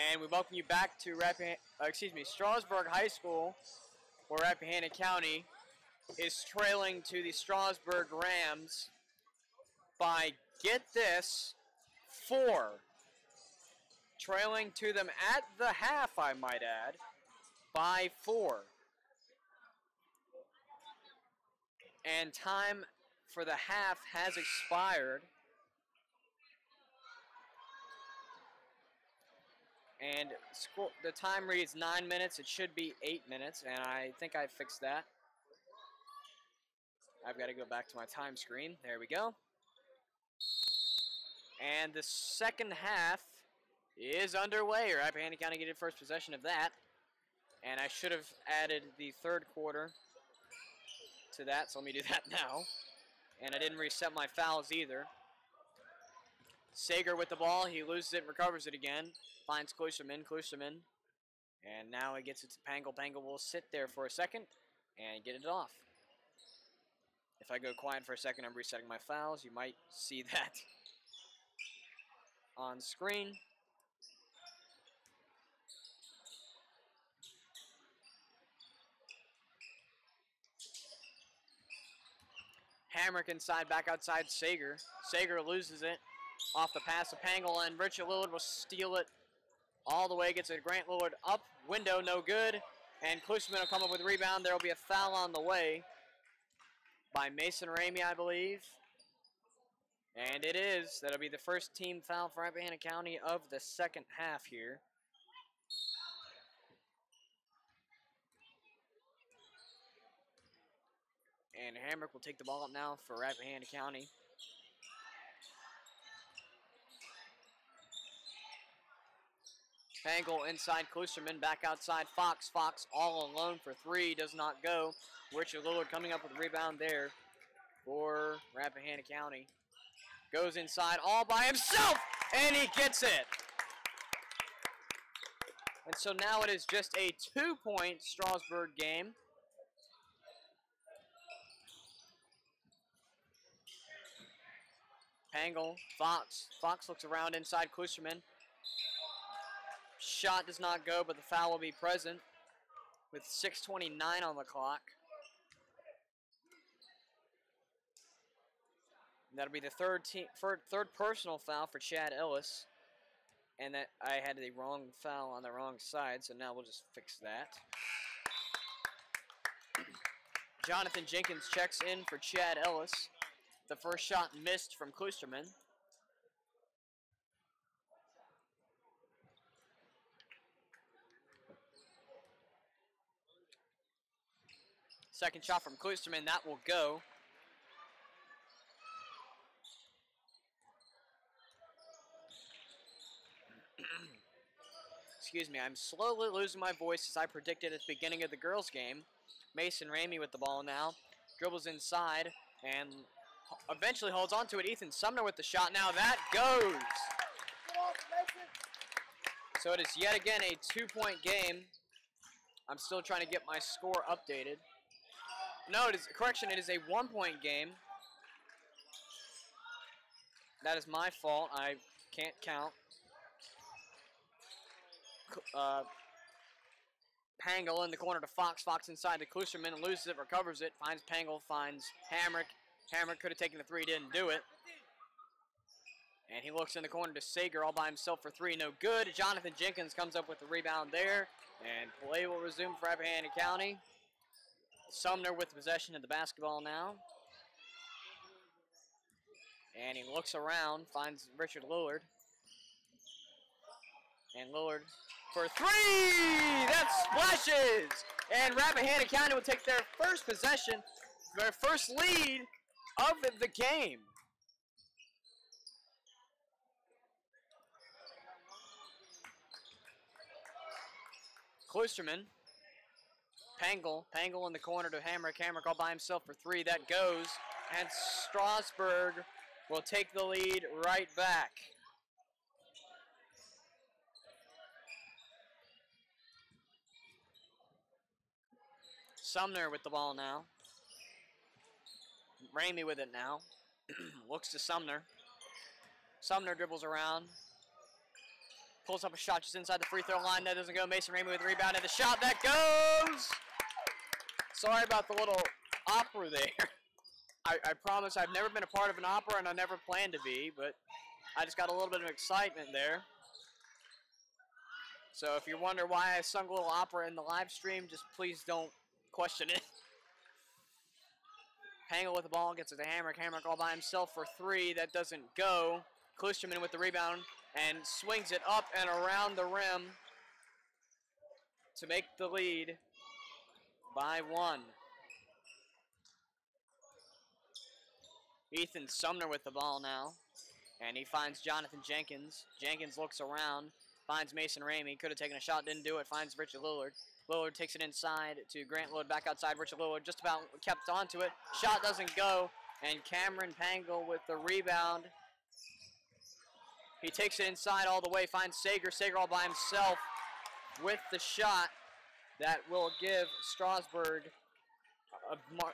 And we welcome you back to Strasburg High School, where Rappahannock County is trailing to the Strasburg Rams by, get this, 4. Trailing to them at the half, I might add, by 4. And time for the half has expired. And the time reads 9 minutes. It should be 8 minutes, and I think I fixed that. I've got to go back to my time screen. There we go. And the second half is underway. Rappahannock County getting first possession of that. And I should have added the third quarter to that, so let me do that now. And I didn't reset my fouls either. Sager with the ball. He loses it, recovers it again. Finds Klusterman. And now he gets it to Pangle. Pangle will sit there for a second and get it off. If I go quiet for a second, I'm resetting my fouls. You might see that on screen. Hamrick inside, back outside Sager. Sager loses it off the pass to Pangle, and Richard Lillard will steal it all the way. Gets it to Grant Lillard up, window, no good. And Klusterman will come up with a rebound. There will be a foul on the way by Mason Ramey, I believe. And it is. That'll be the first team foul for Rappahannock County of the second half here. And Hamrick will take the ball up now for Rappahannock County. Pangle inside Klusterman, back outside Fox. Fox all alone for 3, does not go. Richard Lillard coming up with a rebound there for Rappahannock County. Goes inside all by himself, and he gets it. And so now it is just a 2-point Strasburg game. Pangle, Fox. Fox looks around inside Klusterman. Shot does not go, but the foul will be present with 6:29 on the clock. That'll be the third personal foul for Chad Ellis. And that I had the wrong foul on the wrong side, so now we'll just fix that. Jonathan Jenkins checks in for Chad Ellis. The first shot missed from Klusterman. Second shot from Klusterman, that will go. Excuse me, I'm slowly losing my voice as I predicted at the beginning of the girls' game. Mason Ramey with the ball now. Dribbles inside and eventually holds on to it. Ethan Sumner with the shot. Now that goes. So it is yet again a 2-point game. I'm still trying to get my score updated. No, it is a 1-point game. That is my fault. I can't count. Pangle in the corner to Fox. Fox inside to Klusterman, loses it, recovers it, finds Pangle, finds Hamrick. Hamrick could have taken the 3, didn't do it. And he looks in the corner to Sager all by himself for 3, no good. Jonathan Jenkins comes up with the rebound there, and play will resume for Rappahannock County. Sumner with possession of the basketball now. And he looks around, finds Richard Lillard. And Lillard for 3! That splashes! And Rappahannock County will take their first possession, their first lead of the game. Klusterman. Pangle in the corner to Hamrick. Hamrick all by himself for 3. That goes. And Strasburg will take the lead right back. Sumner with the ball now. Ramey with it now. Looks to Sumner. Sumner dribbles around. Pulls up a shot just inside the free throw line. That doesn't go. Mason Ramey with the rebound and the shot that goes. Sorry about the little opera there. I promise I've never been a part of an opera and I never planned to be, but I just got a little bit of excitement there. So if you wonder why I sung a little opera in the live stream, just please don't question it. Pangle with the ball, gets it to Hamrick. Hamrick all by himself for three. That doesn't go. Klusterman with the rebound and swings it up and around the rim to make the lead by one. Ethan Sumner with the ball now, and he finds Jonathan Jenkins. Jenkins looks around, finds Mason Ramey. Could have taken a shot, didn't do it. Finds Richard Lillard. Lillard takes it inside to Grant Lillard, back outside. Richard Lillard just about kept onto it. Shot doesn't go, and Cameron Pangle with the rebound. He takes it inside all the way, finds Sager. Sager all by himself with the shot that will give Strasburg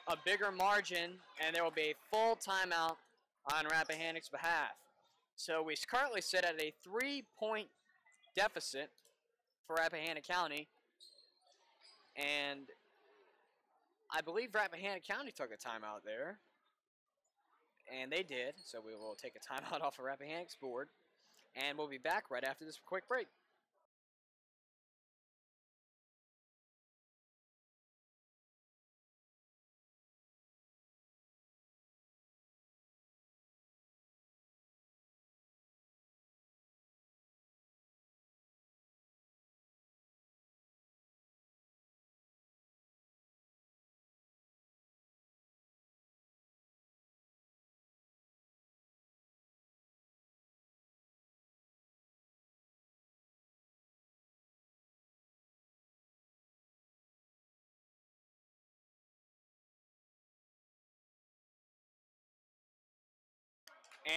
a bigger margin, and there will be a full timeout on Rappahannock's behalf. So we currently sit at a 3-point deficit for Rappahannock County, and I believe Rappahannock County took a timeout there, and they did, so we will take a timeout off of Rappahannock's board, and we'll be back right after this quick break.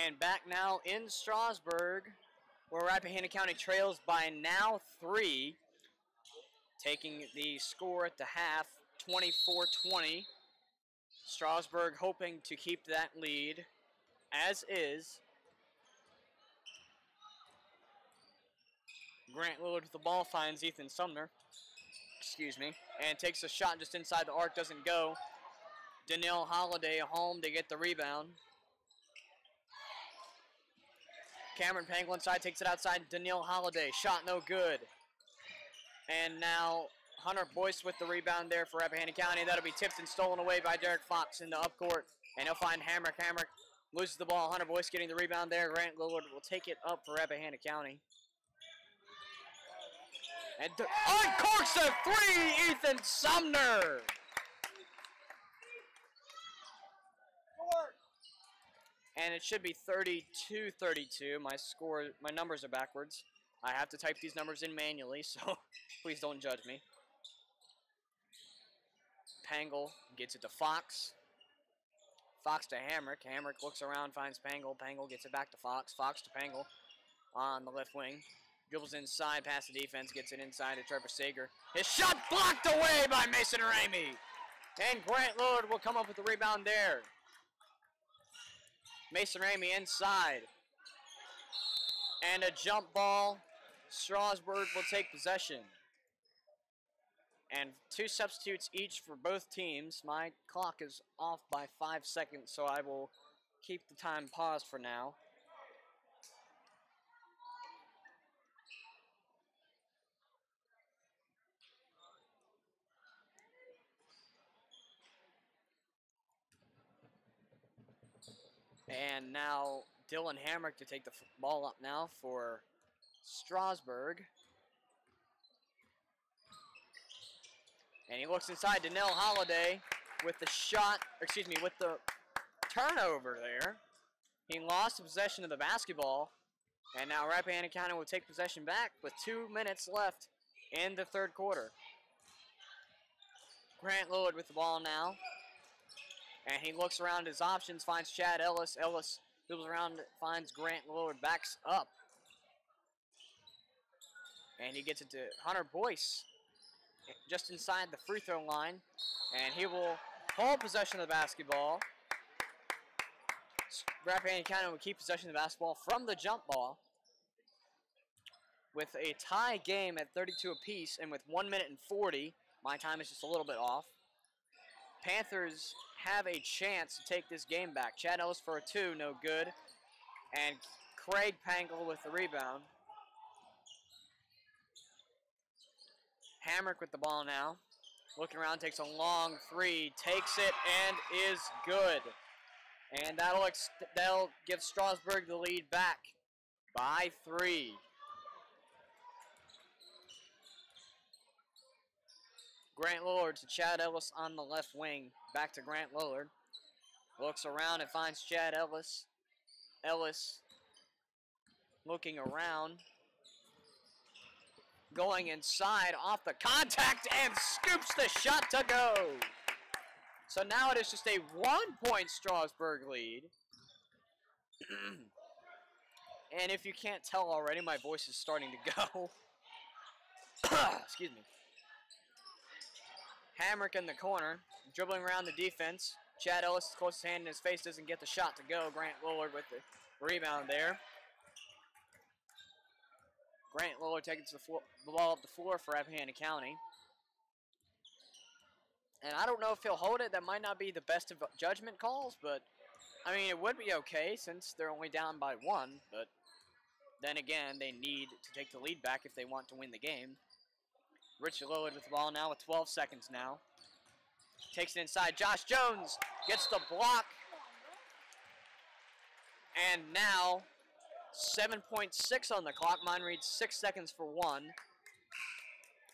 And back now in Strasburg, where Rappahannock County trails by now 3, taking the score at the half, 24-20. Strasburg hoping to keep that lead, as is. Grant Lillard with the ball finds Ethan Sumner, and takes a shot just inside the arc, doesn't go. Danielle Holiday home to get the rebound. Cameron Pangle inside, takes it outside. Danielle Holiday, shot no good. And now Hunter Boyce with the rebound there for Rappahannock County. That'll be tipped and stolen away by Derek Fox in the upcourt. And he'll find Hamrick. Hamrick loses the ball. Hunter Boyce getting the rebound there. Grant Lillard will take it up for Rappahannock County. And uncorks a three, Ethan Sumner. And it should be 32-32. My numbers are backwards. I have to type these numbers in manually, so please don't judge me. Pangle gets it to Fox. Fox to Hamrick. Hamrick looks around, finds Pangle. Pangle gets it back to Fox. Fox to Pangle on the left wing. Dribbles inside, past the defense, gets it inside to Trevor Sager. His shot blocked away by Mason Ramey. And Grant Lillard will come up with the rebound there. Mason Ramey inside. And a jump ball. Strasburg will take possession. And 2 substitutes each for both teams. My clock is off by 5 seconds, so I will keep the time paused for now. And now Dylan Hamrick to take the ball up now for Strasburg. And he looks inside. Danielle Holiday with the shot, with the turnover there. He lost possession of the basketball. And now Rappahannock County will take possession back with 2 minutes left in the third quarter. Grant Lillard with the ball now. And he looks around his options, finds Chad Ellis. Ellis moves around, finds Grant Lillard, backs up. And he gets it to Hunter Boyce just inside the free throw line. And he will hold possession of the basketball. Rappahannock County will keep possession of the basketball from the jump ball. with a tie game at 32 apiece, and with 1 minute and 40, my time is just a little bit off. Panthers have a chance to take this game back. Chad Ellis for a 2, no good. And Craig Pangle with the rebound. Hamrick with the ball now. Looking around, takes a long 3, takes it, and is good. And that'll give Strasburg the lead back by 3. Grant Lillard to Chad Ellis on the left wing. Back to Grant Lillard. Looks around and finds Chad Ellis. Ellis looking around. Going inside off the contact and scoops the shot to go. So now it is just a 1-point Strasburg lead. And if you can't tell already, my voice is starting to go. Excuse me. Hamrick in the corner, dribbling around the defense. Chad Ellis' closest hand in his face, doesn't get the shot to go. Grant Lillard with the rebound there. Grant Lillard taking the ball up the floor for Rappahannock County. And I don't know if he'll hold it. That might not be the best of judgment calls, but I mean, it would be okay since they're only down by 1. But then again, they need to take the lead back if they want to win the game. Richard Lillard with the ball now with 12 seconds now. Takes it inside. Josh Jones gets the block. And now 7.6 on the clock. Mine reads 6 seconds for 1.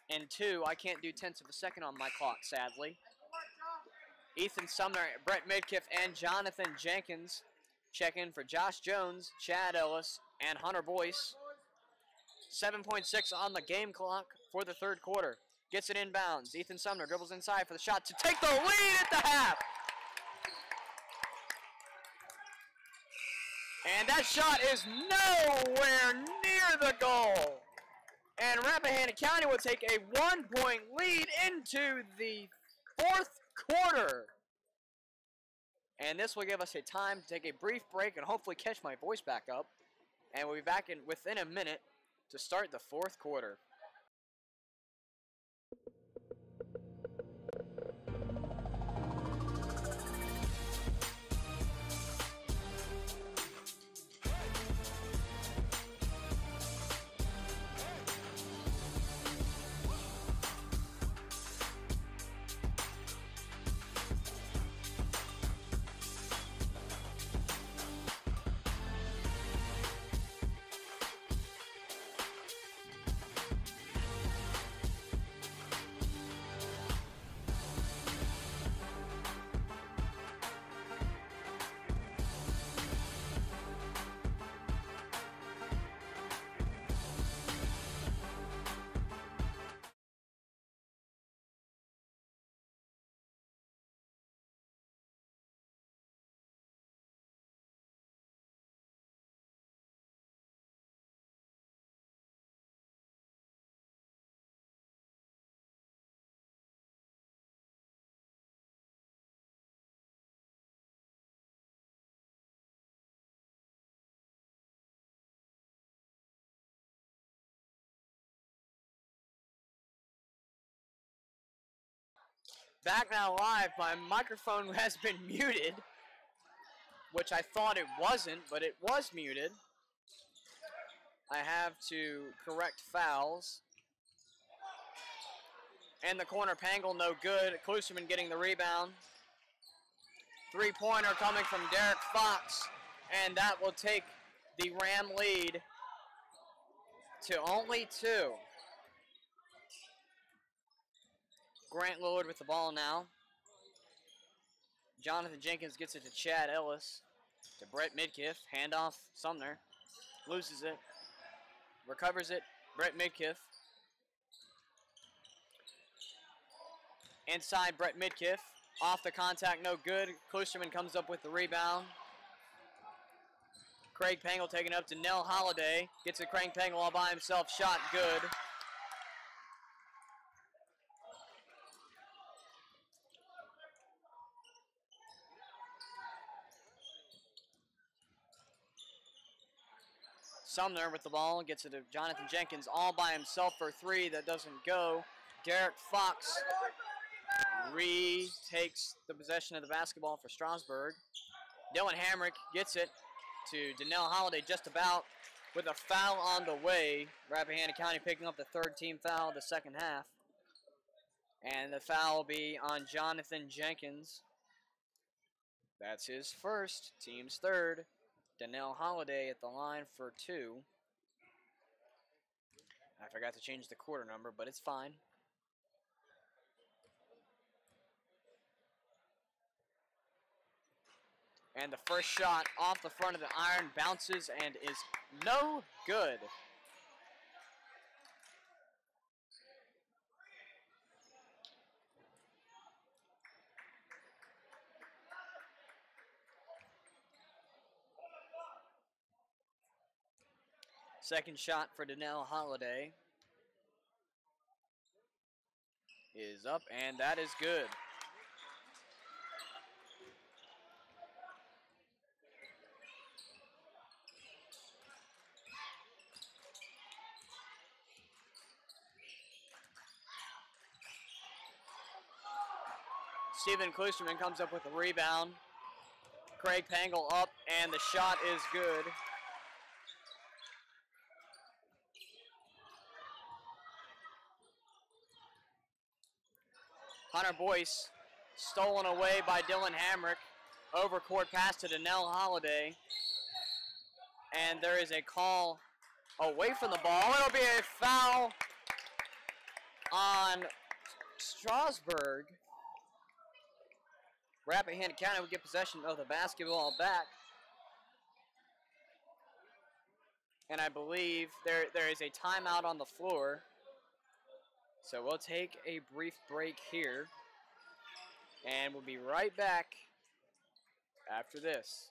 And 2, I can't do tenths of a second on my clock, sadly. Ethan Sumner, Brett Midkiff, and Jonathan Jenkins check in for Josh Jones, Chad Ellis, and Hunter Boyce. 7.6 on the game clock for the third quarter. Gets it inbounds. Ethan Sumner dribbles inside for the shot to take the lead at the half. And that shot is nowhere near the goal. And Rappahannock County will take a 1-point lead into the fourth quarter. And this will give us a time to take a brief break and hopefully catch my voice back up. And we'll be back within a minute to start the fourth quarter. Back now live, my microphone has been muted, which I thought it wasn't, but it was muted. I have to correct fouls. And the corner, Pangle, no good. Klusterman getting the rebound. Three-pointer coming from Derek Fox, and that will take the Ram lead to only 2. Grant Lillard with the ball now. Jonathan Jenkins gets it to Chad Ellis. To Brett Midkiff. Handoff, Sumner. Loses it. Recovers it. Brett Midkiff. Inside Brett Midkiff. Off the contact, no good. Klusterman comes up with the rebound. Craig Pangle taking it up to Nell Holiday. Gets it Craig Pangle all by himself. Shot good. Sumner with the ball, gets it to Jonathan Jenkins all by himself for three. That doesn't go. Derek Fox retakes the possession of the basketball for Strasburg. Dylan Hamrick gets it to Donnell Holiday just about with a foul on the way. Rappahannock County picking up the third team foul of the second half. And the foul will be on Jonathan Jenkins. That's his first, team's third. Donnell Holiday at the line for two. I forgot to change the quarter number, but it's fine. And the first shot off the front of the iron bounces and is no good. Second shot for Donnell Holiday is up, and that is good. Steven Klusterman comes up with a rebound. Craig Pangle up, and the shot is good. Hunter Boyce stolen away by Dylan Hamrick. Over court pass to Donnell Holiday. And there is a call away from the ball. It'll be a foul on Strasburg. Rappahannock County will get possession of the basketball back. And I believe there is a timeout on the floor. So we'll take a brief break here. And we'll be right back after this.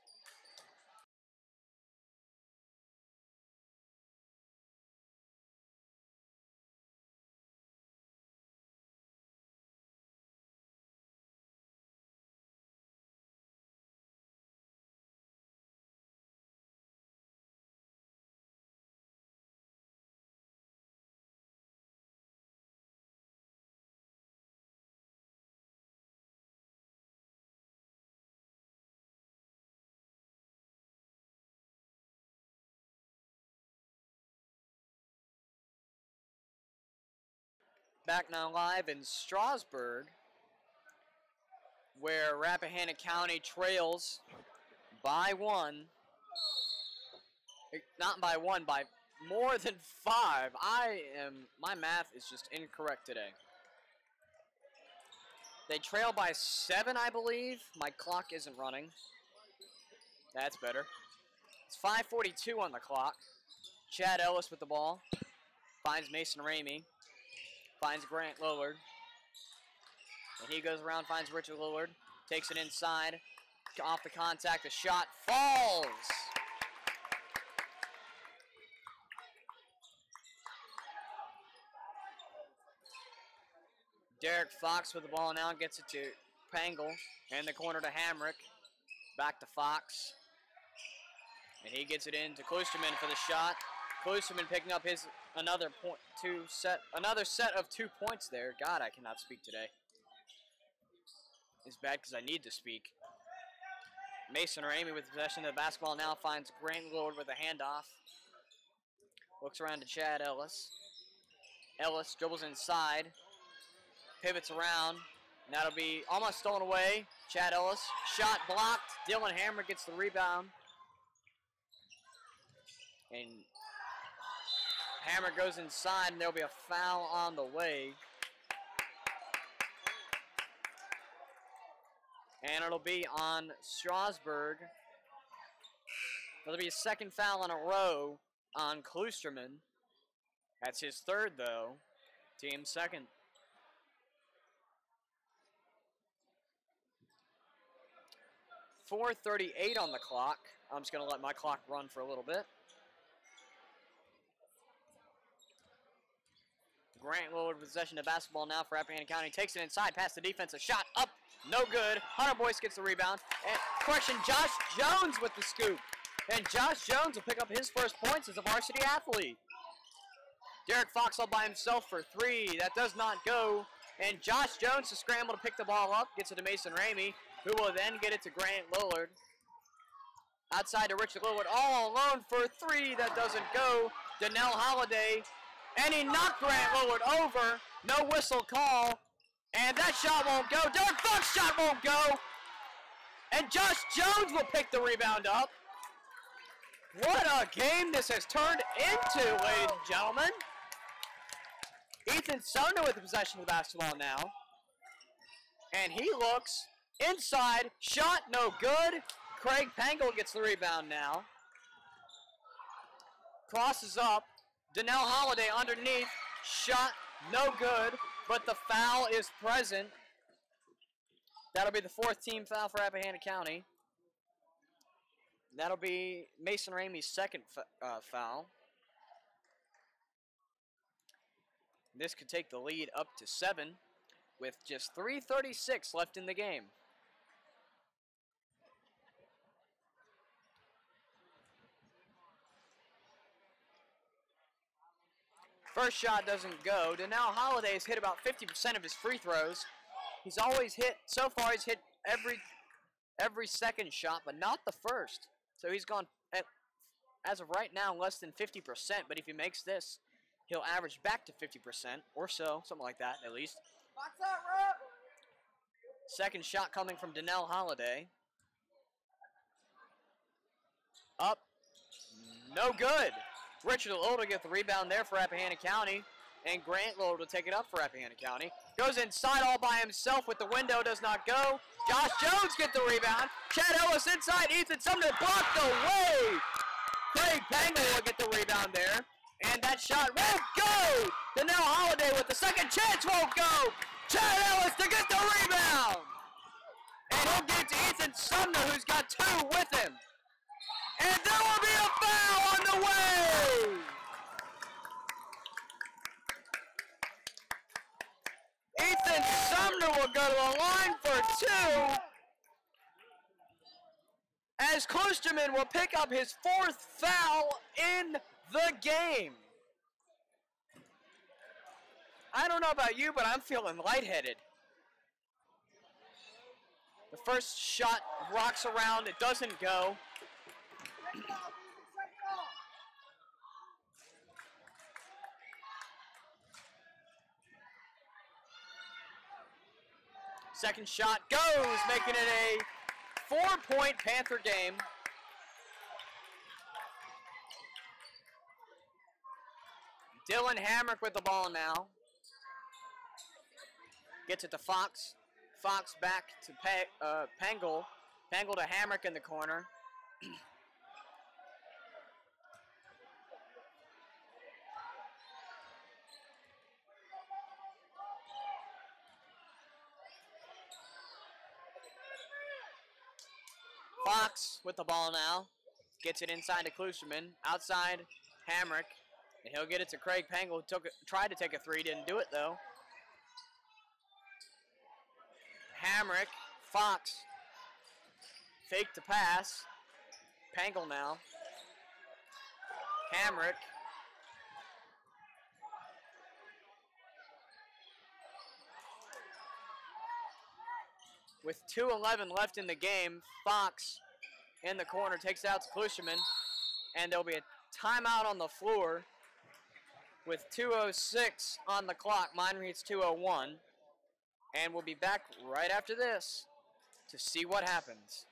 Back now live in Strasburg, where Rappahannock County trails by one. Not by one, by more than 5. My math is just incorrect today. They trail by 7, I believe. My clock isn't running. That's better. It's 5:42 on the clock. Chad Ellis with the ball. Finds Mason Ramey. Finds Grant Lillard. And he goes around, finds Richard Lillard. Takes it inside. Off the contact, the shot falls. Derek Fox with the ball now, gets it to Pangle. And the corner to Hamrick. Back to Fox. And he gets it in to Klusterman for the shot. Klusterman picking up his another set of 2 points there. God, I cannot speak today. It's bad because I need to speak. Mason Ramey with possession of the basketball now finds Grant Lillard with a handoff. Looks around to Chad Ellis. Ellis dribbles inside. Pivots around. And that'll be almost stolen away. Chad Ellis. Shot blocked. Dylan Hammer gets the rebound. And Hammer goes inside, and there'll be a foul on the way. And it'll be on Strasburg. It'll be a second foul in a row on Klusterman. That's his third, though. Team second. .438 on the clock. I'm just going to let my clock run for a little bit. Grant Lillard possession of basketball now for Rappahannock County. Takes it inside, past the defense, a shot up, no good. Hunter Boyce gets the rebound. And correction, Josh Jones with the scoop. And Josh Jones will pick up his first points as a varsity athlete. Derek Fox all by himself for 3. That does not go. And Josh Jones to scramble to pick the ball up. Gets it to Mason Ramey, who will then get it to Grant Lillard. Outside to Richard Lillard, all alone for 3. That doesn't go. Donnell Holiday. And he knocked Grant Lillard over. No whistle call. And that shot won't go. Derek Fox shot won't go. And Josh Jones will pick the rebound up. What a game this has turned into, ladies and gentlemen. Ethan Sumner with the possession of the basketball now. And he looks inside. Shot no good. Craig Pangel gets the rebound now. Crosses up. Donnell Holiday underneath. Shot no good. But the foul is present. That'll be the 4th team foul for Rappahannock County. That'll be Mason Ramey's 2nd foul. This could take the lead up to 7 with just 3:36 left in the game. First shot doesn't go. Donnell Holiday has hit about 50% of his free throws. He's always hit, so far he's hit every second shot, but not the first. So he's gone, as of right now, less than 50%. But if he makes this, he'll average back to 50% or so, something like that at least. Box out, Rapp. Second shot coming from Donnell Holiday. Up, no good. Richard Lillard will get the rebound there for Rappahannock County, and Grant Lillard will take it up for Rappahannock County. Goes inside all by himself with the window, does not go. Josh Jones get the rebound. Chad Ellis inside, Ethan Sumner blocked away. Craig Pangel will get the rebound there, and that shot won't go. Donnell Holiday with the second chance won't go. Chad Ellis to get the rebound. And he'll get to Ethan Sumner, who's got 2 with him. And there will be a foul on the way! Ethan Sumner will go to the line for 2. As Klosterman will pick up his 4th foul in the game. I don't know about you, but I'm feeling lightheaded. The first shot rocks around, it doesn't go. Second shot goes, making it a 4-point Panther game. Dylan Hamrick with the ball now. Gets it to Fox. Fox back to Pangel. Pangel to Hamrick in the corner. Fox with the ball now. Gets it inside to Klusterman. Outside, Hamrick. And he'll get it to Craig Pangel. Tried to take a 3, didn't do it though. Hamrick, Fox. Fake to pass. Pangel now. Hamrick. With 2:11 left in the game, Fox in the corner takes it out to Klusterman, and there'll be a timeout on the floor with 2:06 on the clock. Mine reads 2:01, and we'll be back right after this to see what happens.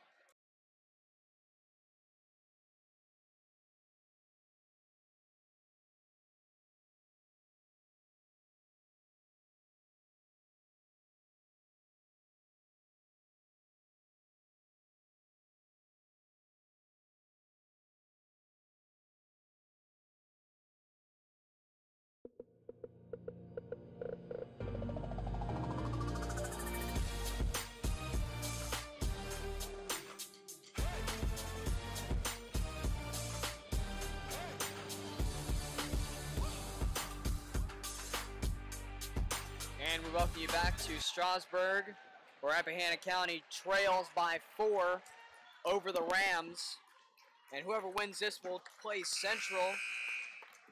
And we welcome you back to Strasburg, where Rappahannock County trails by 4 over the Rams. And whoever wins this will play Central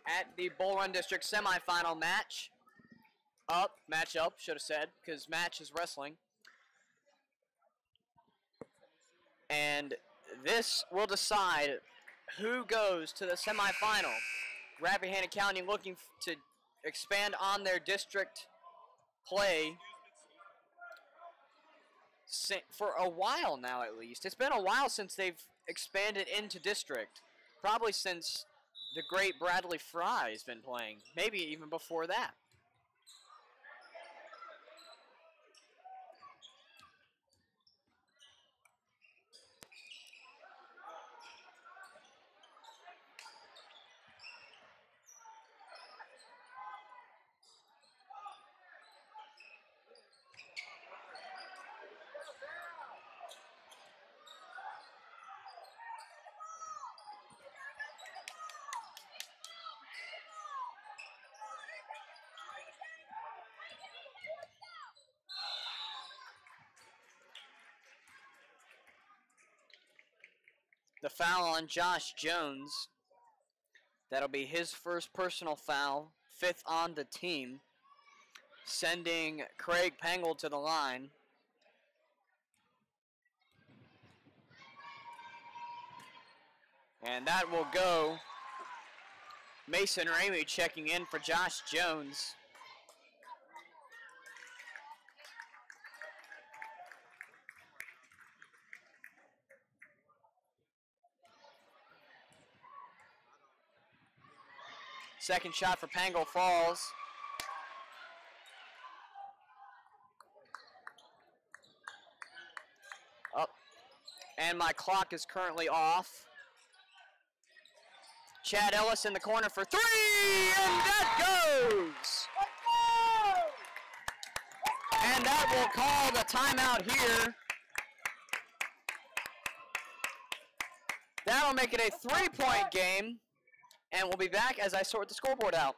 at the Bull Run District semifinal match up, should have said, because match is wrestling. And this will decide who goes to the semifinal. Rappahannock County looking to expand on their district play for a while now, at least. It's been a while since they've expanded into district. Probably since the great Bradley Fry's been playing. Maybe even before that. The foul on Josh Jones. That'll be his first personal foul, 5th on the team, sending Craig Pengel to the line. And that will go. Mason Ramey checking in for Josh Jones. Second shot for Pengel falls. Up. And my clock is currently off. Chad Ellis in the corner for 3, and that goes! And that will call the timeout here. That'll make it a 3-point game. And we'll be back as I sort the scoreboard out.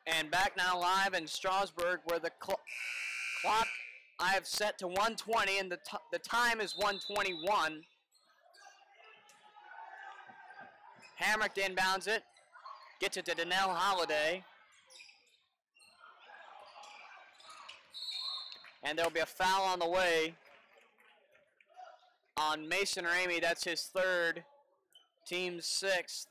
And back now live in Strasburg, where the clock I have set to 1:20, and the time is 1:21. Hamrick inbounds it, gets it to Donnell Holiday. And there'll be a foul on the way on Mason Ramey. That's his 3rd, team 6th.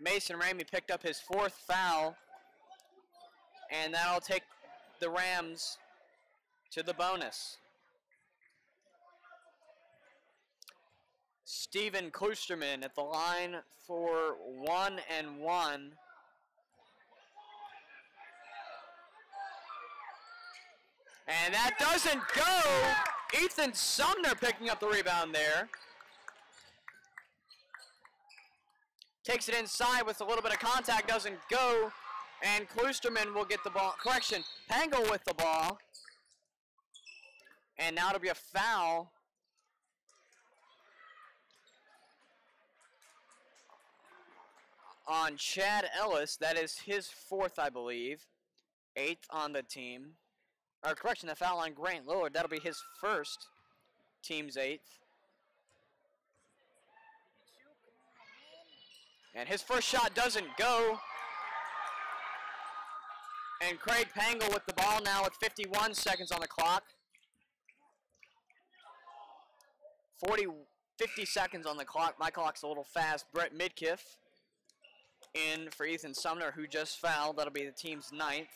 Mason Ramey picked up his 4th foul, and that'll take the Rams to the bonus. Steven Klusterman at the line for 1 and 1. And that doesn't go! Ethan Sumner picking up the rebound there. Takes it inside with a little bit of contact, doesn't go, and Klusterman will get the ball. Correction, Pengel with the ball. And now it'll be a foul. on Chad Ellis. That is his 4th, I believe. 8th on the team. Or correction, a foul on Grant Lillard. That'll be his 1st. Team's 8th. And his first shot doesn't go. And Craig Pangle with the ball now with 51 seconds on the clock. 50 seconds on the clock. My clock's a little fast. Brett Midkiff in for Ethan Sumner, who just fouled. That'll be the team's 9th.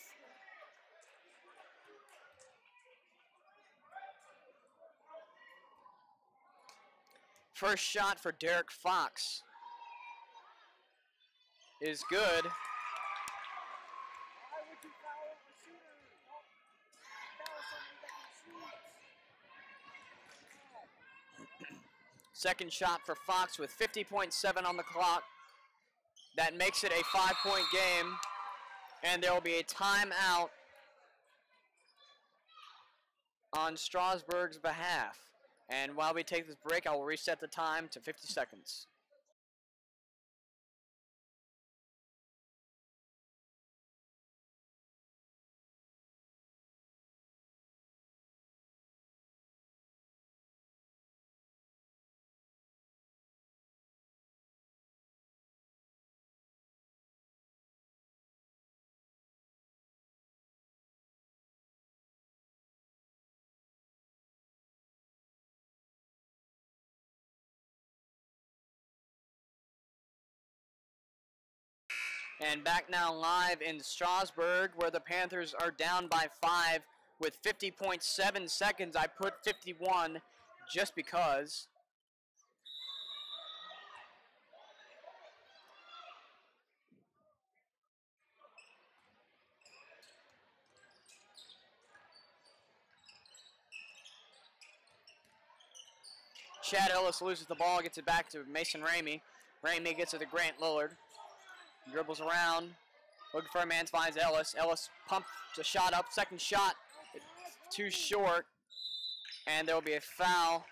First shot for Derek Fox is good. Why would you foul a shooter? Don't foul somebody that can shoot. Second shot for Fox with 50.7 on the clock. That makes it a 5-point game, and there will be a timeout on Strasburg's behalf. And while we take this break, I will reset the time to 50 seconds. And back now live in Strasburg, where the Panthers are down by 5 with 50.7 seconds. I put 51 just because. Chad Ellis loses the ball, gets it back to Mason Ramey. Ramey gets it to Grant Lillard. Dribbles around, looking for a man, finds Ellis. Ellis pumps a shot up, second shot, too short. And there will be a foul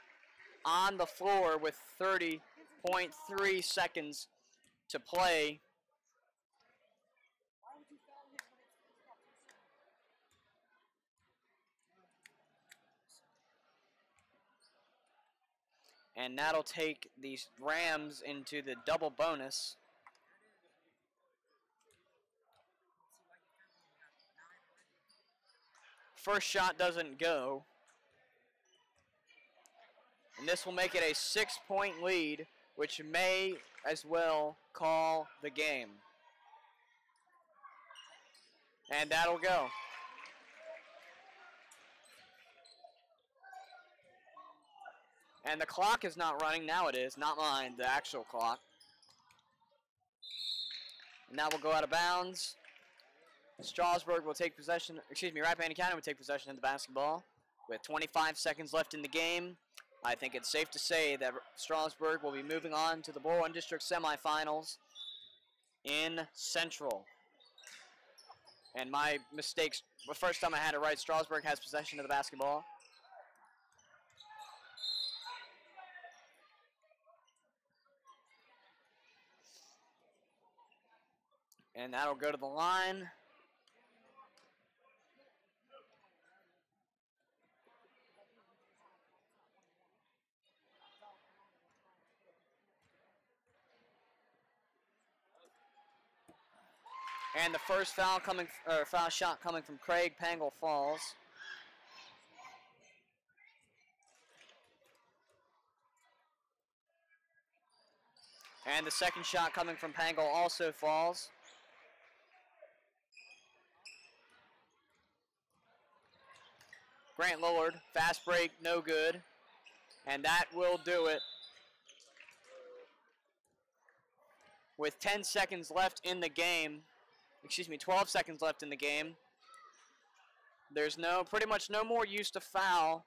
on the floor with 30.3 seconds to play. Why would you foul him when it's not too soon? And that'll take these Rams into the double bonus. First shot doesn't go. And this will make it a 6-point lead, which may as well call the game. And that'll go. And the clock is not running. Now it is. Not mine, the actual clock. And that will go out of bounds. Strasburg will take possession, Rappahannock County will take possession of the basketball with 25 seconds left in the game. I think it's safe to say that Strasburg will be moving on to the Bull Run District semifinals in Central. And my mistakes, the first time I had it right, Strasburg has possession of the basketball. And that'll go to the line. And the first foul shot coming from Craig Pangle falls. And the second shot coming from Pangle also falls. Grant Lillard, fast break, no good. And that will do it. With 10 seconds left in the game, 12 seconds left in the game, there's pretty much no more use to foul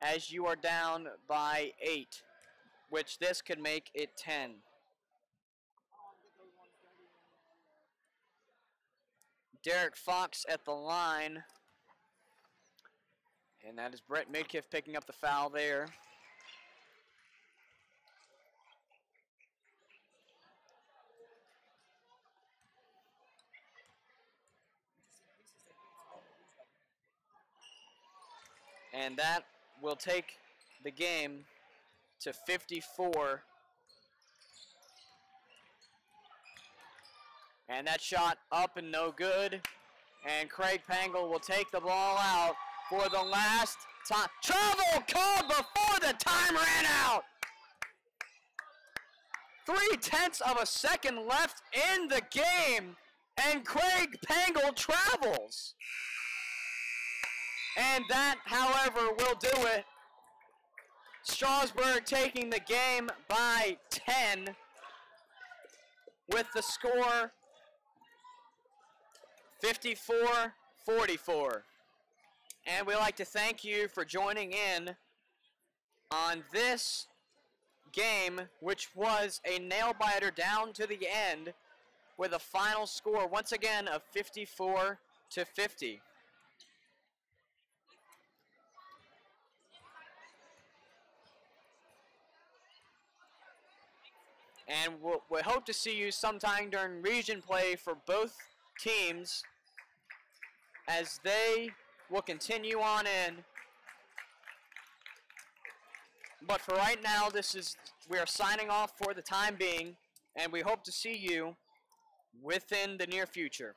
as you are down by 8, which this could make it 10. Derek Fox at the line. And that is Brett Midkiff picking up the foul there. And that will take the game to 54. And that shot up and no good. And Craig Pangle will take the ball out for the last time. Travel called before the time ran out. 0.3 of a second left in the game. And Craig Pangle travels. And that, however, will do it. Strasburg taking the game by 10 with the score 54-44. And we'd like to thank you for joining in on this game, which was a nail-biter down to the end with a final score, once again, of 54-50. And we hope to see you sometime during region play for both teams as they will continue on in. But for right now, we are signing off for the time being, and we hope to see you within the near future.